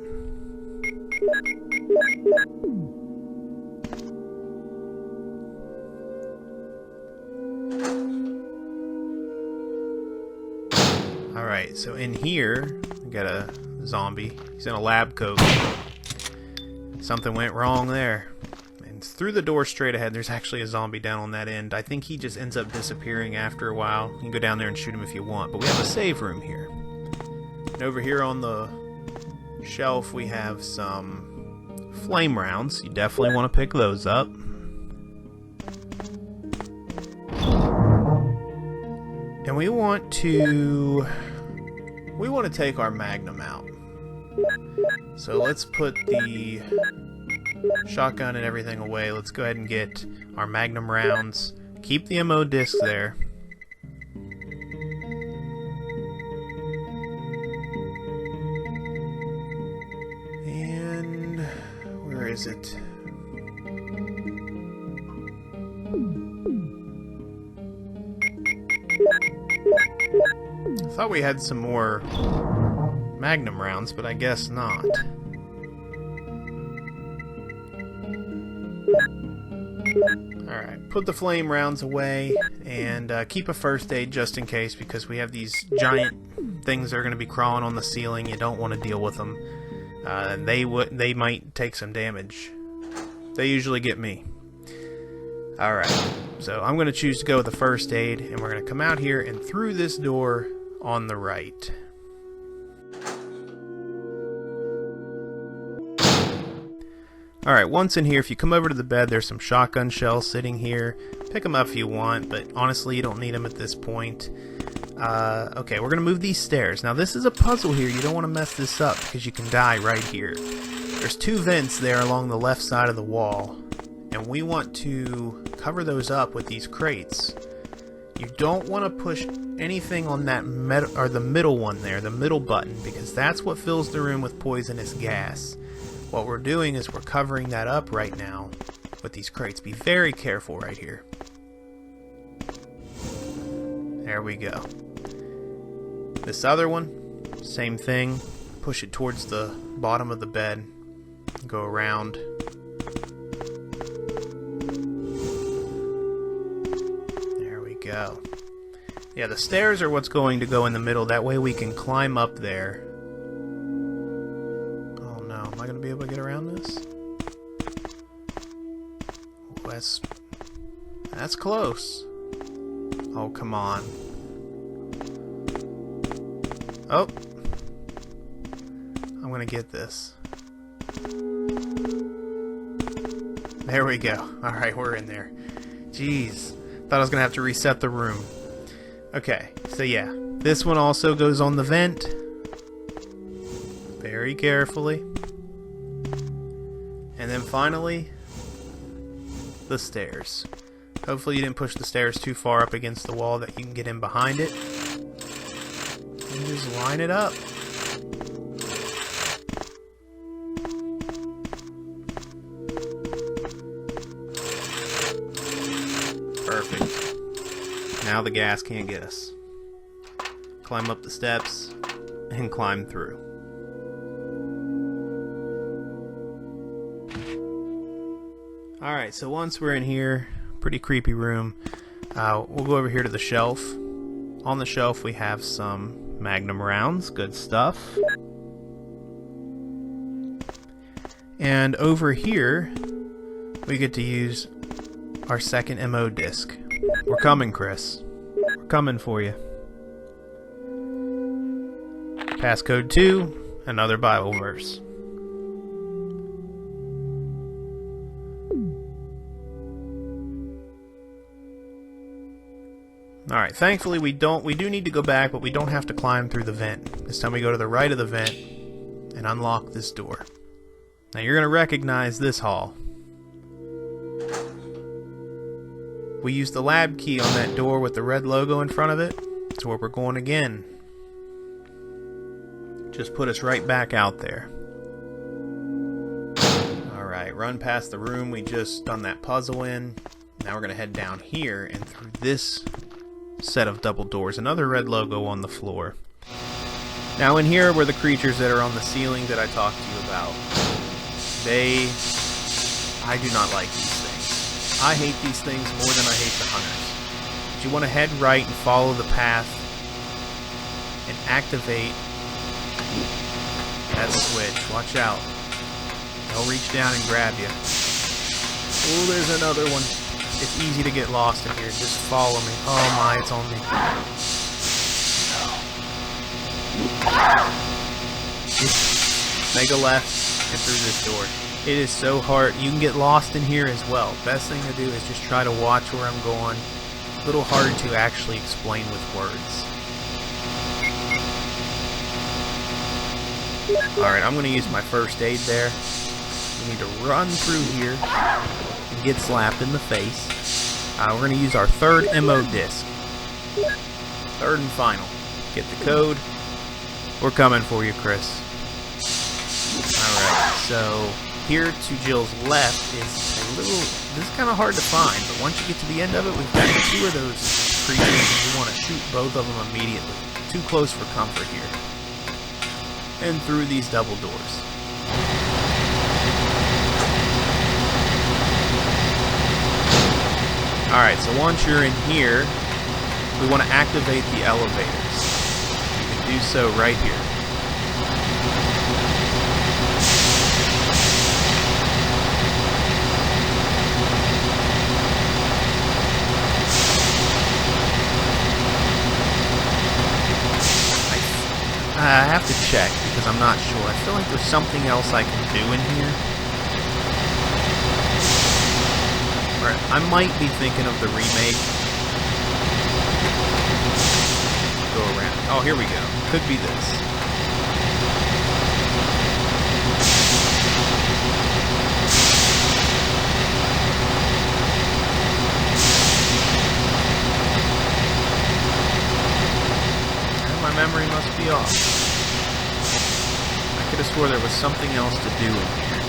S1: Alright, so in here, we got a zombie. He's in a lab coat. Something went wrong there. And through the door straight ahead, there's actually a zombie down on that end. I think he just ends up disappearing after a while. You can go down there and shoot him if you want. But we have a save room here. And over here on the shelf, we have some flame rounds. You definitely want to pick those up. And we want we want to take our Magnum out. So let's put the shotgun and everything away. Let's go ahead and get our Magnum rounds. Keep the ammo discs there. And where is it? I thought we had some more Magnum rounds, but I guess not. Alright, put the flame rounds away and keep a first aid just in case, because we have these giant things that are going to be crawling on the ceiling. You don't want to deal with them. They might take some damage. They usually get me. Alright, so I'm going to choose to go with the first aid, and we're going to come out here and through this door on the right. Alright, once in here, if you come over to the bed, there's some shotgun shells sitting here. Pick them up if you want, but honestly, you don't need them at this point. Okay, we're going to move these stairs. Now, this is a puzzle here. You don't want to mess this up, because you can die right here. There's two vents there along the left side of the wall, and we want to cover those up with these crates. You don't want to push anything on that the middle one there, the middle button, because that's what fills the room with poisonous gas. What we're doing is we're covering that up right now with these crates. Be very careful right here. There we go. This other one, same thing. Push it towards the bottom of the bed. Go around. There we go. Yeah, the stairs are what's going to go in the middle. That way we can climb up there. Am I going to be able to get around this? Oh, that's close. Oh, come on. Oh. I'm going to get this. There we go. Alright, we're in there. Jeez. Thought I was going to have to reset the room. Okay, so yeah. This one also goes on the vent. Very carefully. And then finally, the stairs. Hopefully you didn't push the stairs too far up against the wall that you can get in behind it. And just line it up. Perfect. Now the gas can't get us. Climb up the steps and climb through. Alright, so once we're in here, pretty creepy room, we'll go over here to the shelf. On the shelf we have some Magnum rounds, good stuff. And over here, we get to use our second MO disc. We're coming, Chris. We're coming for you. Passcode 2, another Bible verse. Alright, thankfully we do need to go back, but we don't have to climb through the vent. This time we go to the right of the vent and unlock this door. Now you're going to recognize this hall. We use the lab key on that door with the red logo in front of it. That's where we're going again. Just put us right back out there. Alright, run past the room we just done that puzzle in. Now we're going to head down here and through this set of double doors. Another red logo on the floor. Now in here were the creatures that are on the ceiling that I talked to you about. I do not like these things. I hate these things more than I hate the hunters. But you want to head right and follow the path and activate that switch. Watch out. They'll reach down and grab you. Oh, there's another one. It's easy to get lost in here. Just follow me. Oh my, it's on me. Make a left and through this door. It is so hard. You can get lost in here as well. Best thing to do is just try to watch where I'm going. A little hard to actually explain with words. Alright, I'm going to use my first aid there. We need to run through here and get slapped in the face. We're going to use our third MO disc. Third and final. Get the code. We're coming for you, Chris. Alright, so here to Jill's left is a little... This is kind of hard to find, but once you get to the end of it, we've got two of those creatures, and you want to shoot both of them immediately. Too close for comfort here. And through these double doors. Alright, so once you're in here, we want to activate the elevators. You can do so right here. I have to check because I'm not sure. I feel like there's something else I can do in here. Or I might be thinking of the remake. Go around. Oh, here we go. Could be this. My memory must be off. I could have swore there was something else to do in here.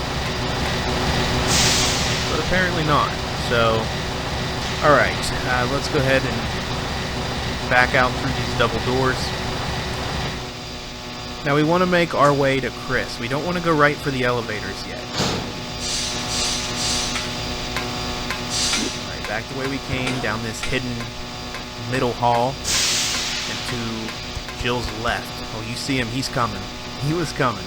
S1: But apparently not. So, alright, let's go ahead and back out through these double doors. Now we want to make our way to Crest. We don't want to go right for the elevators yet. Alright, back the way we came, down this hidden middle hall, and to Jill's left. Oh, you see him, he's coming. He was coming.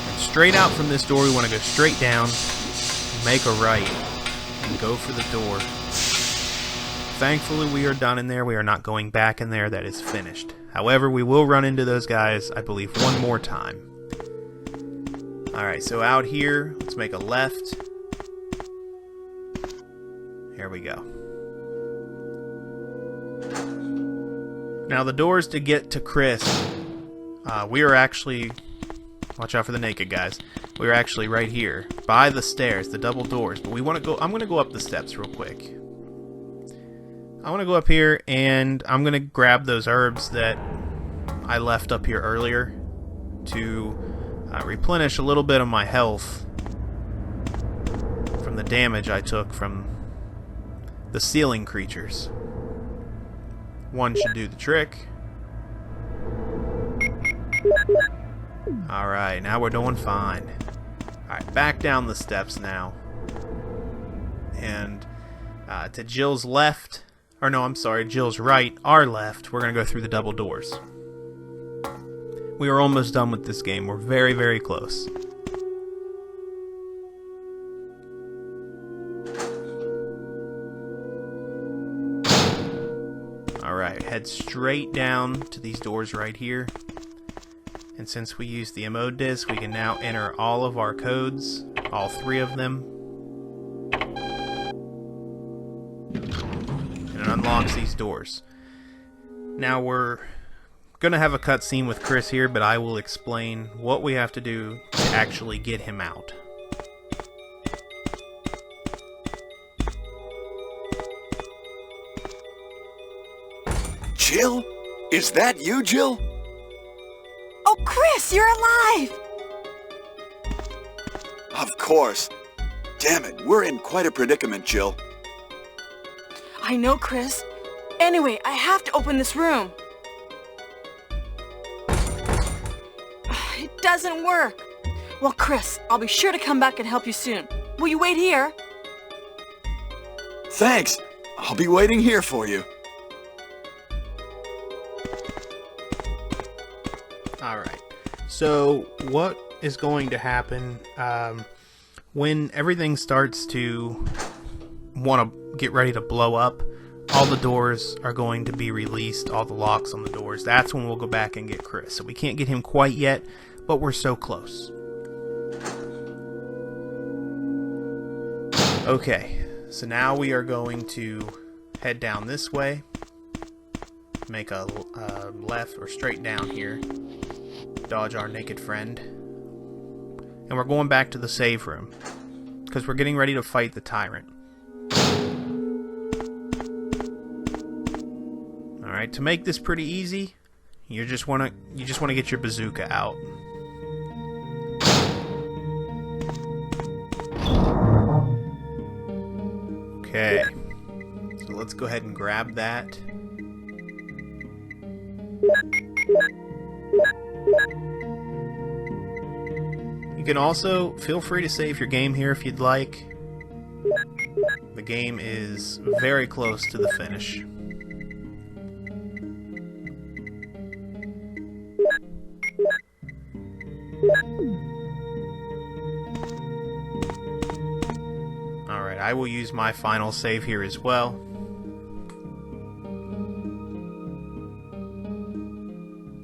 S1: And straight out from this door, we want to go straight down, make a right, and go for the door. Thankfully, we are done in there. We are not going back in there. That is finished. However, we will run into those guys, I believe, one more time. Alright, so out here, let's make a left. Here we go. Now the doors to get to Crest, we are actually, watch out for the naked guys, we are actually right here, by the stairs, the double doors, but we want to go, I'm going to go up the steps real quick. I want to go up here, and I'm going to grab those herbs that I left up here earlier to replenish a little bit of my health from the damage I took from the ceiling creatures. One should do the trick. Alright, now we're doing fine. Alright, back down the steps now. And to Jill's left, or no, I'm sorry, Jill's right, our left, we're going to go through the double doors. We are almost done with this game. We're very, very close. Alright, head straight down to these doors right here. And since we used the MO disc, we can now enter all of our codes, all 3 of them. And it unlocks these doors. Now we're going to have a cutscene with Chris here, but I will explain what we have to do to actually get him out.
S3: Jill? Is that you, Jill?
S7: Oh, Chris, you're alive!
S3: Of course. Damn it, we're in quite a predicament, Jill.
S7: I know, Chris. Anyway, I have to open this room. It doesn't work. Well, Chris, I'll be sure to come back and help you soon. Will you wait here?
S3: Thanks. I'll be waiting here for you.
S1: Alright, so what is going to happen when everything starts to want to get ready to blow up? All the doors are going to be released, all the locks on the doors. That's when we'll go back and get Chris. So we can't get him quite yet, but we're so close. Okay, so now we are going to head down this way. make a left or straight down here. Dodge our naked friend. And we're going back to the save room, because we're getting ready to fight the Tyrant. Alright, to make this pretty easy, you just wanna get your bazooka out. Okay. So let's go ahead and grab that. You can also feel free to save your game here if you'd like. The game is very close to the finish. Alright, I will use my final save here as well.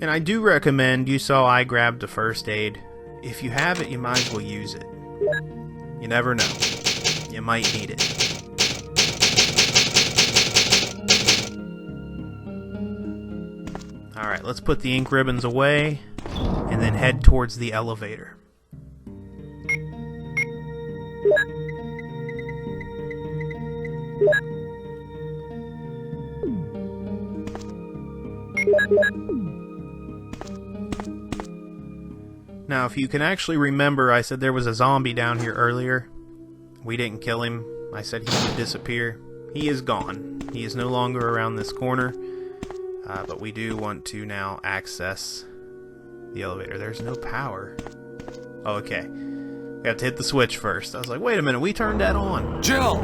S1: And I do recommend, you saw I grabbed a first aid. If you have it, you might as well use it. You never know. You might need it. Alright, let's put the ink ribbons away and then head towards the elevator. Now, if you can actually remember, I said there was a zombie down here earlier. We didn't kill him. I said he would disappear. He is gone. He is no longer around this corner. But we do want to now access the elevator. There's no power. Oh, okay. We have to hit the switch first. I was like, wait a minute, we turned that on.
S6: Jill!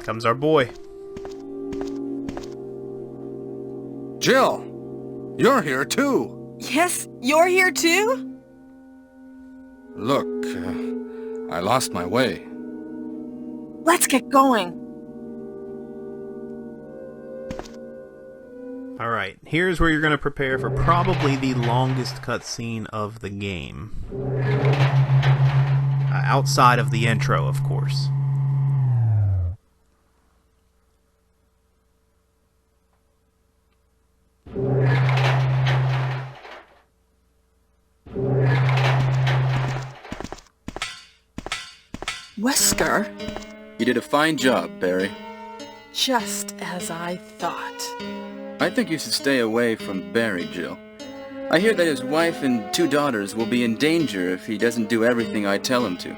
S1: Comes our boy.
S6: Jill! You're here too!
S7: Yes, you're here too?
S6: Look, I lost my way.
S7: Let's get going.
S1: Alright, here's where you're going to prepare for probably the longest cutscene of the game. Outside of the intro, of course.
S7: Wesker?
S4: You did a fine job, Barry.
S7: Just as I thought.
S4: I think you should stay away from Barry, Jill. I hear that his wife and 2 daughters will be in danger if he doesn't do everything I tell him to.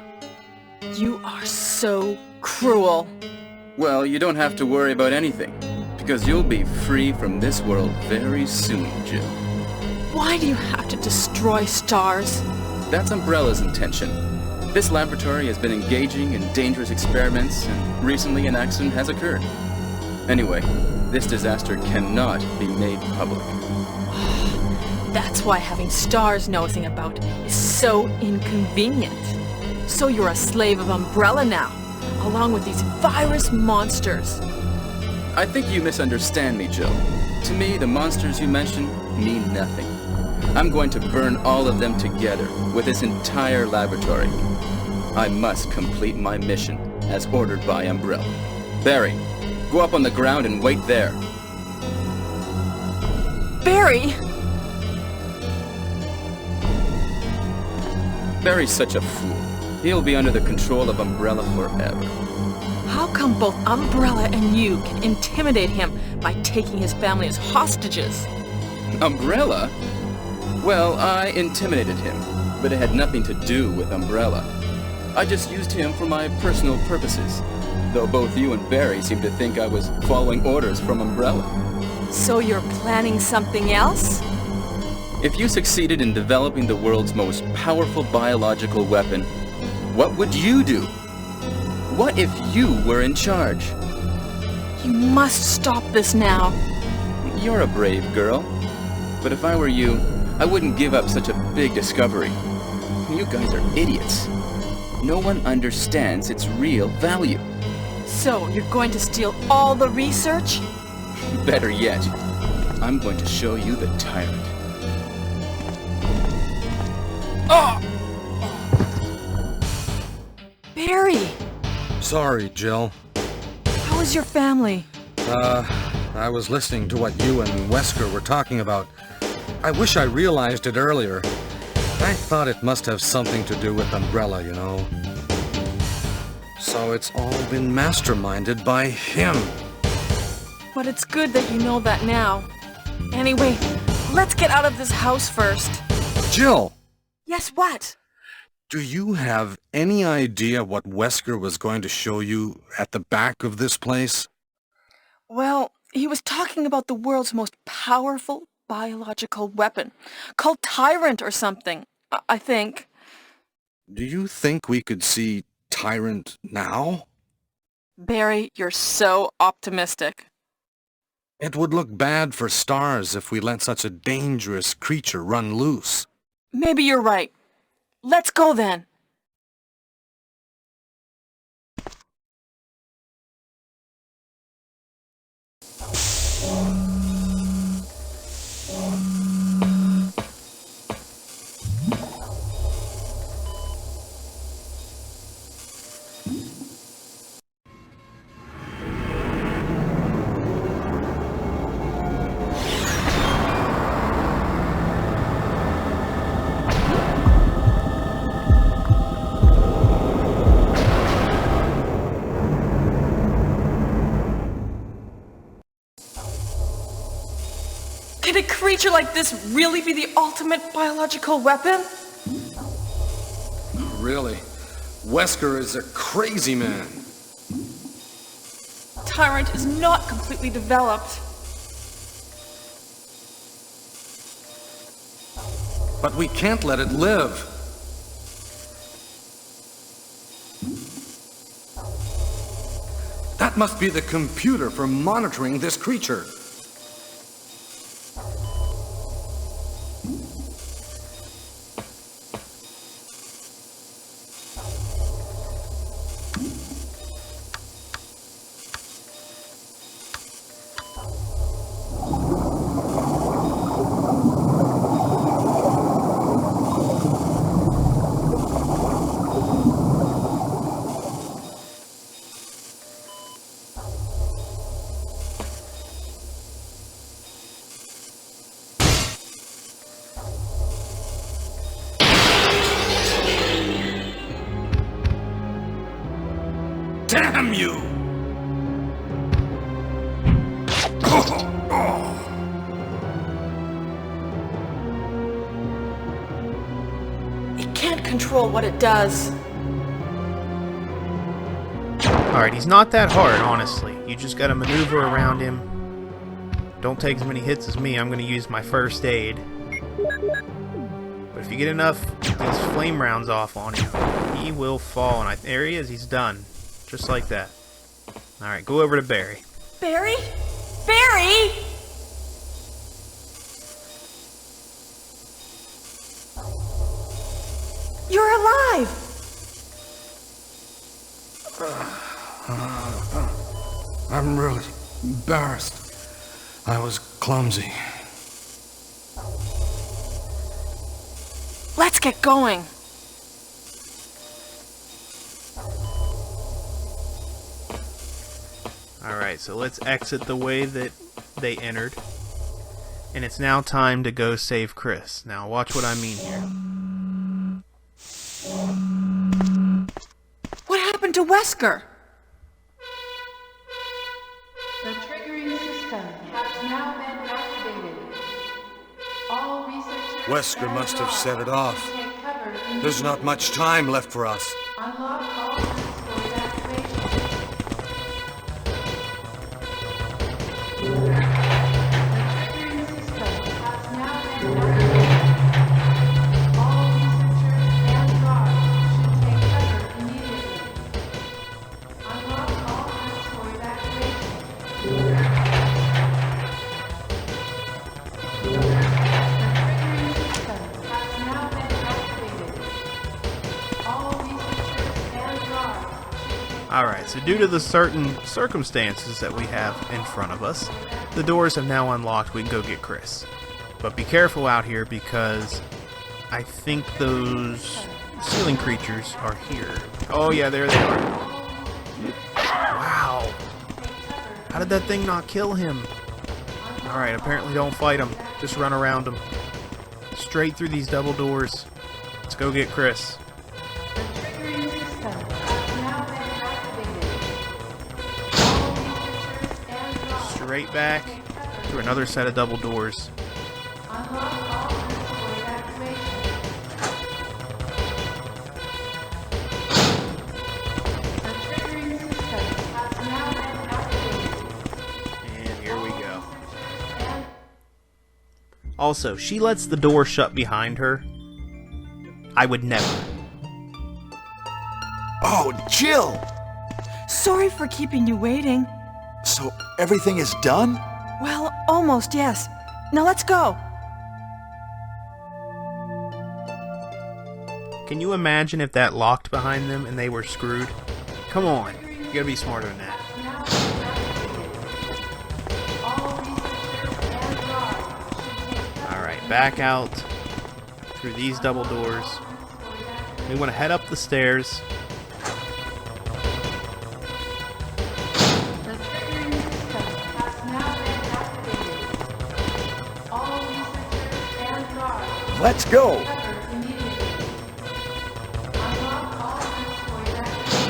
S7: You are so cruel.
S4: Well, you don't have to worry about anything, because you'll be free from this world very soon, Jill.
S7: Why do you have to destroy stars?
S4: That's Umbrella's intention. This laboratory has been engaging in dangerous experiments, and recently an accident has occurred. Anyway, this disaster cannot be made public.
S7: That's why having stars nosing about is so inconvenient. So you're a slave of Umbrella now, along with these virus monsters.
S4: I think you misunderstand me, Jill. To me, the monsters you mention mean nothing. I'm going to burn all of them together with this entire laboratory. I must complete my mission as ordered by Umbrella. Barry, go up on the ground and wait there.
S7: Barry!
S4: Barry's such a fool. He'll be under the control of Umbrella forever.
S7: How come both Umbrella and you can intimidate him by taking his family as hostages?
S4: Umbrella? Well, I intimidated him, but it had nothing to do with Umbrella. I just used him for my personal purposes, though both you and Barry seem to think I was following orders from Umbrella.
S7: So you're planning something else?
S4: If you succeeded in developing the world's most powerful biological weapon, what would you do? What if you were in charge?
S7: You must stop this now.
S4: You're a brave girl. But if I were you, I wouldn't give up such a big discovery. You guys are idiots. No one understands its real value.
S7: So you're going to steal all the research?
S4: Better yet, I'm going to show you the Tyrant.
S6: Oh!
S7: Barry!
S6: Sorry, Jill.
S7: How is your family?
S6: I was listening to what you and Wesker were talking about. I wish I realized it earlier. I thought it must have something to do with Umbrella, you know. So it's all been masterminded by him.
S7: But it's good that you know that now. Anyway, let's get out of this house first.
S6: Jill!
S7: Yes, what?
S6: Do you have any idea what Wesker was going to show you at the back of this place?
S7: Well, he was talking about the world's most powerful biological weapon, called Tyrant or something, I think.
S6: Do you think we could see Tyrant now?
S7: Barry, you're so optimistic.
S6: It would look bad for Stars if we let such a dangerous creature run loose.
S7: Maybe you're right. Let's go then. Can a creature like this really be the ultimate biological weapon?
S6: Really? Wesker is a crazy man.
S7: Tyrant is not completely developed.
S6: But we can't let it live. That must be the computer for monitoring this creature. Damn you!
S7: It can't control what it does.
S1: Alright, he's not that hard, honestly. You just gotta maneuver around him. Don't take as many hits as me. I'm gonna use my first aid. But if you get enough of these flame rounds off on him, he will fall. And there he is. He's done. Just like that. Alright, go over to Barry.
S7: Barry? Barry! You're alive!
S6: I'm really embarrassed. I was clumsy.
S7: Let's get going.
S1: Alright, so let's exit the way that they entered. And it's now time to go save Chris. Now watch what I mean here.
S7: What happened to Wesker?
S10: The triggering system has now been activated. All researchers...
S6: Wesker must have set it off.
S10: Take cover in
S6: There's not much time left for us.
S10: Unlock all units for evacuation. The triggering system has now been activated. All researchers and guards should take cover immediately. Unlock all units for evacuation. The triggering system has now been activated. All researchers and guards should take
S1: Alright, so due to the certain circumstances that we have in front of us, the doors have now unlocked. We can go get Chris. But be careful out here because I think those ceiling creatures are here. Oh yeah, there they are. Wow. How did that thing not kill him? Alright, apparently don't fight him. Just run around him. Straight through these double doors. Let's go get Chris.
S10: The triggering system has now been activated. All researchers and guards
S1: Straight back through another set of double doors.
S10: unlock all rooms for evacuation. The triggering system has now been activated.
S1: And here we go. Also, she lets the door shut behind her. I would never.
S3: Oh, Jill!
S7: Sorry for keeping you waiting.
S3: So everything is done?
S7: Well, almost, yes. Now let's go.
S1: Can you imagine if that locked behind them and they were screwed? Come on. You gotta be smarter than that.
S10: All researchers and guards should take cover
S1: Alright, back out through these double doors. We want to head up the stairs.
S10: The triggering system has now been activated. All researchers and guards
S3: Let's go!
S10: cover immediately. Unlock all rooms for evacuation.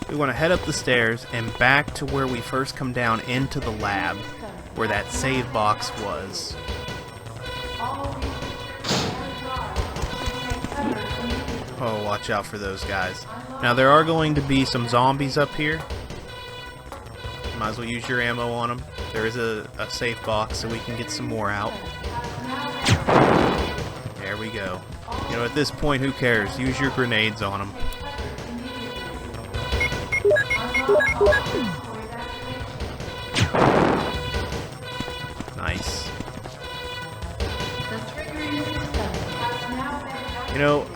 S1: We want to head up the stairs and back to where we first come down into the lab, where that save box was.
S10: All researchers and guards should take cover immediately.
S1: Oh, watch out for those guys. Now, there are going to be some zombies up here. Might as well use your ammo on them. There is a safe box, so we can get some more out. There we go. You know, at this point, who cares? Use your grenades on them. Nice.
S10: The triggering system has now been activated.
S1: You know,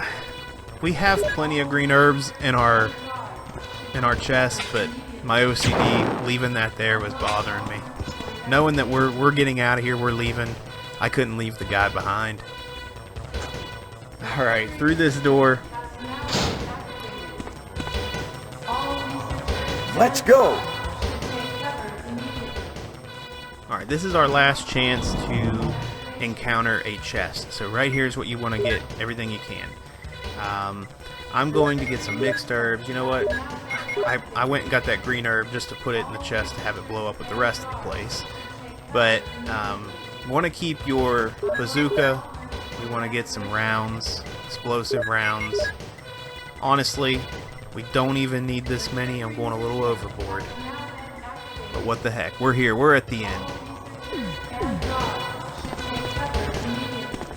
S1: we have plenty of green herbs in our chest, but my OCD leaving that there was bothering me. Knowing that we're getting out of here, we're leaving, I couldn't leave the guy behind. All right, through this door.
S3: Let's go!
S1: All right, this is our last chance to encounter a chest. So right here is what you want to get, everything you can. I'm going to get some mixed herbs. You know what? I went and got that green herb just to put it in the chest to have it blow up with the rest of the place. But you want to keep your bazooka. We want to get some rounds, explosive rounds. Honestly, we don't even need this many. I'm going a little overboard. But what the heck? We're here. We're at the end.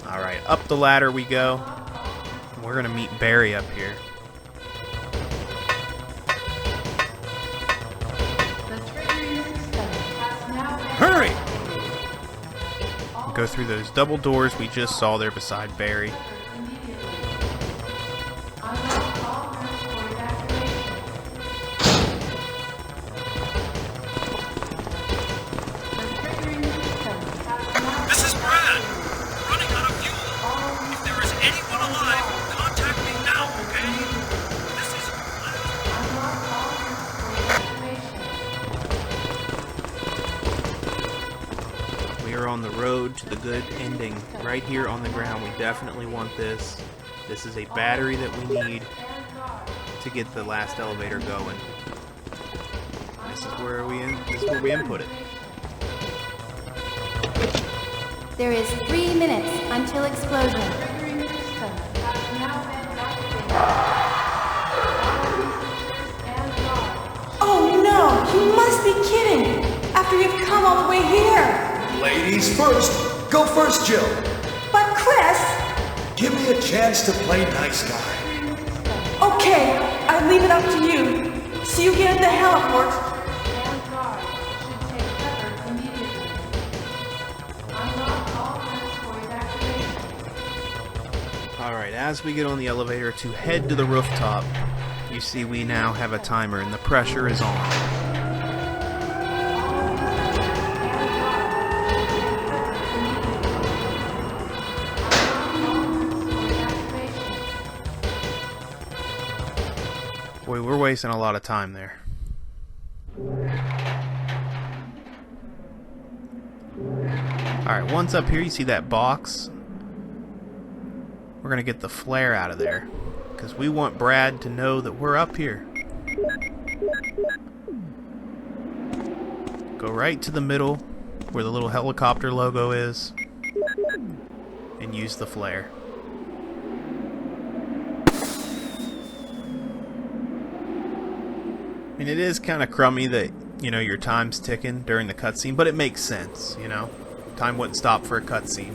S1: Alright, up the ladder we go. We're going to meet Barry up here.
S10: The triggering system has now been
S3: Hurry!
S1: Go through those double doors we just saw there beside Barry.
S10: unlock all rooms for evacuation. The triggering system has now
S2: This is Brad. Running out of fuel. If there is anyone alive, contact me now, okay? This is
S10: unlock all rooms for evacuation.
S1: We are on the road to the good ending. Right here on the ground. We definitely want this. This is a battery that we need to get the last elevator going. This is where we input it.
S11: There is 3 minutes until explosion.
S10: Triggering system has now been activated. All researchers and guards
S7: Oh no! You must be kidding! After you've come all the way here!
S3: Ladies first! Go first, Jill!
S7: But Crest!
S3: Give me a chance to play nice guy.
S7: Okay, I leave it up to you. See you again at the heliport.
S10: and guards should take cover immediately. Unlock all rooms for evacuation.
S1: Alright, as we get on the elevator to head to the rooftop, you see we now have a timer and the pressure is on. Boy, we're wasting a lot of time there. Alright, once up here, you see that box? We're gonna get the flare out of there, because we want Brad to know that we're up here. Go right to the middle, where the little helicopter logo is, and use the flare. I mean, it is kind of crummy that, you know, your time's ticking during the cutscene, but it makes sense, you know? Time wouldn't stop for a cutscene.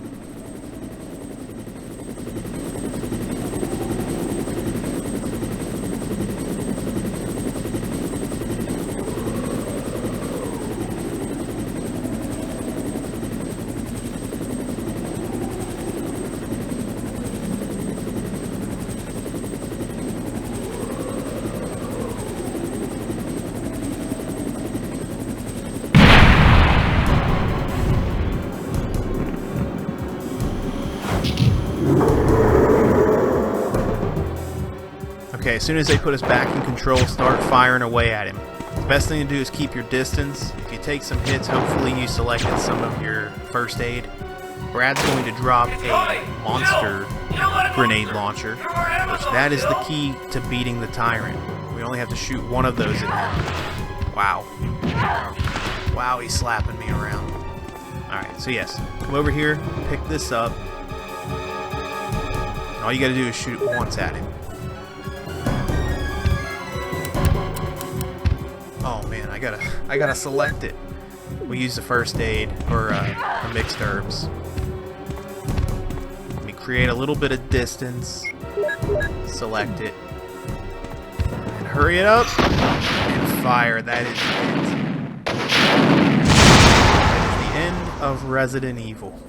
S1: Okay, as soon as they put us back in control, start firing away at him. The best thing to do is keep your distance. If you take some hits, hopefully you selected some of your first aid. Brad's going to drop a monster grenade launcher, which that is the key to beating the Tyrant. We only have to shoot one of those at him. Wow. Wow, he's slapping me around. Alright, so yes, come over here, pick this up. And all you gotta do is shoot it once at him. Oh man, I gotta select it. We use the first aid or the mixed herbs. Let me create a little bit of distance. Select it. And hurry it up. And fire. That is it. That is the end of Resident Evil.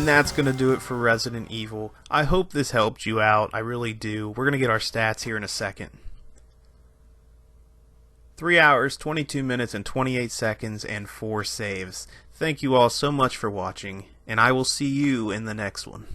S1: And that's going to do it for Resident Evil. I hope this helped you out. I really do. We're going to get our stats here in a second. 3 hours, 22 minutes, and 28 seconds, and 4 saves. Thank you all so much for watching, and I will see you in the next one.